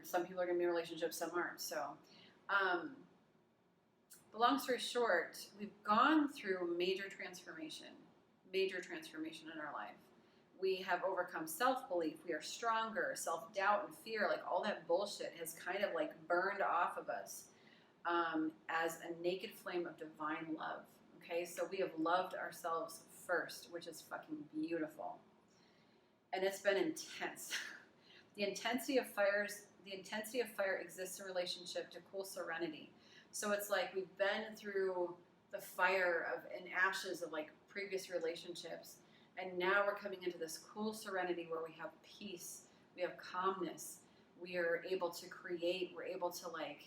some people are going to be in relationships, some aren't. So, but long story short, we've gone through major transformation in our life. We have overcome self-belief. We are stronger. Self-doubt and fear, like all that bullshit has kind of like burned off of us. As a naked flame of divine love. Okay, so we have loved ourselves first, which is fucking beautiful. And it's been intense. The intensity of fire exists in relationship to cool serenity. So it's like we've been through the fire of and ashes of like previous relationships, and now we're coming into this cool serenity where we have peace, we have calmness, we are able to create, we're able to like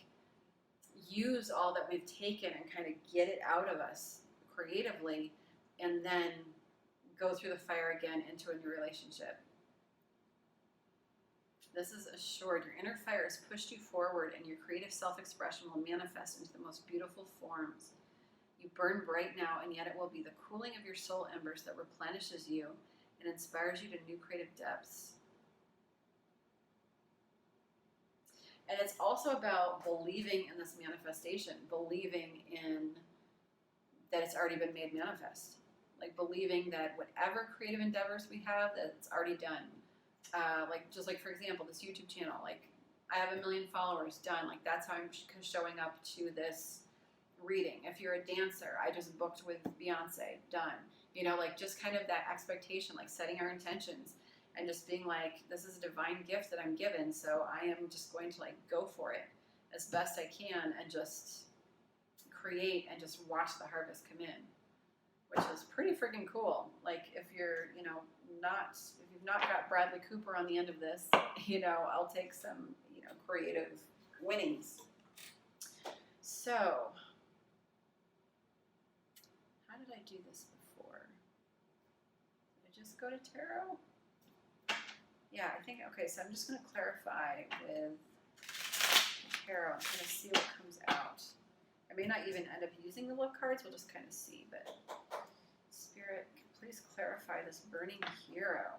use all that we've taken and kind of get it out of us creatively, and then go through the fire again into a new relationship. This is assured. Your inner fire has pushed you forward, and your creative self-expression will manifest into the most beautiful forms. You burn bright now, and yet it will be the cooling of your soul embers that replenishes you and inspires you to new creative depths. And it's also about believing in this manifestation, believing in that it's already been made manifest. Like believing that whatever creative endeavors we have, that it's already done. Just like for example, this YouTube channel, like I have 1 million followers, done. Like that's how I'm showing up to this reading. If you're a dancer, I just booked with Beyonce, done. You know, like just kind of that expectation, like setting our intentions. And just being like, this is a divine gift that I'm given, so I am just going to like go for it as best I can and just create and just watch the harvest come in, which is pretty freaking cool. Like if you're, if you've not got Bradley Cooper on the end of this, I'll take some, creative winnings. So, how did I do this before? Did I just go to tarot? Yeah, I think, okay, so I'm just going to clarify with tarot. I'm going to see what comes out. I may not even end up using the love cards. We'll just kind of see. But Spirit, please clarify this burning hero.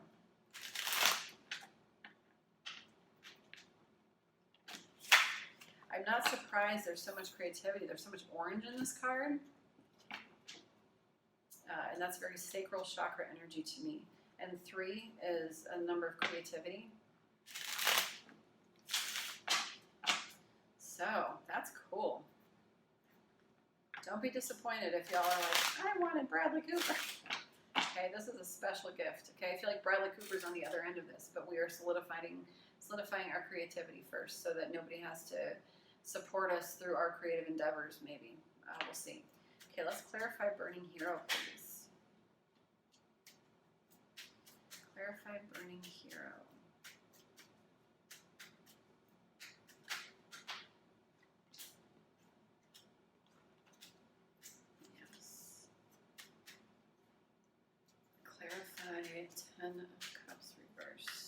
I'm not surprised there's so much creativity. There's so much orange in this card. And that's very sacral chakra energy to me. And 3 is a number of creativity. So, that's cool. Don't be disappointed if y'all are like, I wanted Bradley Cooper. Okay, this is a special gift. Okay, I feel like Bradley Cooper's on the other end of this, but we are solidifying our creativity first so that nobody has to support us through our creative endeavors, maybe. We'll see. Okay, let's clarify Burning Hero, please. Clarify Burning Hero. Yes. Clarify 10 of Cups reversed.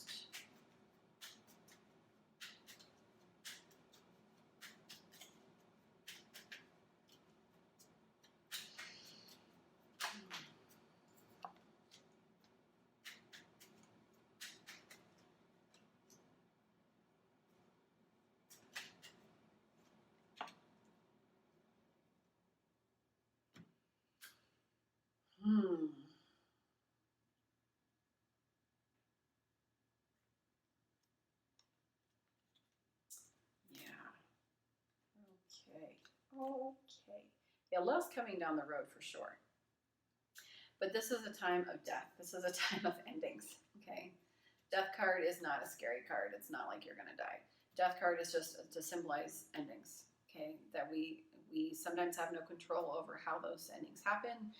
Okay. Yeah, love's coming down the road for sure. But this is a time of death. This is a time of endings, okay? Death card is not a scary card. It's not like you're going to die. Death card is just to symbolize endings, okay? That we sometimes have no control over how those endings happen.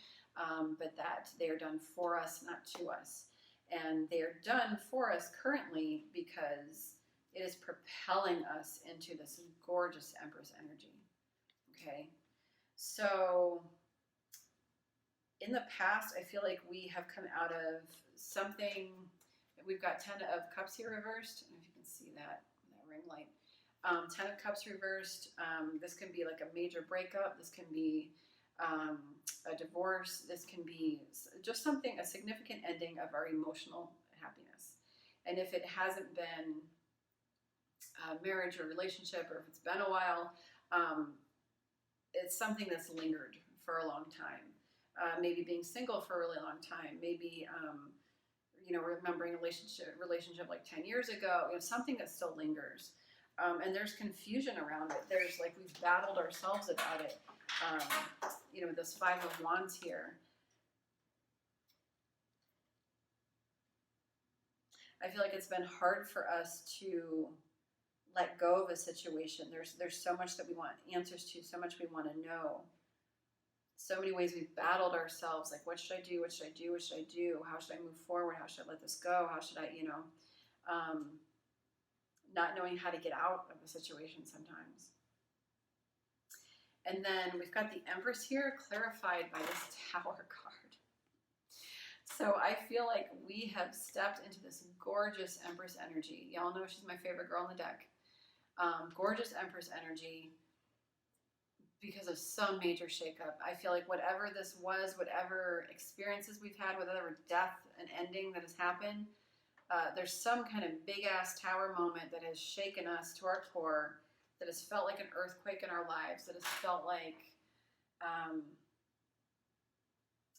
but that they are done for us, not to us. And they are done for us currently because it is propelling us into this gorgeous Empress energy. Okay, so in the past, I feel like we have come out of something. We've got 10 of Cups here reversed. I don't know if you can see that ring light. 10 of Cups reversed. This can be like a major breakup. This can be a divorce. This can be just something, a significant ending of our emotional happiness. And if it hasn't been a marriage or relationship, or if it's been a while, it's something that's lingered for a long time. Maybe being single for a really long time. Maybe remembering a relationship like 10 years ago. Something that still lingers. And there's confusion around it. There's like, we've battled ourselves about it. This Five of Wands here. I feel like it's been hard for us to let go of a situation. There's so much that we want answers to, so much we want to know. So many ways we've battled ourselves, like, what should I do? What should I do? What should I do? How should I move forward? How should I let this go? How should I, not knowing how to get out of a situation sometimes. And then we've got the Empress here, clarified by this Tower card. So I feel like we have stepped into this gorgeous Empress energy. Y'all know she's my favorite girl on the deck. Gorgeous Empress energy. Because of some major shakeup. I feel like whatever this was, whatever experiences we've had, whatever death and ending that has happened, there's some kind of big ass tower moment that has shaken us to our core, that has felt like an earthquake in our lives, that has felt like,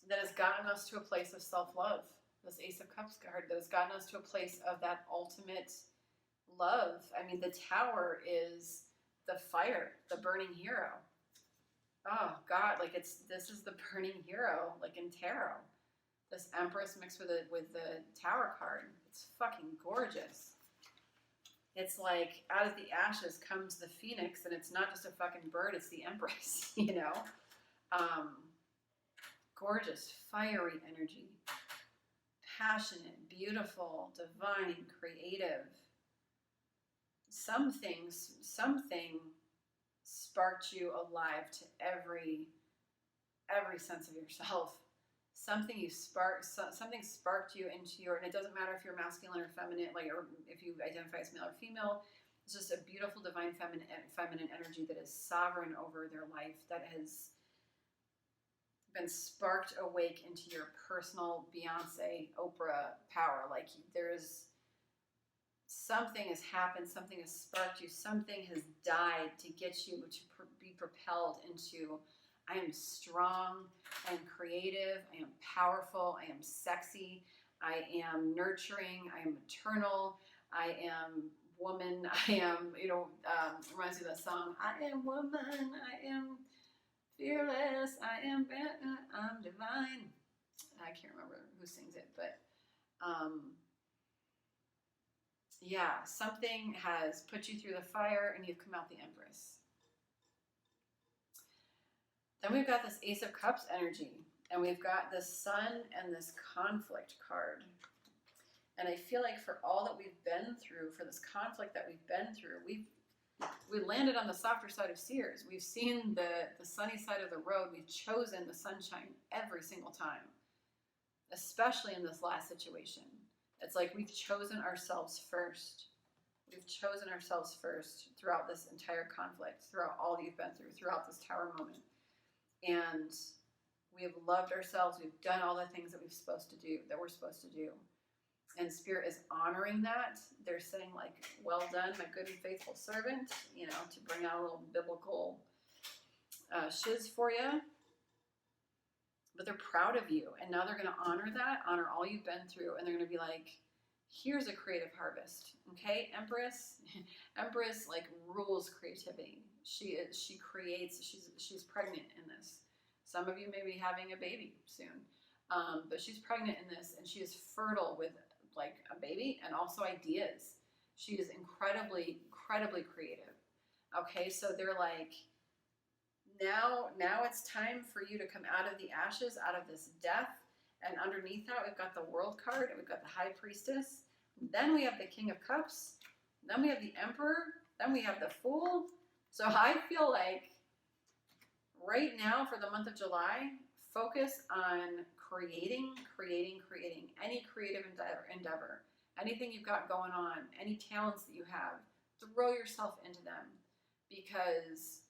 that has gotten us to a place of self-love. This Ace of Cups card that has gotten us to a place of that ultimate love. I mean, the Tower is the fire, the burning hero. Oh God, like this is the burning hero, like in tarot. This Empress mixed with the Tower card. It's fucking gorgeous. It's like out of the ashes comes the phoenix, and it's not just a fucking bird, it's the Empress, Gorgeous, fiery energy. Passionate, beautiful, divine, creative. Something sparked you alive to every sense of yourself. Something sparked you into your, and it doesn't matter if you're masculine or feminine, or if you identify as male or female. It's just a beautiful divine feminine energy that is sovereign over their life, that has been sparked awake into your personal Beyonce, Oprah power. Like, there's something has happened, something has sparked you, something has died to get you to be propelled into, I am strong, I am creative, I am powerful, I am sexy, I am nurturing, I am maternal, I am woman, I am, reminds me of that song, I am woman, I am fearless, I'm divine. I can't remember who sings it, but yeah, something has put you through the fire and you've come out the Empress. Then we've got this Ace of Cups energy, and we've got this Sun and this conflict card. And I feel like for all that we've been through, for this conflict that we've been through, we landed on the softer side of Sears. We've seen the sunny side of the road. We've chosen the sunshine every single time, especially in this last situation. It's like we've chosen ourselves first. We've chosen ourselves first throughout this entire conflict, throughout all that you've been through, throughout this Tower moment. And we have loved ourselves. We've done all the things that we're supposed to do. And Spirit is honoring that. They're saying, like, well done, my good and faithful servant, to bring out a little biblical shiz for you. But they're proud of you. And now they're going to honor that, honor all you've been through. And they're going to be like, here's a creative harvest. Okay, Empress, like, rules creativity. She creates, she's pregnant in this. Some of you may be having a baby soon. But she's pregnant in this, and she is fertile with, like, a baby and also ideas. She is incredibly, incredibly creative. Okay, so they're like, now it's time for you to come out of the ashes, out of this death. And underneath that, we've got the World card, and we've got the High Priestess. Then we have the King of Cups. Then we have the Emperor. Then we have the Fool. So I feel like right now for the month of July, focus on creating any creative endeavor, anything you've got going on, any talents that you have, throw yourself into them, because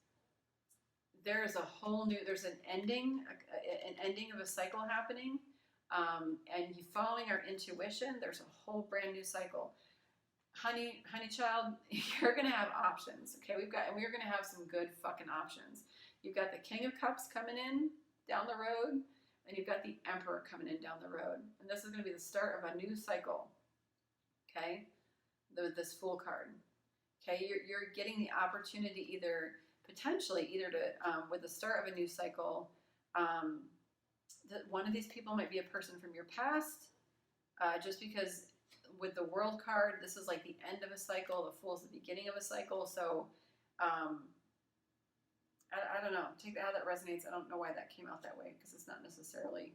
there's an ending of a cycle happening, and you following our intuition, there's a whole brand new cycle. Honey child, you're gonna have options, okay? We're gonna have some good fucking options. You've got the King of Cups coming in down the road, and you've got the Emperor coming in down the road. And this is going to be the start of a new cycle, okay? This Fool card, okay? You're getting the opportunity potentially to, with the start of a new cycle, one of these people might be a person from your past, just because with the World card, this is like the end of a cycle, the Fool is the beginning of a cycle, so I don't know. Take how that resonates. I don't know why that came out that way, because it's not necessarily.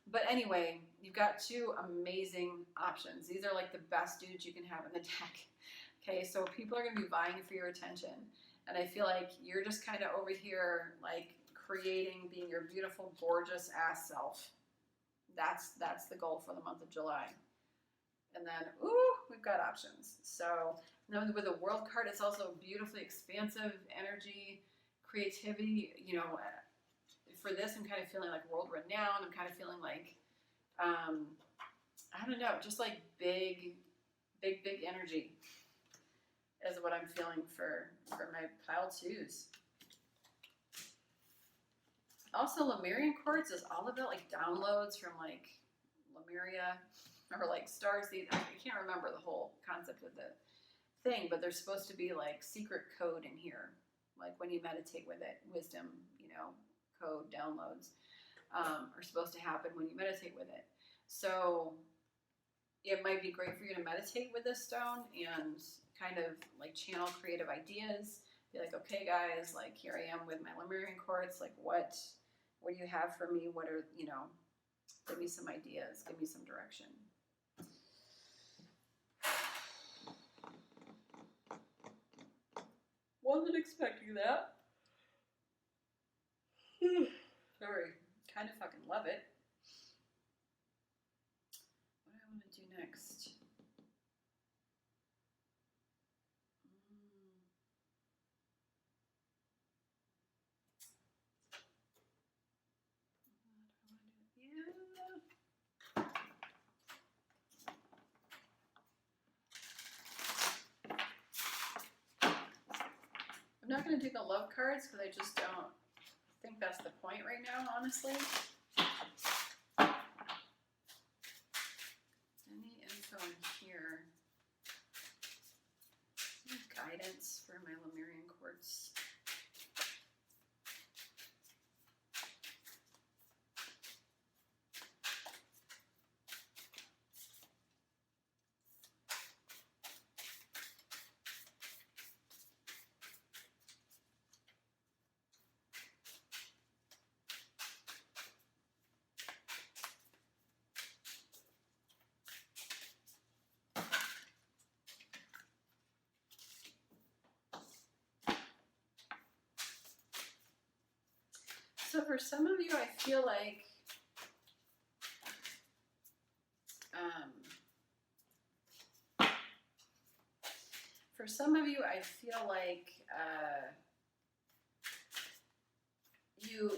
But anyway, you've got two amazing options. These are like the best dudes you can have in the deck. Okay, so people are going to be vying for your attention. And I feel like you're just kind of over here, like creating, being your beautiful, gorgeous ass self. That's the goal for the month of July. And then, we've got options. So now with the World card, it's also beautifully expansive energy. Creativity, for this, I'm kind of feeling like world renowned. I'm kind of feeling like, I don't know, just like big energy is what I'm feeling for my pile twos. Also, Lemurian Quartz is all about like downloads from like Lemuria or like starseeds. I can't remember the whole concept of the thing, but there's supposed to be like secret code in here. Like when you meditate with it, wisdom, code downloads are supposed to happen when you meditate with it. So it might be great for you to meditate with this stone and kind of like channel creative ideas. Be like, okay, guys, like here I am with my Lemurian Quartz. Like what do you have for me? What are, give me some ideas, give me some direction. Wasn't expecting that. Sorry, kind of fucking love it. What do I want to do next? I'm not going to do the love cards because I just don't think that's the point right now, honestly. Any info in here? Any guidance for my Lemurian Quartz? So for some of you, I feel like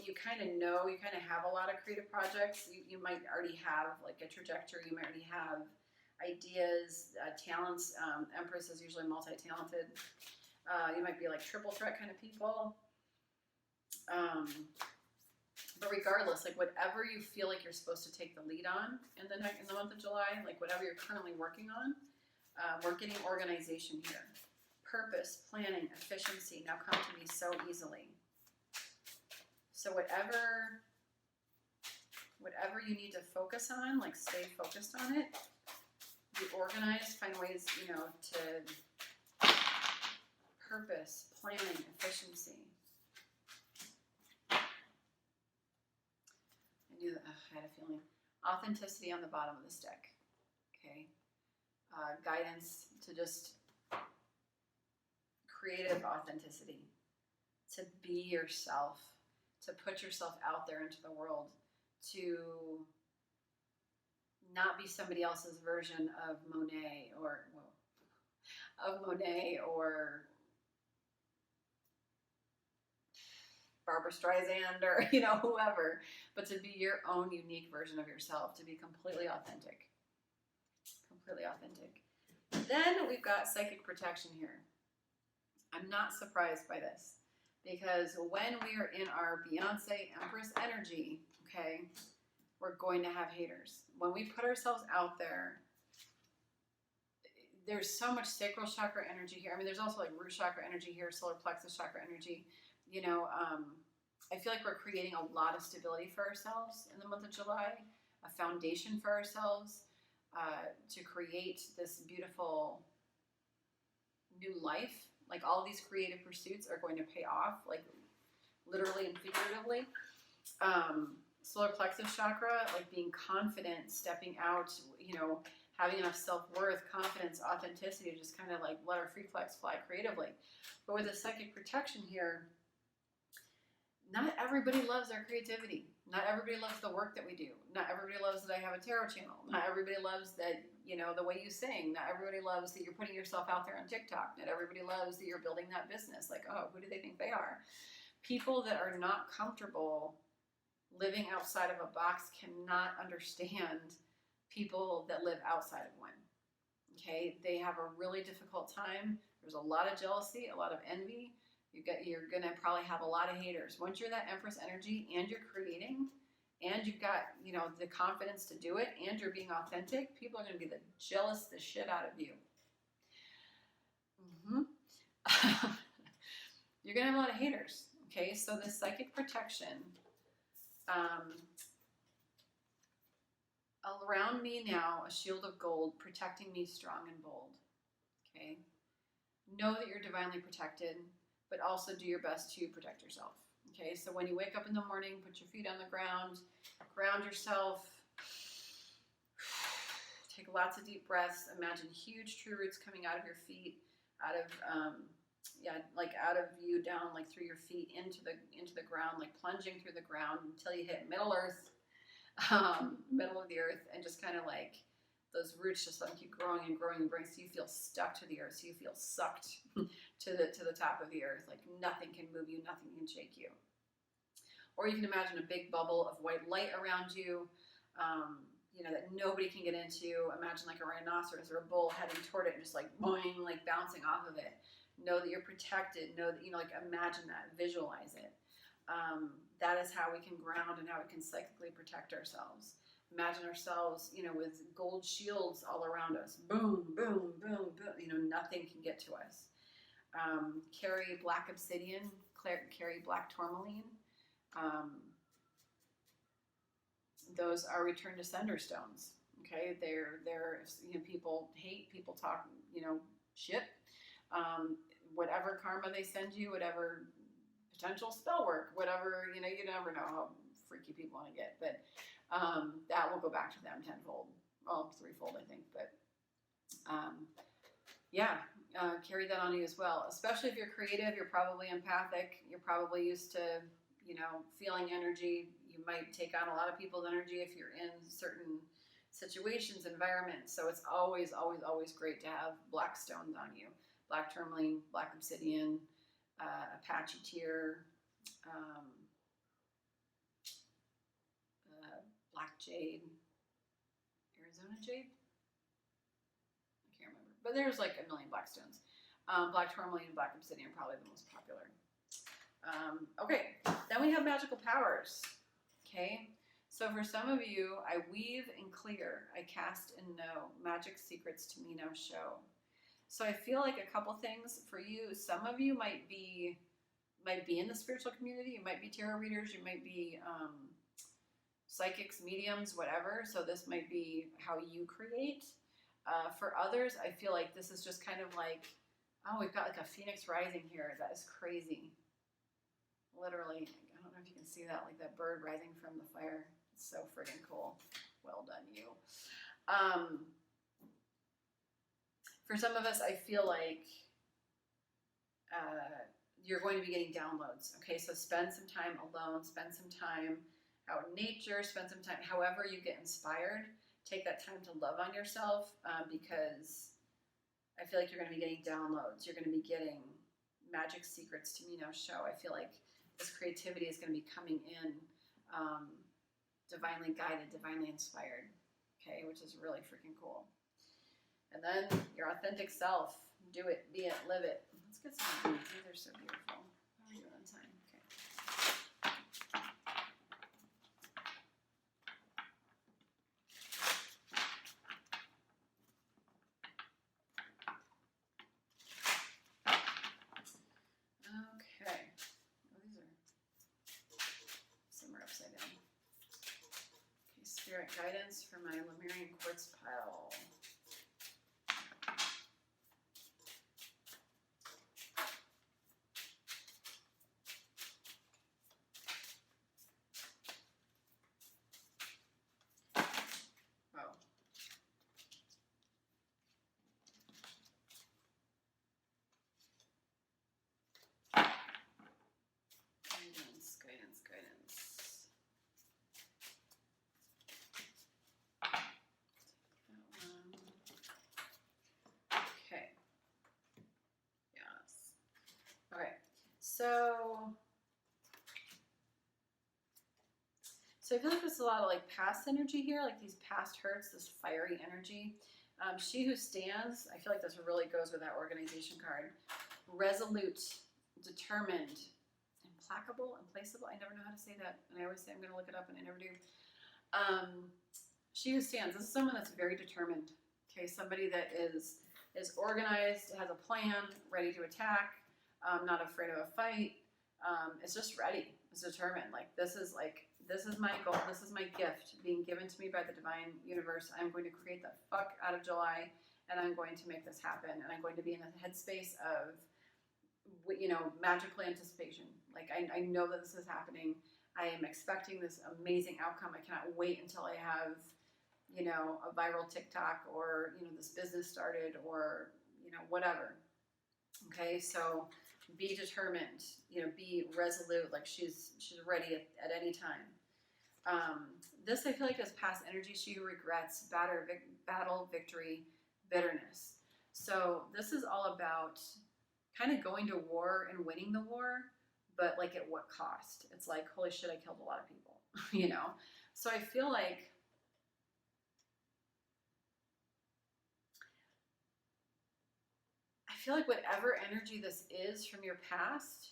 you kind of know, you kind of have a lot of creative projects. You might already have like a trajectory. You might already have ideas, talents. Empress is usually multi-talented. You might be like triple threat kind of people. But regardless, like whatever you feel like you're supposed to take the lead on in the month of July, like whatever you're currently working on, we're getting organization here. Purpose, planning, efficiency now come to me so easily. So whatever you need to focus on, like stay focused on it. Be organized, find ways, to purpose, planning, efficiency. kind of feeling. Authenticity on the bottom of this deck. Okay. Guidance to just creative authenticity, to be yourself, to put yourself out there into the world, to not be somebody else's version of Monet or Barbara Streisand or, you know, whoever, but to be your own unique version of yourself, to be completely authentic. Completely authentic. Then we've got psychic protection here. I'm not surprised by this because when we are in our Beyonce Empress energy, okay, we're going to have haters. When we put ourselves out there, there's so much sacral chakra energy here. I mean, there's also like root chakra energy here, solar plexus chakra energy. You know, I feel like we're creating a lot of stability for ourselves in the month of July, a foundation for ourselves to create this beautiful new life. Like all these creative pursuits are going to pay off, like literally and figuratively. Solar plexus chakra, like being confident, stepping out, you know, having enough self-worth, confidence, authenticity to just kind of like let our free flex fly creatively. But with the psychic protection here, not everybody loves our creativity. Not everybody loves the work that we do. Not everybody loves that I have a tarot channel. Not everybody loves that, you know, the way you sing. Not everybody loves that you're putting yourself out there on TikTok. Not everybody loves that you're building that business. Like, oh, who do they think they are? People that are not comfortable living outside of a box cannot understand people that live outside of one. Okay? They have a really difficult time. There's a lot of jealousy, a lot of envy. You're going to probably have a lot of haters. Once you're that Empress energy and you're creating and you've got, you know, the confidence to do it and you're being authentic, people are going to be jealous the shit out of you. You're going to have a lot of haters. Okay, so the psychic protection around me now, a shield of gold protecting me strong and bold. Okay, know that you're divinely protected, but also do your best to protect yourself. Okay, so when you wake up in the morning, put your feet on the ground, ground yourself, take lots of deep breaths, imagine huge true roots coming out of your feet, out of, like out of you down, like through your feet into the ground, like plunging through the ground until you hit middle earth, middle of the earth, and just kind of like those roots just let them keep growing and growing and growing, so you feel stuck to the earth, so you feel sucked to the top of the earth, like nothing can move you, nothing can shake you. Or you can imagine a big bubble of white light around you, you know, that nobody can get into. Imagine like a rhinoceros or a bull heading toward it and just like boing, like bouncing off of it. Know that you're protected. Know that, you know, like imagine that, visualize it. That is how we can ground and how we can psychically protect ourselves. Imagine ourselves, you know, with gold shields all around us. Boom, boom, boom, boom. You know, nothing can get to us. Carry black obsidian, carry black tourmaline. Those are return to sender stones. Okay, they're you know, people hate, people talk, you know, shit. Whatever karma they send you, whatever potential spell work, whatever, you know, you never know how freaky people want to get, but that will go back to them tenfold, well, threefold, I think, but yeah, carry that on you as well. Especially if you're creative, you're probably empathic, you're probably used to, you know, feeling energy. You might take on a lot of people's energy if you're in certain situations, environments. So it's always, always, always great to have black stones on you. Black tourmaline, black obsidian, Apache tear, black jade, Arizona jade? I can't remember. But there's like a million black stones. Black tourmaline and black obsidian are probably the most popular. Okay, then we have magical powers. Okay, so for some of you, I weave and clear, I cast and know, magic secrets to me now show. So I feel like a couple things for you. Some of you might be in the spiritual community. You might be tarot readers. You might be psychics, mediums, whatever. So this might be how you create. For others, I feel like this is just kind of like, oh, we've got like a phoenix rising here. That is crazy. Literally, I don't know if you can see that, like that bird rising from the fire. It's so friggin' cool. Well done, you. For some of us, I feel like you're going to be getting downloads. Okay, so spend some time alone, spend some time out in nature, spend some time, however you get inspired, take that time to love on yourself, because I feel like you're going to be getting downloads. You're going to be getting magic secrets to me now show. I feel like this creativity is going to be coming in divinely guided, divinely inspired, okay, which is really freaking cool. And then your authentic self, do it, be it, live it. Let's get some of these. These are so beautiful. How are we doing on time? Okay. Okay. Oh, these are, some are upside down. Okay, spirit guidance for my Lemurian Quartz pile. Guidance. Okay. Yes. Okay. So I feel like there's a lot of like past energy here, like these past hurts, this fiery energy. She who stands, I feel like this really goes with that organization card. Resolute, determined, implacable, implaceable. I never know how to say that, and I always say I'm going to look it up, and I never do. She who stands. This is someone that's very determined. Okay, somebody that is organized, has a plan, ready to attack, not afraid of a fight. It's just ready. It's determined. Like this is my goal. This is my gift being given to me by the divine universe. I'm going to create the fuck out of July, and I'm going to make this happen. And I'm going to be in a headspace of, you know, magical anticipation. Like I know that this is happening. I am expecting this amazing outcome. I cannot wait until I have, you know, a viral TikTok or, you know, this business started or, you know, whatever. Okay, so be determined, you know, be resolute, like she's ready at any time. This I feel like is past energy. She who regrets, battle, victory, bitterness. So this is all about kind of going to war and winning the war, but like at what cost? It's like, holy shit, I killed a lot of people, you know? So I feel like whatever energy this is from your past,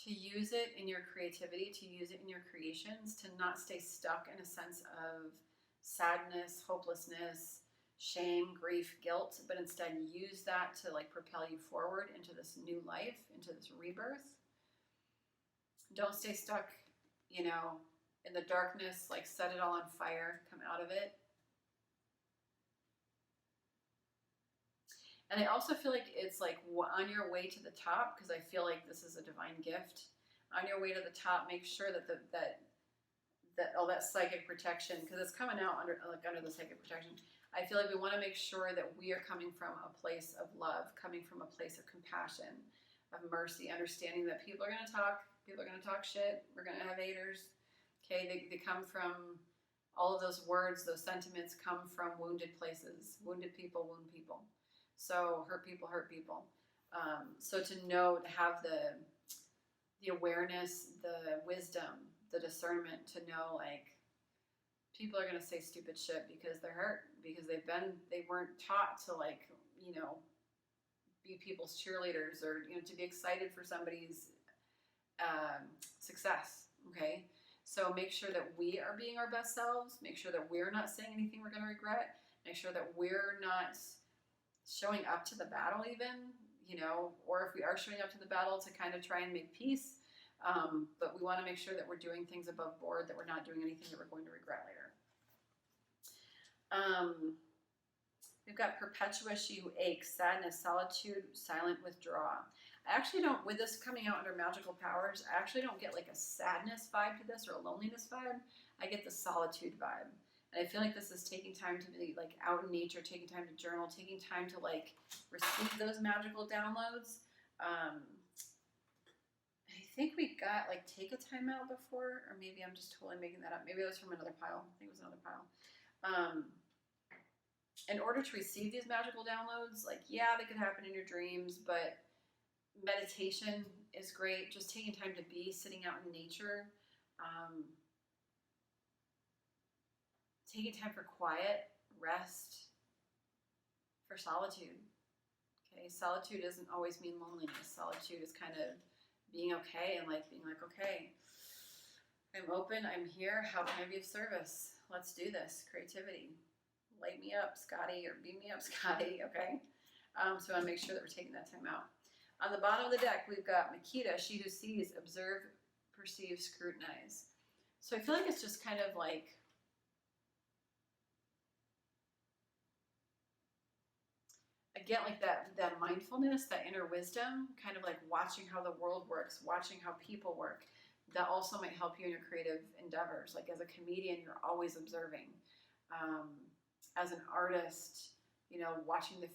to use it in your creativity, to use it in your creations, to not stay stuck in a sense of sadness, hopelessness, shame, grief, guilt, but instead use that to like propel you forward into this new life, into this rebirth. Don't stay stuck, you know, in the darkness, like set it all on fire, come out of it. And I also feel like it's like on your way to the top, because I feel like this is a divine gift. On your way to the top, make sure that all that psychic protection, because it's coming out under the psychic protection. I feel like we want to make sure that we are coming from a place of love, coming from a place of compassion, of mercy, understanding that people are going to talk shit. We're going to have haters. Okay, they come from all of those words, those sentiments come from wounded places. Wounded people wound people. So hurt people hurt people. So to know, to have the awareness, the wisdom, the discernment to know, like, people are going to say stupid shit because they're hurt, because they weren't taught to, like, you know, be people's cheerleaders or, you know, to be excited for somebody's success. Okay. So make sure that we are being our best selves. Make sure that we're not saying anything we're going to regret. Make sure that we're not showing up to the battle even, you know, or if we are showing up to the battle to kind of try and make peace. But we want to make sure that we're doing things above board, that we're not doing anything that we're going to regret later. We've got Perpetua, she who aches, sadness, solitude, silent withdrawal. I actually don't, with this coming out under magical powers, I actually don't get like a sadness vibe to this or a loneliness vibe. I get the solitude vibe. And I feel like this is taking time to be like out in nature, taking time to journal, taking time to like receive those magical downloads. I think we got like take a time out before, or maybe I'm just totally making that up. Maybe it was from another pile. I think it was another pile. In order to receive these magical downloads, like, yeah, they could happen in your dreams, but meditation is great. Just taking time to be, sitting out in nature, taking time for quiet, rest, for solitude. Okay, solitude doesn't always mean loneliness. Solitude is kind of being okay and like being like, okay, I'm open, I'm here, how can I be of service? Let's do this. Creativity. Light me up, Scotty, or beam me up, Scotty, okay? So I want to make sure that we're taking that time out. On the bottom of the deck, we've got Makita, she who sees, observe, perceive, scrutinize. So I feel like it's just kind of like, again, like that mindfulness, that inner wisdom, kind of like watching how the world works, watching how people work. That also might help you in your creative endeavors. Like as a comedian, you're always observing. As an artist, you know, watching the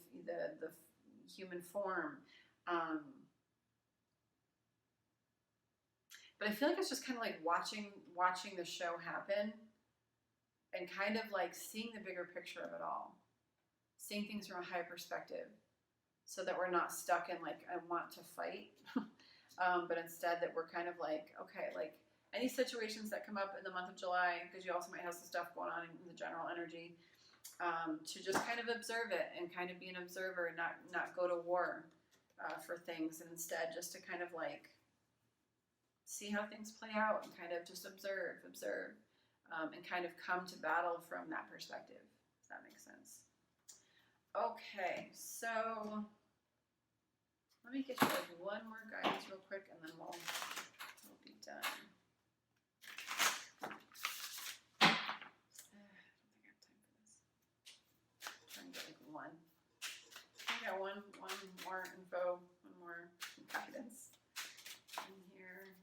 human form. But I feel like it's just kind of like watching the show happen and kind of like seeing the bigger picture of it all. Seeing things from a high perspective so that we're not stuck in like, I want to fight, but instead that we're kind of like, okay, like any situations that come up in the month of July, because you also might have some stuff going on in the general energy, to just kind of observe it and kind of be an observer and not go to war for things, and instead just to kind of like see how things play out and kind of just observe, and kind of come to battle from that perspective, if that makes sense. Okay, so let me get you like one more guidance real quick and then we'll be done. I don't think I have time for this. I'm trying to get like one. I got one more info, one more guidance in here.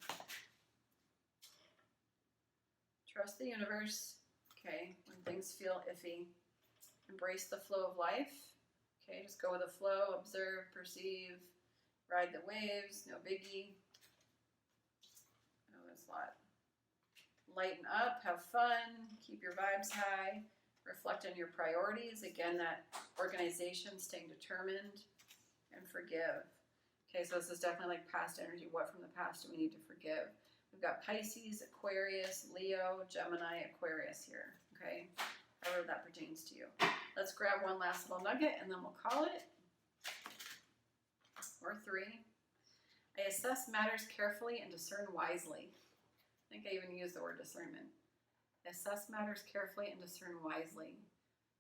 Trust the universe. Okay, when things feel iffy. Embrace the flow of life. Okay, just go with the flow, observe, perceive, ride the waves, no biggie. Oh, there's a lot. Lighten up, have fun, keep your vibes high, reflect on your priorities. Again, that organization, staying determined, and forgive. Okay, so this is definitely like past energy. What from the past do we need to forgive? We've got Pisces, Aquarius, Leo, Gemini, Aquarius here. Okay, however that pertains to you. Let's grab one last little nugget and then we'll call it. Or three. I assess matters carefully and discern wisely. I think I even used the word discernment. Assess matters carefully and discern wisely.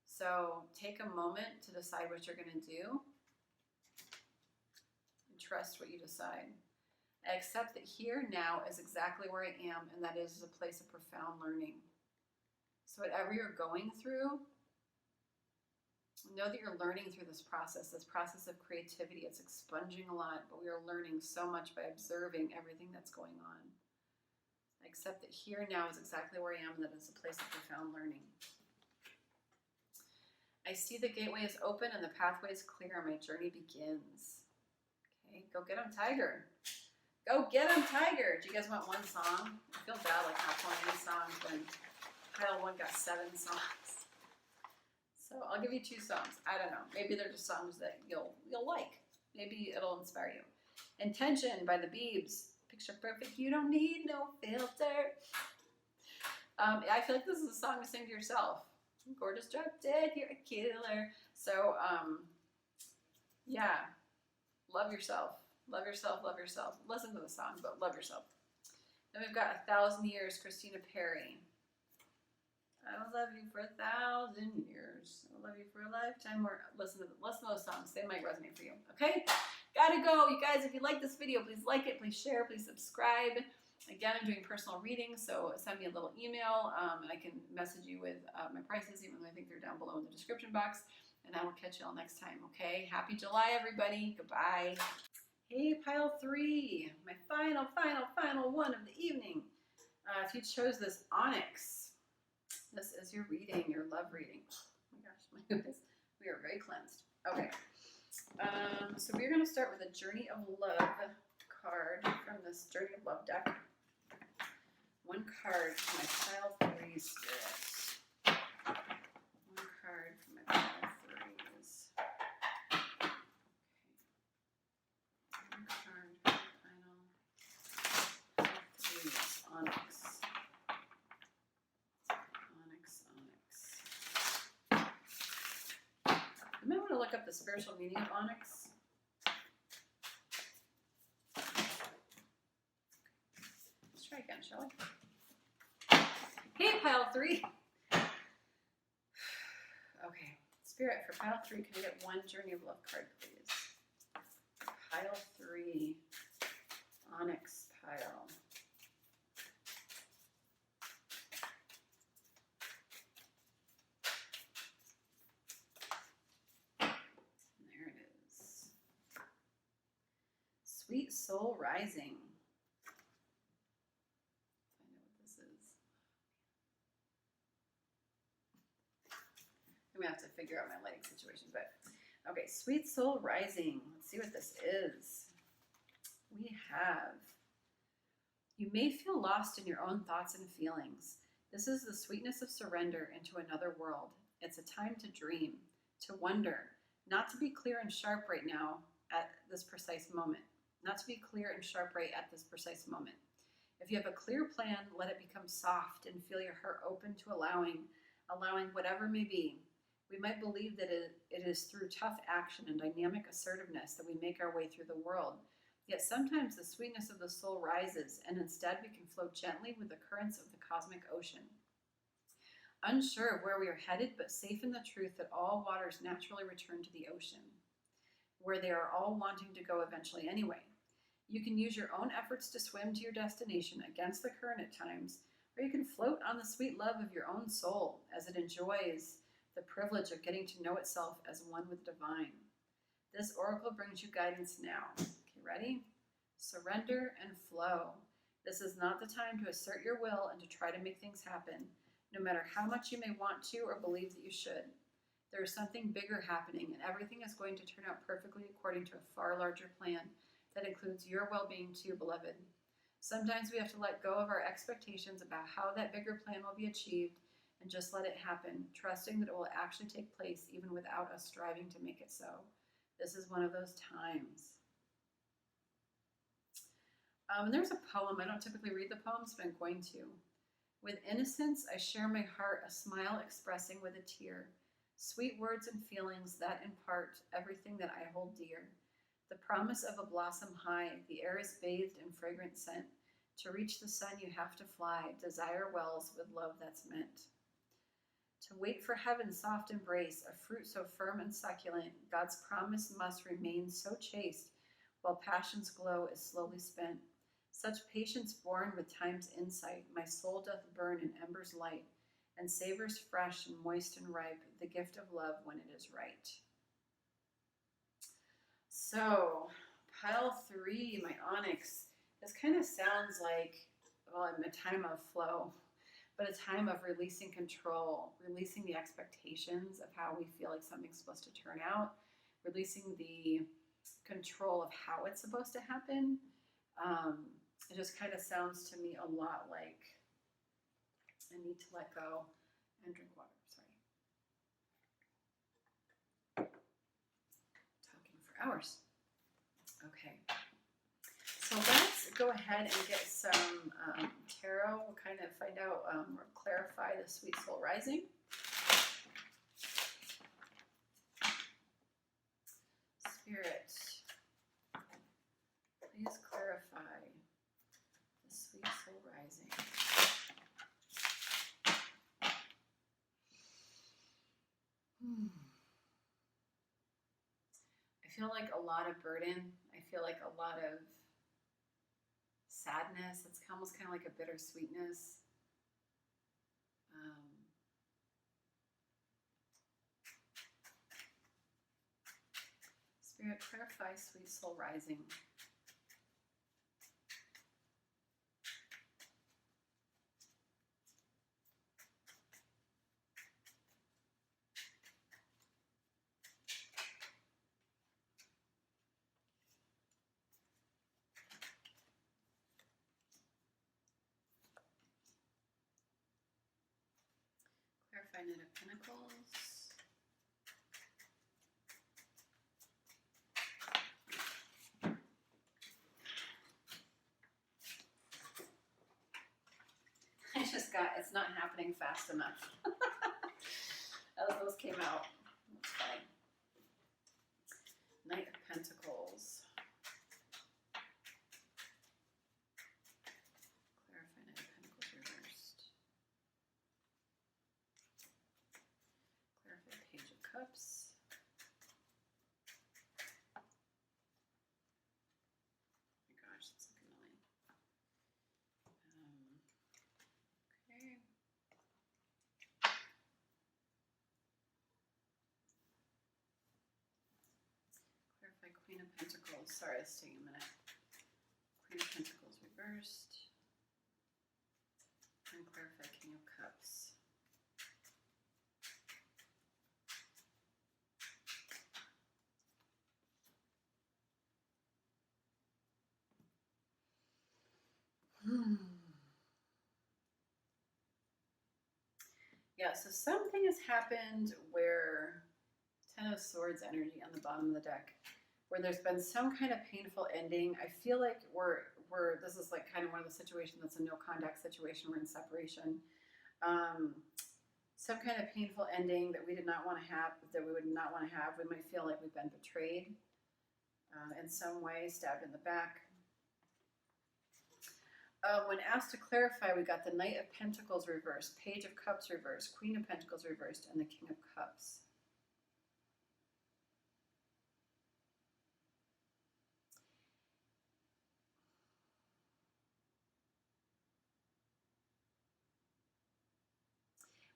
So take a moment to decide what you're going to do and trust what you decide. I accept that here now is exactly where I am, and that is a place of profound learning. So whatever you're going through, know that you're learning through this process of creativity. It's expunging a lot, but we are learning so much by observing everything that's going on. I accept that here now is exactly where I am, and that it's a place of profound learning. I see the gateway is open and the pathway is clear, and my journey begins. Okay, go get 'em, Tiger. Go get 'em, Tiger. Do you guys want one song? I feel bad like not playing any songs when pile 1 got 7 songs. So I'll give you 2 songs. I don't know. Maybe they're just songs that you'll like. Maybe it'll inspire you. Intention by the Beebs. Picture perfect. You don't need no filter. I feel like this is a song to sing to yourself. Gorgeous, drop dead. You're a killer. So yeah, love yourself. Love yourself. Love yourself. Listen to the song, but love yourself. Then we've got 1,000 Years. Christina Perri. I'll love you for 1,000 years. I'll love you for a lifetime. Or listen to those songs. They might resonate for you. Okay? Gotta go. You guys, if you like this video, please like it. Please share. Please subscribe. Again, I'm doing personal readings, so send me a little email, and I can message you with my prices, even though I think they're down below in the description box. And I will catch you all next time, okay? Happy July, everybody. Goodbye. Hey, pile 3, my final one of the evening. If you chose this Onyx, this is your reading, your love reading. Oh my gosh, my goodness. We are very cleansed. Okay. So we're going to start with a Journey of Love card from this Journey of Love deck. One card for my pile 3 spirits. One card for my pile 3s. Okay. One card for my final 3s. Onyx. You might want to look up the spiritual meaning of Onyx. Let's try again, shall we? Hey, pile 3. Okay, Spirit, for pile 3, can I get one Journey of Love card, please? Pile 3, Onyx pile. Sweet Soul Rising. I know what this is. I'm gonna have to figure out my lighting situation, but okay, Sweet Soul Rising. Let's see what this is. We have, you may feel lost in your own thoughts and feelings. This is the sweetness of surrender into another world. It's a time to dream, to wonder, not to be clear and sharp right now at this precise moment. Not to be clear and sharp right at this precise moment. If you have a clear plan, let it become soft and feel your heart open to allowing whatever may be. We might believe that it is through tough action and dynamic assertiveness that we make our way through the world. Yet sometimes the sweetness of the soul rises, and instead we can flow gently with the currents of the cosmic ocean. Unsure of where we are headed, but safe in the truth that all waters naturally return to the ocean, where they are all wanting to go eventually anyway. You can use your own efforts to swim to your destination against the current at times, or you can float on the sweet love of your own soul as it enjoys the privilege of getting to know itself as one with divine. This oracle brings you guidance now. Okay, ready? Surrender and flow. This is not the time to assert your will and to try to make things happen, no matter how much you may want to or believe that you should. There is something bigger happening, and everything is going to turn out perfectly according to a far larger plan that includes your well-being too, beloved. Sometimes we have to let go of our expectations about how that bigger plan will be achieved and just let it happen, trusting that it will actually take place even without us striving to make it so. This is one of those times. And there's a poem. I don't typically read the poems, but I'm going to. With innocence, I share my heart, a smile expressing with a tear. Sweet words and feelings that impart everything that I hold dear. The promise of a blossom high, the air is bathed in fragrant scent. To reach the sun you have to fly, desire wells with love that's meant. To wait for heaven's soft embrace, a fruit so firm and succulent, God's promise must remain so chaste, while passion's glow is slowly spent. Such patience born with time's insight, my soul doth burn in embers light, and savors fresh and moist and ripe, the gift of love when it is right. So, pile 3, my Onyx, this kind of sounds like, well, I'm a time of flow, but a time of releasing control, releasing the expectations of how we feel like something's supposed to turn out, releasing the control of how it's supposed to happen. It just kind of sounds to me a lot like I need to let go and drink water, sorry. Talking for hours. Okay. So let's go ahead and get some tarot. We'll kind of find out or clarify the Sweet Soul Rising. Spirit, please clarify the Sweet Soul Rising. I feel like a lot of burden. I feel like a lot of sadness. It's almost kind of like a bittersweetness. Spirit, clarify Sweet Soul Rising. Clarify Knight of Pentacles. It's not happening fast enough. As those came out. That's funny. Knight of Pentacles. Clarify Knight of Pentacles reversed. Clarify Page of Cups. Oh my gosh, that's looking annoying. Okay. Clarify Queen of Pentacles. Sorry, it's taking a minute. Queen of Pentacles reversed. And clarify King of Cups. Yeah, so something has happened where Ten of Swords energy on the bottom of the deck, where there's been some kind of painful ending. I feel like this is like kind of one of the situations that's a no contact situation. We're in separation. Some kind of painful ending that we did not want to have, that we would not want to have. We might feel like we've been betrayed in some way, stabbed in the back. When asked to clarify, we got the Knight of Pentacles reversed, Page of Cups reversed, Queen of Pentacles reversed, and the King of Cups.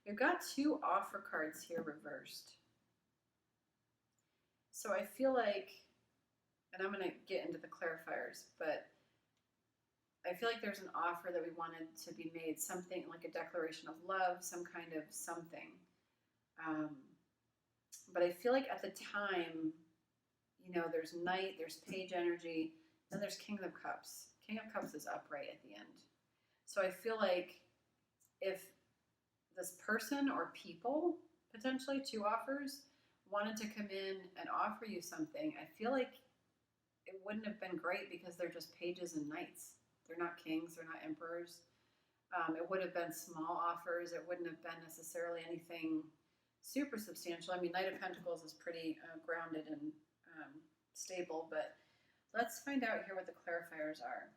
We've got two offer cards here reversed. So I feel like, and I'm going to get into the clarifiers, but I feel like there's an offer that we wanted to be made, something like a declaration of love, some kind of something. But I feel like at the time, you know, there's Knight, there's Page energy, then there's King of Cups. King of Cups is upright at the end. So I feel like if this person or people, potentially two offers, wanted to come in and offer you something, I feel like it wouldn't have been great because they're just pages and knights. They're not kings, they're not emperors. It would have been small offers. It wouldn't have been necessarily anything super substantial. I mean, Knight of Pentacles is pretty grounded and stable, but let's find out here what the clarifiers are.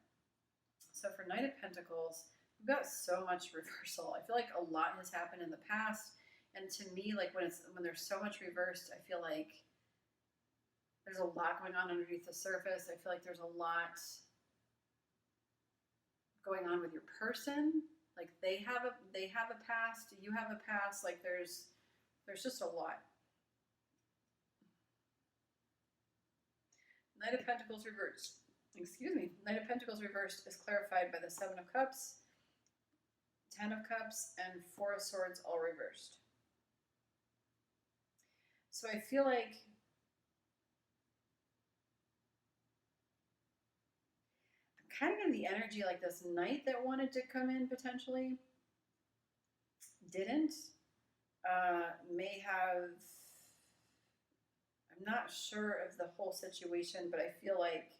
So for Knight of Pentacles, we've got so much reversal. I feel like a lot has happened in the past, and to me, like when there's so much reversed, I feel like there's a lot going on underneath the surface. I feel like there's a lot going on with your person. Like they have a past, you have a past. Like there's just a lot. Knight of Pentacles reversed. Excuse me. Knight of Pentacles reversed is clarified by the Seven of Cups, Ten of Cups, and Four of Swords all reversed. So I feel like kind of in the energy like this Knight that wanted to come in potentially didn't, may have, I'm not sure of the whole situation, but I feel like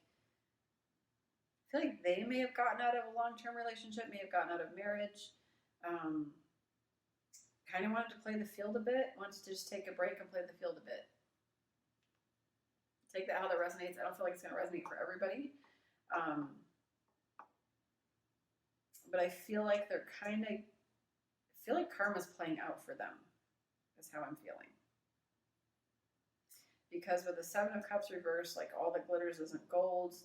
they may have gotten out of a long-term relationship, may have gotten out of marriage, kind of wanted to play the field a bit, wanted to just take a break and play the field a bit. Take that how that resonates. I don't feel like it's going to resonate for everybody. But I feel like they're I feel like karma's playing out for them, is how I'm feeling. Because with the Seven of Cups reversed, like all that glitters isn't gold,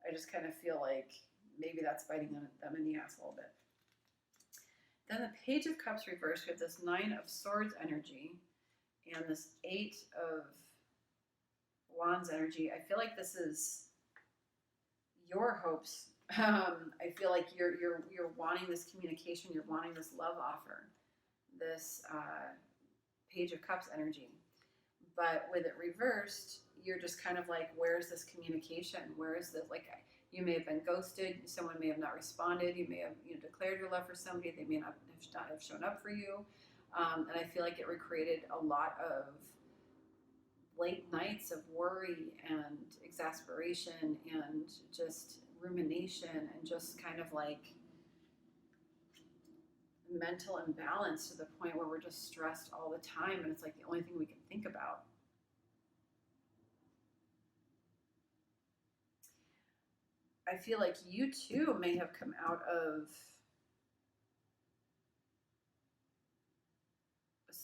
I just kind of feel like maybe that's biting them in the ass a little bit. Then the Page of Cups reversed, we have this Nine of Swords energy and this Eight of Wands energy. I feel like this is your hopes. I feel like you're wanting this communication, you're wanting this love offer, this Page of Cups energy. But with it reversed, you're just kind of like, where's this communication? Where is this? Like, you may have been ghosted. Someone may have not responded. You may have declared your love for somebody. They may not have shown up for you. And I feel like it recreated a lot of late nights of worry and exasperation and just rumination and just kind of like mental imbalance to the point where we're just stressed all the time and it's like the only thing we can think about. I feel like you too may have come out of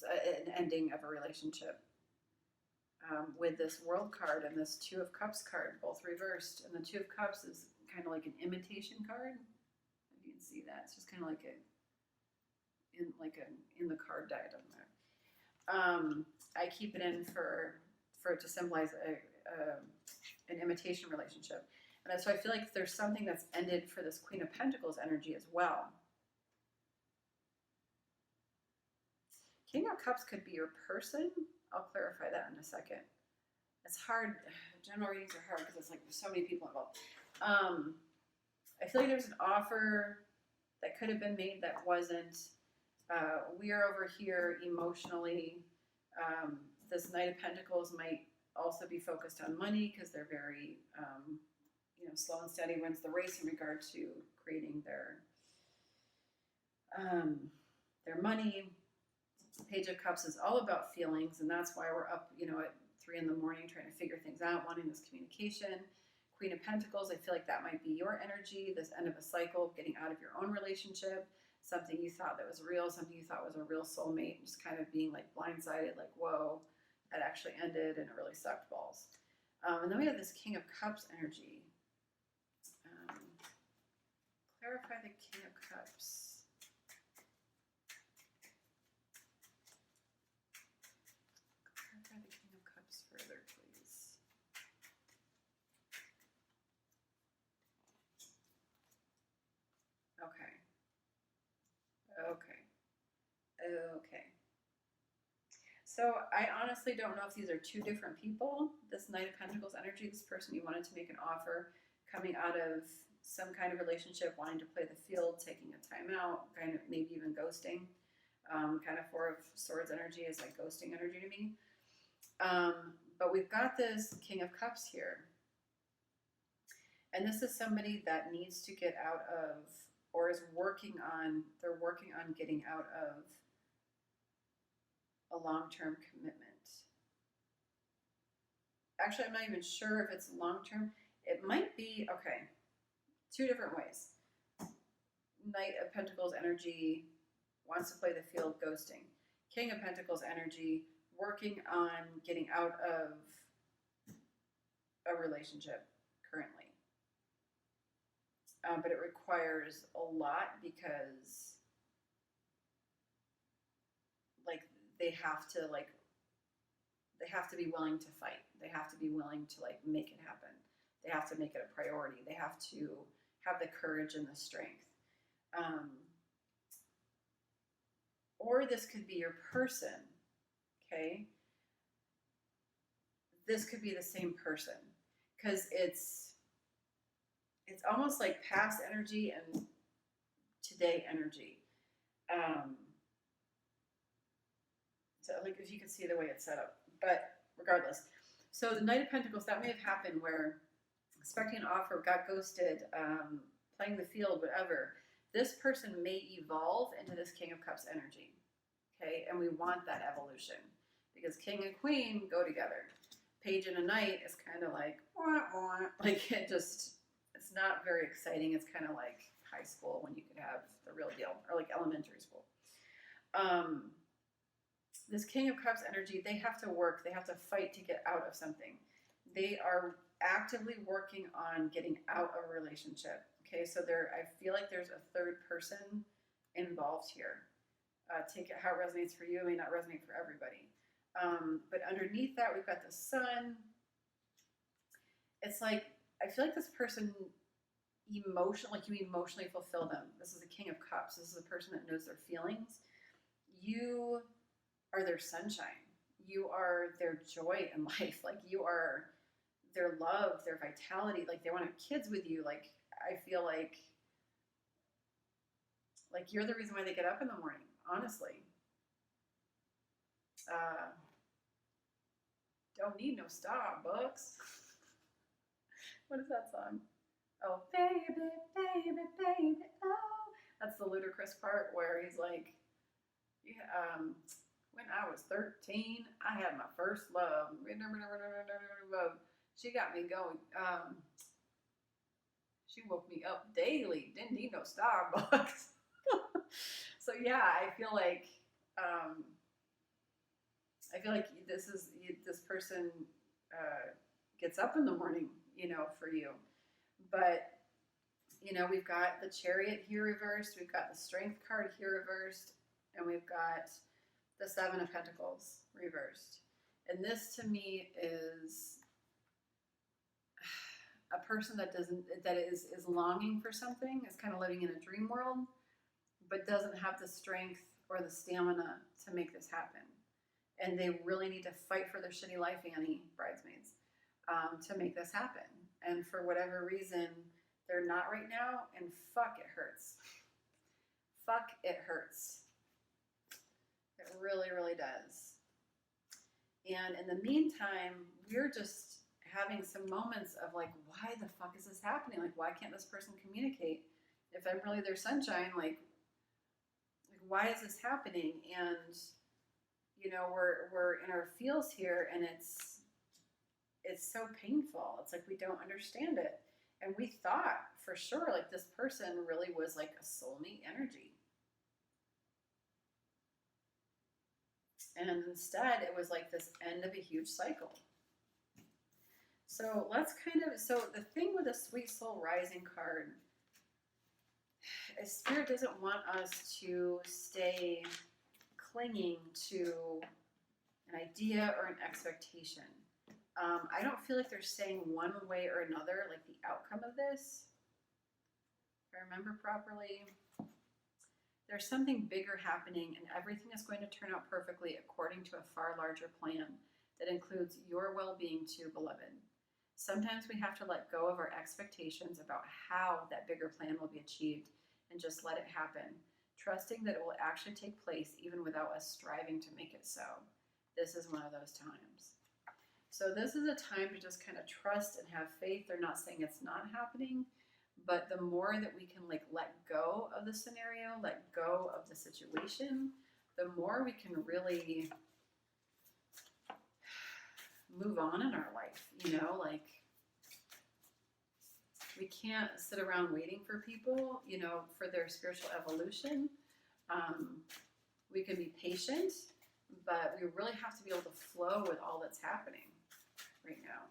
an ending of a relationship with this World card and this Two of Cups card, both reversed. And the Two of Cups is kind of like an imitation card. If you can see that, it's just kind of like in the card diagram there. I keep it in for it to symbolize an imitation relationship. And so I feel like there's something that's ended for this Queen of Pentacles energy as well. King of Cups could be your person. I'll clarify that in a second. It's hard. General readings are hard because it's like there's so many people involved. I feel like there's an offer that could have been made that wasn't. We are over here emotionally. This Knight of Pentacles might also be focused on money because they're very, slow and steady wins the race in regard to creating their money. Page of Cups is all about feelings, and that's why we're up, at 3 in the morning trying to figure things out, wanting this communication. Queen of Pentacles, I feel like that might be your energy, this end of a cycle, getting out of your own relationship, something you thought that was real, something you thought was a real soulmate, just kind of being like blindsided, like, whoa, that actually ended and it really sucked balls. And then we have this King of Cups energy. Clarify the King of Cups. Clarify the King of Cups further, please. Okay. So I honestly don't know if these are two different people. This Knight of Pentacles energy, this person you wanted to make an offer, coming out of some kind of relationship, wanting to play the field, taking a time out, kind of maybe even ghosting. Kind of Four of Swords energy is like ghosting energy to me. But we've got this King of Cups here. And this is somebody that needs to get out of, or is working on getting out of a long-term commitment. Actually, I'm not even sure if it's long-term. It might be, okay, two different ways. Knight of Pentacles energy wants to play the field, ghosting. King of Pentacles energy working on getting out of a relationship currently. But it requires a lot because they have to be willing to fight. They have to be willing to make it happen. They have to make it a priority. They have to have the courage and the strength. Or this could be your person, okay? This could be the same person because it's almost like past energy and today energy. So if you can see the way it's set up, but regardless. So the Knight of Pentacles, that may have happened where expecting an offer, got ghosted, playing the field, whatever. This person may evolve into this King of Cups energy, okay? And we want that evolution because King and Queen go together. Page and a Knight is kind of like, wah, wah. It's not very exciting. It's kind of like high school when you could have the real deal, or like elementary school. This King of Cups energy, they have to work. They have to fight to get out of something. They are actively working on getting out of a relationship. Okay, so I feel like there's a third person involved here. Take it how it resonates for you. It may not resonate for everybody. But underneath that, we've got the Sun. It's like, I feel like this person you emotionally fulfill them. This is a King of Cups. This is a person that knows their feelings. You are their sunshine. You are their joy in life. You are their love, their vitality. They want to have kids with you. I feel like you're the reason why they get up in the morning, honestly. Don't need no Starbucks. What is that song? Oh, baby, baby, baby, oh. That's the ludicrous part where he's like, yeah, when I was 13, I had my first love. She got me going. She woke me up daily. Didn't need no Starbucks. So yeah, I feel like this person gets up in the morning, you know, for you. But you know, we've got the Chariot here reversed, we've got the Strength card here reversed, and we've got the Seven of Pentacles reversed. And this to me is a person that is longing for something, is kind of living in a dream world, but doesn't have the strength or the stamina to make this happen. And they really need to fight for their shitty life, Annie, bridesmaids, to make this happen. And for whatever reason, they're not right now, and fuck, it hurts. Fuck, it hurts. It really, really does. And in the meantime, we're just having some moments of like, why the fuck is this happening? Like, why can't this person communicate? If I'm really their sunshine, like why is this happening? And you know, we're in our feels here, and it's so painful. It's like we don't understand it. And we thought for sure like this person really was like a soulmate energy. And instead it was like this end of a huge cycle. So let's so the thing with the Sweet Soul Rising card is Spirit doesn't want us to stay clinging to an idea or an expectation. I don't feel like they're saying one way or another, like the outcome of this. If I remember properly, there's something bigger happening, and everything is going to turn out perfectly according to a far larger plan that includes your well-being too, beloved. Sometimes we have to let go of our expectations about how that bigger plan will be achieved and just let it happen, trusting that it will actually take place even without us striving to make it so. This is one of those times. So this is a time to just kind of trust and have faith. They're not saying it's not happening, but the more that we can like let go of the scenario, let go of the situation, the more we can really move on in our life, you know, like we can't sit around waiting for people, you know, for their spiritual evolution. We can be patient, but we really have to be able to flow with all that's happening right now.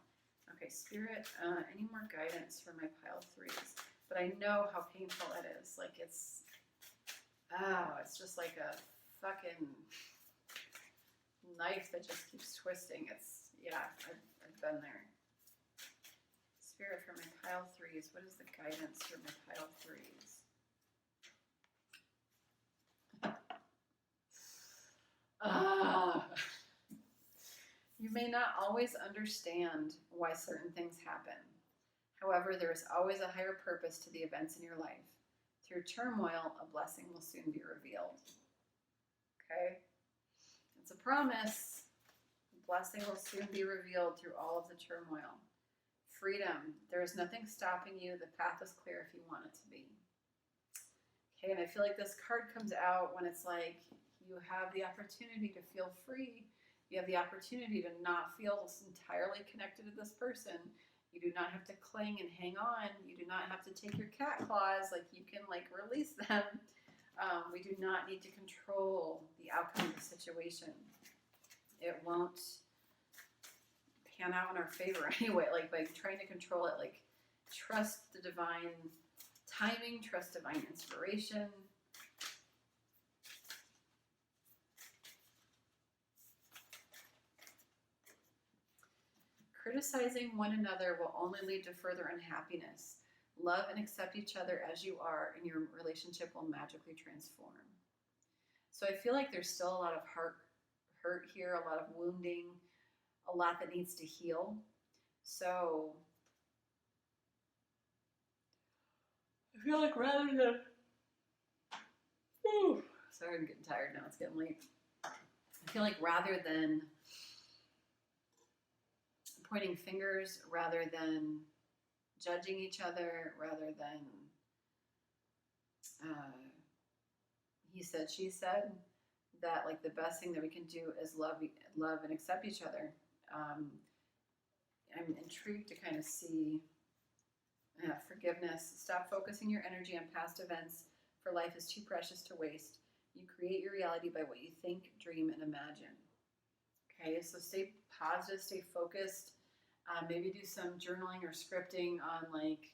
Okay, Spirit, any more guidance for my pile threes? But I know how painful it is. Like it's just like a fucking knife that just keeps twisting. It's, yeah, I've been there. Spirit for my pile threes. What is the guidance for my pile threes? You may not always understand why certain things happen. However, there is always a higher purpose to the events in your life. Through turmoil, a blessing will soon be revealed. Okay? It's a promise. A blessing will soon be revealed through all of the turmoil. Freedom. There is nothing stopping you. The path is clear if you want it to be. Okay, and I feel like this card comes out when it's like you have the opportunity to feel free. You have the opportunity to not feel entirely connected to this person. You do not have to cling and hang on. You do not have to take your cat claws. Like you can like release them. We do not need to control the outcome of the situation. It won't pan out in our favor anyway. Like by trying to control it, like trust the divine timing, trust divine inspiration. Criticizing one another will only lead to further unhappiness. Love and accept each other as you are, and your relationship will magically transform. So I feel like there's still a lot of hurt here, a lot of wounding, a lot that needs to heal. So I feel like rather than... Sorry, I'm getting tired now. It's getting late. I feel like rather than pointing fingers, rather than judging each other, rather than he said, she said, that like the best thing that we can do is love and accept each other. I'm intrigued to kind of see forgiveness. Stop focusing your energy on past events, for life is too precious to waste. You create your reality by what you think, dream, and imagine. Okay, so stay positive, stay focused. Maybe do some journaling or scripting on like,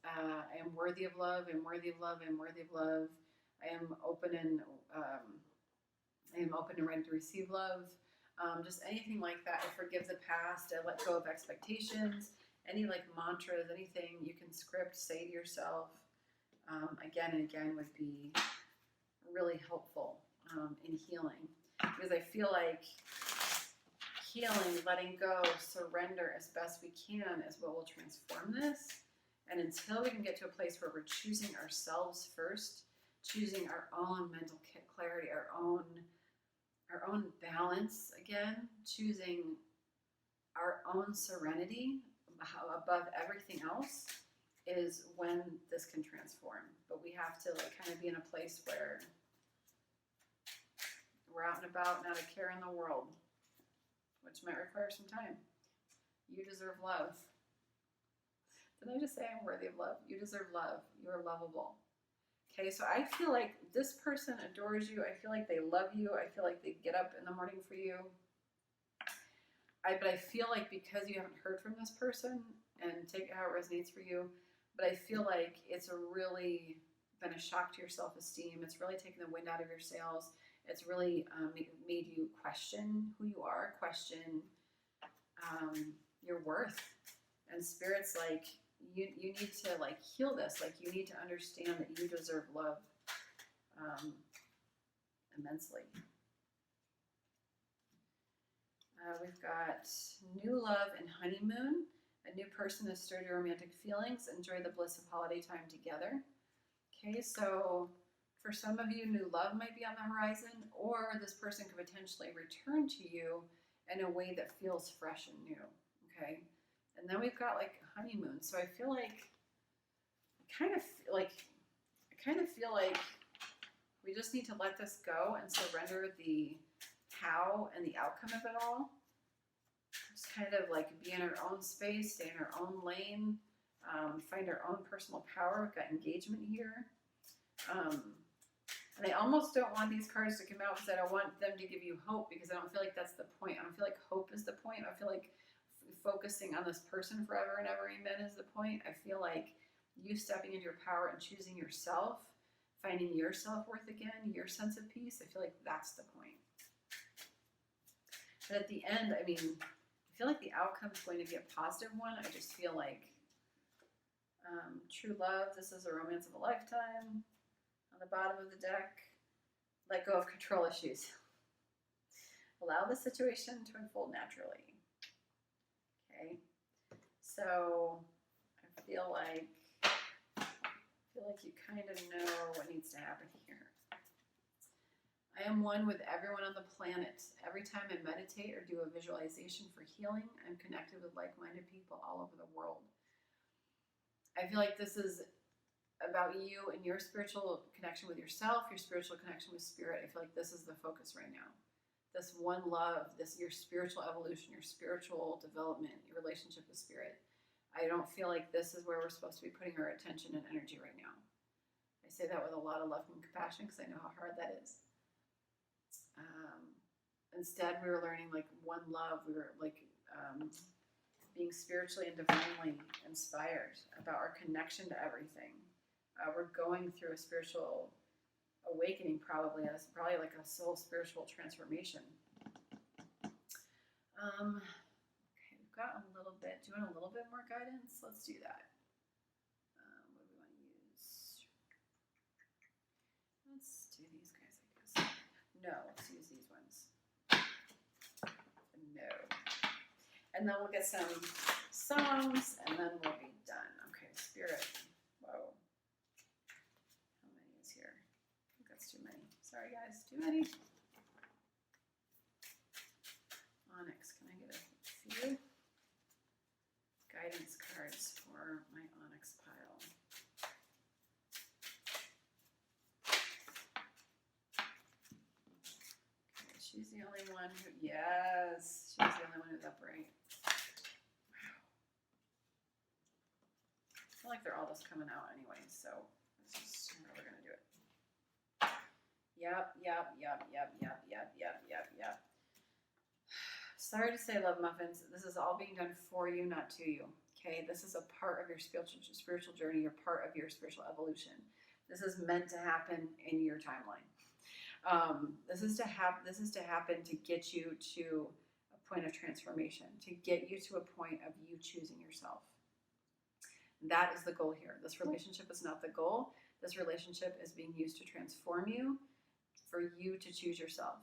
I am worthy of love, I'm worthy of love, I'm worthy of love. I am open and ready to receive love. Just anything like that. I forgive the past. I let go of expectations. Any like mantras, anything you can script, say to yourself again and again would be really helpful in healing. Because I feel like healing, letting go, surrender as best we can is what will transform this. And until we can get to a place where we're choosing ourselves first, choosing our own mental clarity, our own balance again, choosing our own serenity above everything else, is when this can transform. But we have to like kind of be in a place where we're out and about, not a care in the world, which might require some time. You deserve love. Didn't I just say I'm worthy of love? You deserve love. You are lovable. Okay, so I feel like this person adores you. I feel like they love you. I feel like they get up in the morning for you. But I feel like because you haven't heard from this person, and take it how it resonates for you, but I feel like it's really been a shock to your self-esteem. It's really taken the wind out of your sails. It's really made you question who you are, question your worth. And Spirit's like, you need to like heal this. Like you need to understand that you deserve love immensely. We've got new love and honeymoon. A new person has stirred your romantic feelings. Enjoy the bliss of holiday time together. Okay, so for some of you, new love might be on the horizon, or this person could potentially return to you in a way that feels fresh and new. Okay, and then we've got like honeymoon. So I feel like, I kind of feel like we just need to let this go and surrender the how and the outcome of it all. Just kind of like be in our own space, stay in our own lane, find our own personal power. We've got engagement here. And I almost don't want these cards to come out because I don't want them to give you hope, because I don't feel like that's the point. I don't feel like hope is the point. I feel like focusing on this person forever and ever, amen, is the point. I feel like you stepping into your power and choosing yourself, finding your self-worth again, your sense of peace. I feel like that's the point. But at the end, I mean, I feel like the outcome is going to be a positive one. I just feel like true love, this is a romance of a lifetime. On the bottom of the deck, let go of control issues. Allow the situation to unfold naturally. Okay, so I feel like you kind of know what needs to happen here. I am one with everyone on the planet. Every time I meditate or do a visualization for healing, I'm connected with like-minded people all over the world. I feel like this is about you and your spiritual connection with yourself, your spiritual connection with Spirit. I feel like this is the focus right now. This one love, your spiritual evolution, your spiritual development, your relationship with Spirit. I don't feel like this is where we're supposed to be putting our attention and energy right now. I say that with a lot of love and compassion because I know how hard that is. Instead, we were learning like one love. We were like being spiritually and divinely inspired about our connection to everything. We're going through a spiritual awakening, probably like a soul spiritual transformation. Okay, we've got a little bit. Do you want a little bit more guidance? Let's do that. What do we want to use? Let's do these guys, I guess. No, let's use these ones. No. And then we'll get some songs, and then we'll be done. Okay, Spirit. Whoa. How many is here? I think that's too many. Sorry, guys. Too many. She's the only one who, yes, she's the only one who's upright. Wow. I feel like they're all just coming out anyway, so this is how we're going to do it. Yep. Sorry to say, love muffins, this is all being done for you, not to you. Okay, this is a part of your spiritual journey, you're part of your spiritual evolution. This is meant to happen in your timeline. This is to happen to get you to a point of transformation, to get you to a point of you choosing yourself. That is the goal here. This relationship is not the goal. This relationship is being used to transform you, for you to choose yourself.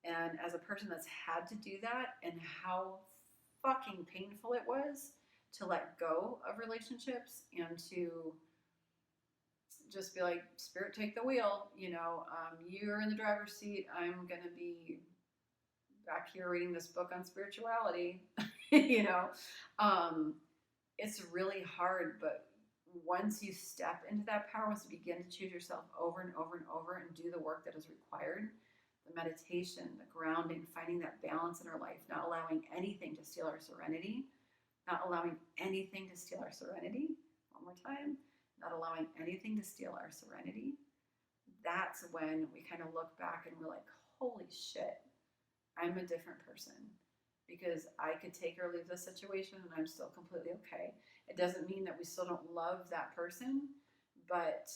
And as a person that's had to do that, and how fucking painful it was to let go of relationships and to just be like, Spirit, take the wheel. You know, you're in the driver's seat. I'm going to be back here reading this book on spirituality. You know, it's really hard, but once you step into that power, once you begin to choose yourself over and over and over and do the work that is required, the meditation, the grounding, finding that balance in our life, not allowing anything to steal our serenity, not allowing anything to steal our serenity. One more time, not allowing anything to steal our serenity. That's when we kind of look back and we're like, holy shit, I'm a different person. Because I could take or leave this situation and I'm still completely okay. It doesn't mean that we still don't love that person, but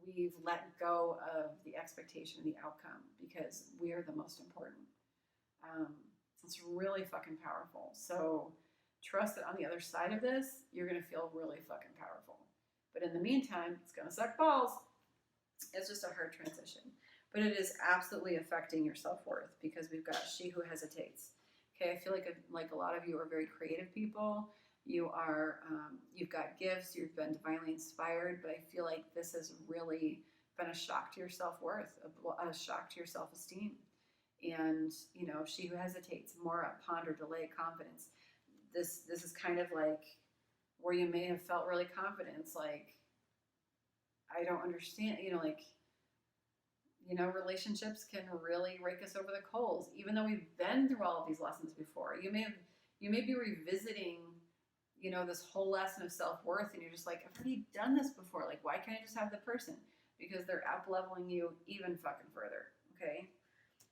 we've let go of the expectation of the outcome because we are the most important. It's really fucking powerful. So trust that on the other side of this, you're going to feel really fucking powerful. But in the meantime, it's going to suck balls. It's just a hard transition. But it is absolutely affecting your self-worth because we've got she who hesitates. Okay, I feel like a lot of you are very creative people. You are, you've got gifts. You've been divinely inspired. But I feel like this has really been a shock to your self-worth, a shock to your self-esteem. And you know, she who hesitates, more ponder, delay, confidence. This is kind of like where you may have felt really confident. It's like, I don't understand. Relationships can really rake us over the coals, even though we've been through all of these lessons before. You may be revisiting, this whole lesson of self-worth, and you're just like, I've already done this before. Like, why can't I just have the person? Because they're up-leveling you even fucking further, okay?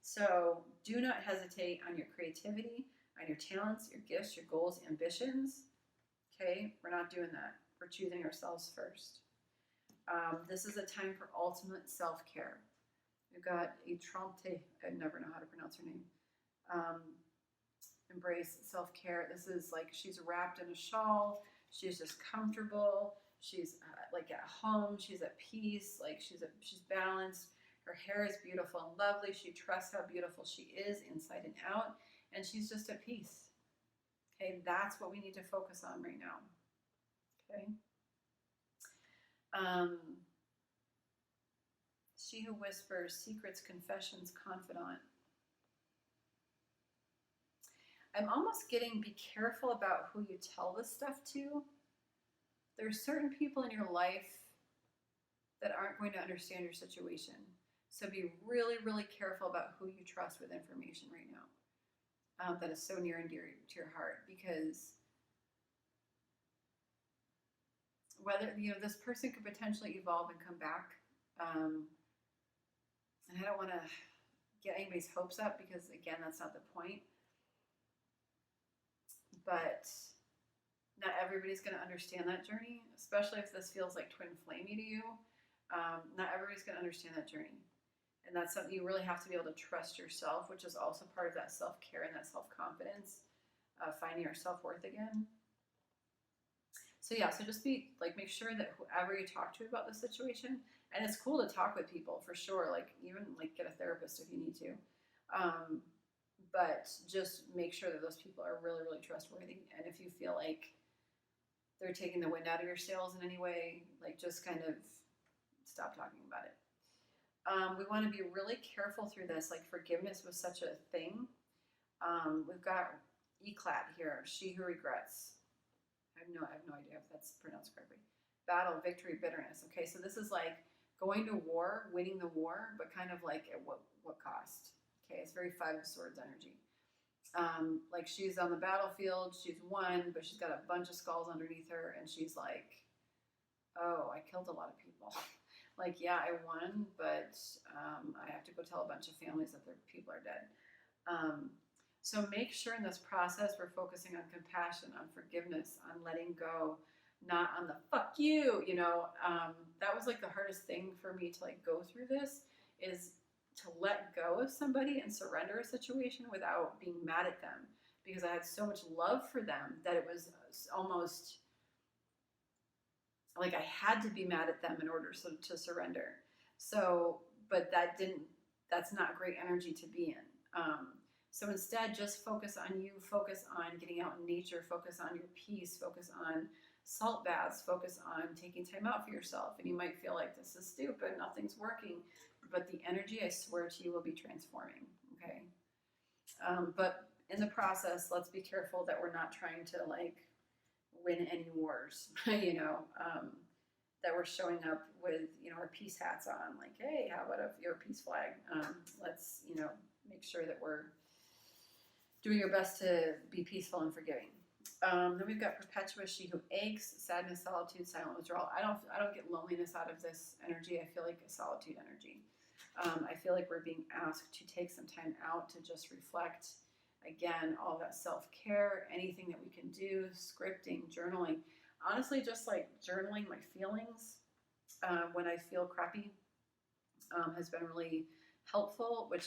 So do not hesitate on your creativity, on your talents, your gifts, your goals, ambitions, okay? We're not doing that. We're choosing ourselves first. This is a time for ultimate self-care. We've got a Trompe, I never know how to pronounce her name. Embrace self-care. This is like she's wrapped in a shawl. She's just comfortable. She's like at home. She's at peace. Like she's balanced. Her hair is beautiful and lovely. She trusts how beautiful she is inside and out. And she's just at peace. Okay, that's what we need to focus on right now. Okay. She who whispers, secrets, confessions, confidant. I'm almost getting, be careful about who you tell this stuff to. There's certain people in your life that aren't going to understand your situation. So be really, really careful about who you trust with information right now. That is so near and dear to your heart, because whether, this person could potentially evolve and come back. And I don't want to get anybody's hopes up because, again, that's not the point. But not everybody's going to understand that journey, especially if this feels like twin flamey to you. Not everybody's going to understand that journey. And that's something you really have to be able to trust yourself, which is also part of that self-care and that self-confidence, finding your self-worth again. So yeah, so just make sure that whoever you talk to about this situation, and it's cool to talk with people for sure, even get a therapist if you need to. But just make sure that those people are really, really trustworthy. And if you feel like they're taking the wind out of your sails in any way, just kind of stop talking about it. We want to be really careful through this. Forgiveness was such a thing. We've got Eclat here, she who regrets. I have no idea if that's pronounced correctly. Battle, victory, bitterness. Okay, so this is like going to war, winning the war, but kind of like at what cost? Okay, it's very Five of Swords energy. Like she's on the battlefield, she's won, but she's got a bunch of skulls underneath her, and she's like, oh, I killed a lot of people. Like, yeah, I won, but I have to go tell a bunch of families that their people are dead. So make sure in this process we're focusing on compassion, on forgiveness, on letting go, not on the fuck you, you know. That was like the hardest thing for me to like go through this, is to let go of somebody and surrender a situation without being mad at them, because I had so much love for them that it was almost like I had to be mad at them in order to surrender. So, but that's not great energy to be in. So instead, just focus on you, focus on getting out in nature, focus on your peace, focus on salt baths, focus on taking time out for yourself. And you might feel like, this is stupid, nothing's working, but the energy, I swear to you, will be transforming, okay? But in the process, let's be careful that we're not trying to like win any wars, you know, that we're showing up with, you know, our peace hats on, like, hey, how about your peace flag? Let's, you know, make sure that we're doing our best to be peaceful and forgiving. Then we've got Perpetua, she who aches, sadness, solitude, silent withdrawal. I don't get loneliness out of this energy. I feel like a solitude energy. I feel like we're being asked to take some time out to just reflect. Again, all that self-care, anything that we can do, scripting, journaling. Honestly, just like journaling my feelings when I feel crappy has been really helpful, which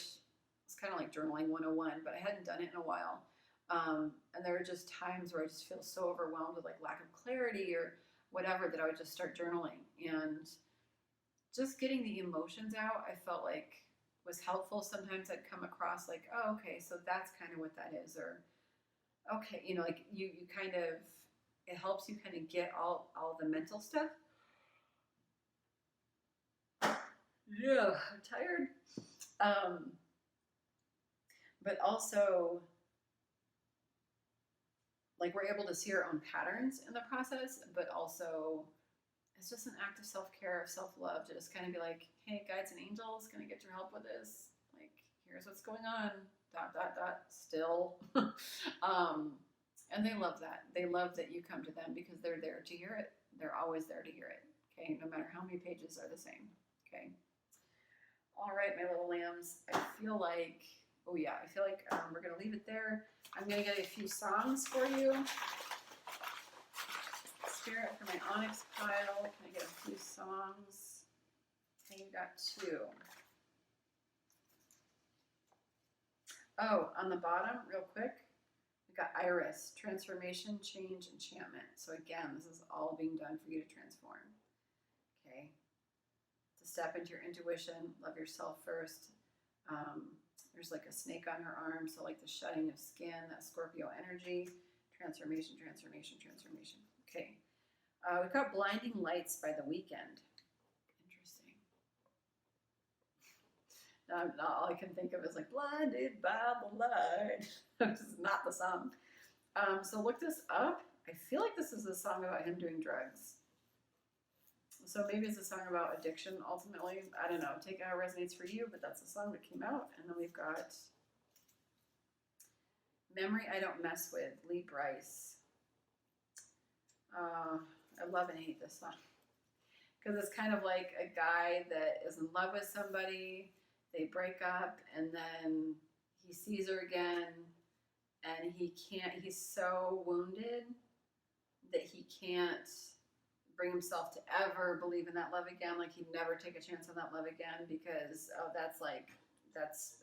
is kind of like journaling 101, but I hadn't done it in a while. And there were just times where I just feel so overwhelmed with like lack of clarity or whatever that I would just start journaling. And just getting the emotions out, I felt like was helpful. Sometimes I'd come across like, oh, okay, so that's kind of what that is. Or, okay, you know, like you kind of, it helps you kind of get all the mental stuff. Yeah, I'm tired. But also, like, we're able to see our own patterns in the process, but also it's just an act of self-care, of self-love, to just kind of be like, hey, guides and angels, can I get your help with this? Like, here's what's going on, ... still. And they love that. They love that you come to them because they're there to hear it. They're always there to hear it, okay? No matter how many pages are the same, okay? All right, my little lambs, I feel like, oh yeah, I feel like we're going to leave it there. I'm going to get a few songs for you. Spirit for my Onyx pile. Can I get a few songs? Okay, you got 2. Oh, on the bottom, real quick, we got Iris, transformation, change, enchantment. So again, this is all being done for you to transform. Okay. To step into your intuition, love yourself first. There's like a snake on her arm, so like the shedding of skin, that Scorpio energy, transformation, transformation, transformation. Okay. We've got Blinding Lights by The Weeknd. Interesting. Now, all I can think of is like, blinded by the light. This is not the song. So look this up. I feel like this is a song about him doing drugs. So maybe it's a song about addiction, ultimately. I don't know. Take it how it resonates for you, but that's a song that came out. And then we've got Memory I Don't Mess With, Brice. I love and hate this song. Because it's kind of like a guy that is in love with somebody, they break up, and then he sees her again, and he's so wounded that he can't bring himself to ever believe in that love again. Like, he'd never take a chance on that love again because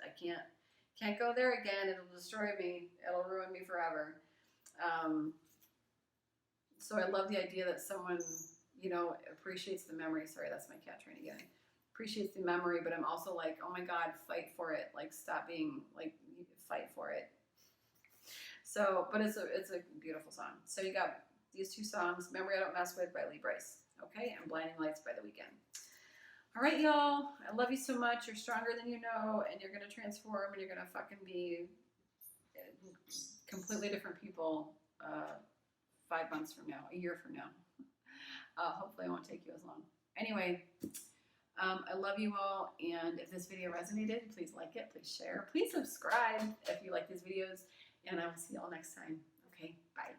I can't go there again. It'll destroy me. It'll ruin me forever. So I love the idea that someone, you know, appreciates the memory. Sorry, that's my cat trying to get in. Appreciates the memory, but I'm also like, oh my God, fight for it. Like, stop being, like, fight for it. So, but it's a beautiful song. So you got these 2 songs, Memory I Don't Mess With by Brice, okay, and Blinding Lights by The Weeknd. All right, y'all, I love you so much. You're stronger than you know, and you're going to transform, and you're going to fucking be completely different people 5 months from now, a year from now. Hopefully it won't take you as long. Anyway, I love you all, and if this video resonated, please like it, please share, please subscribe if you like these videos, and I will see you all next time. Okay, bye.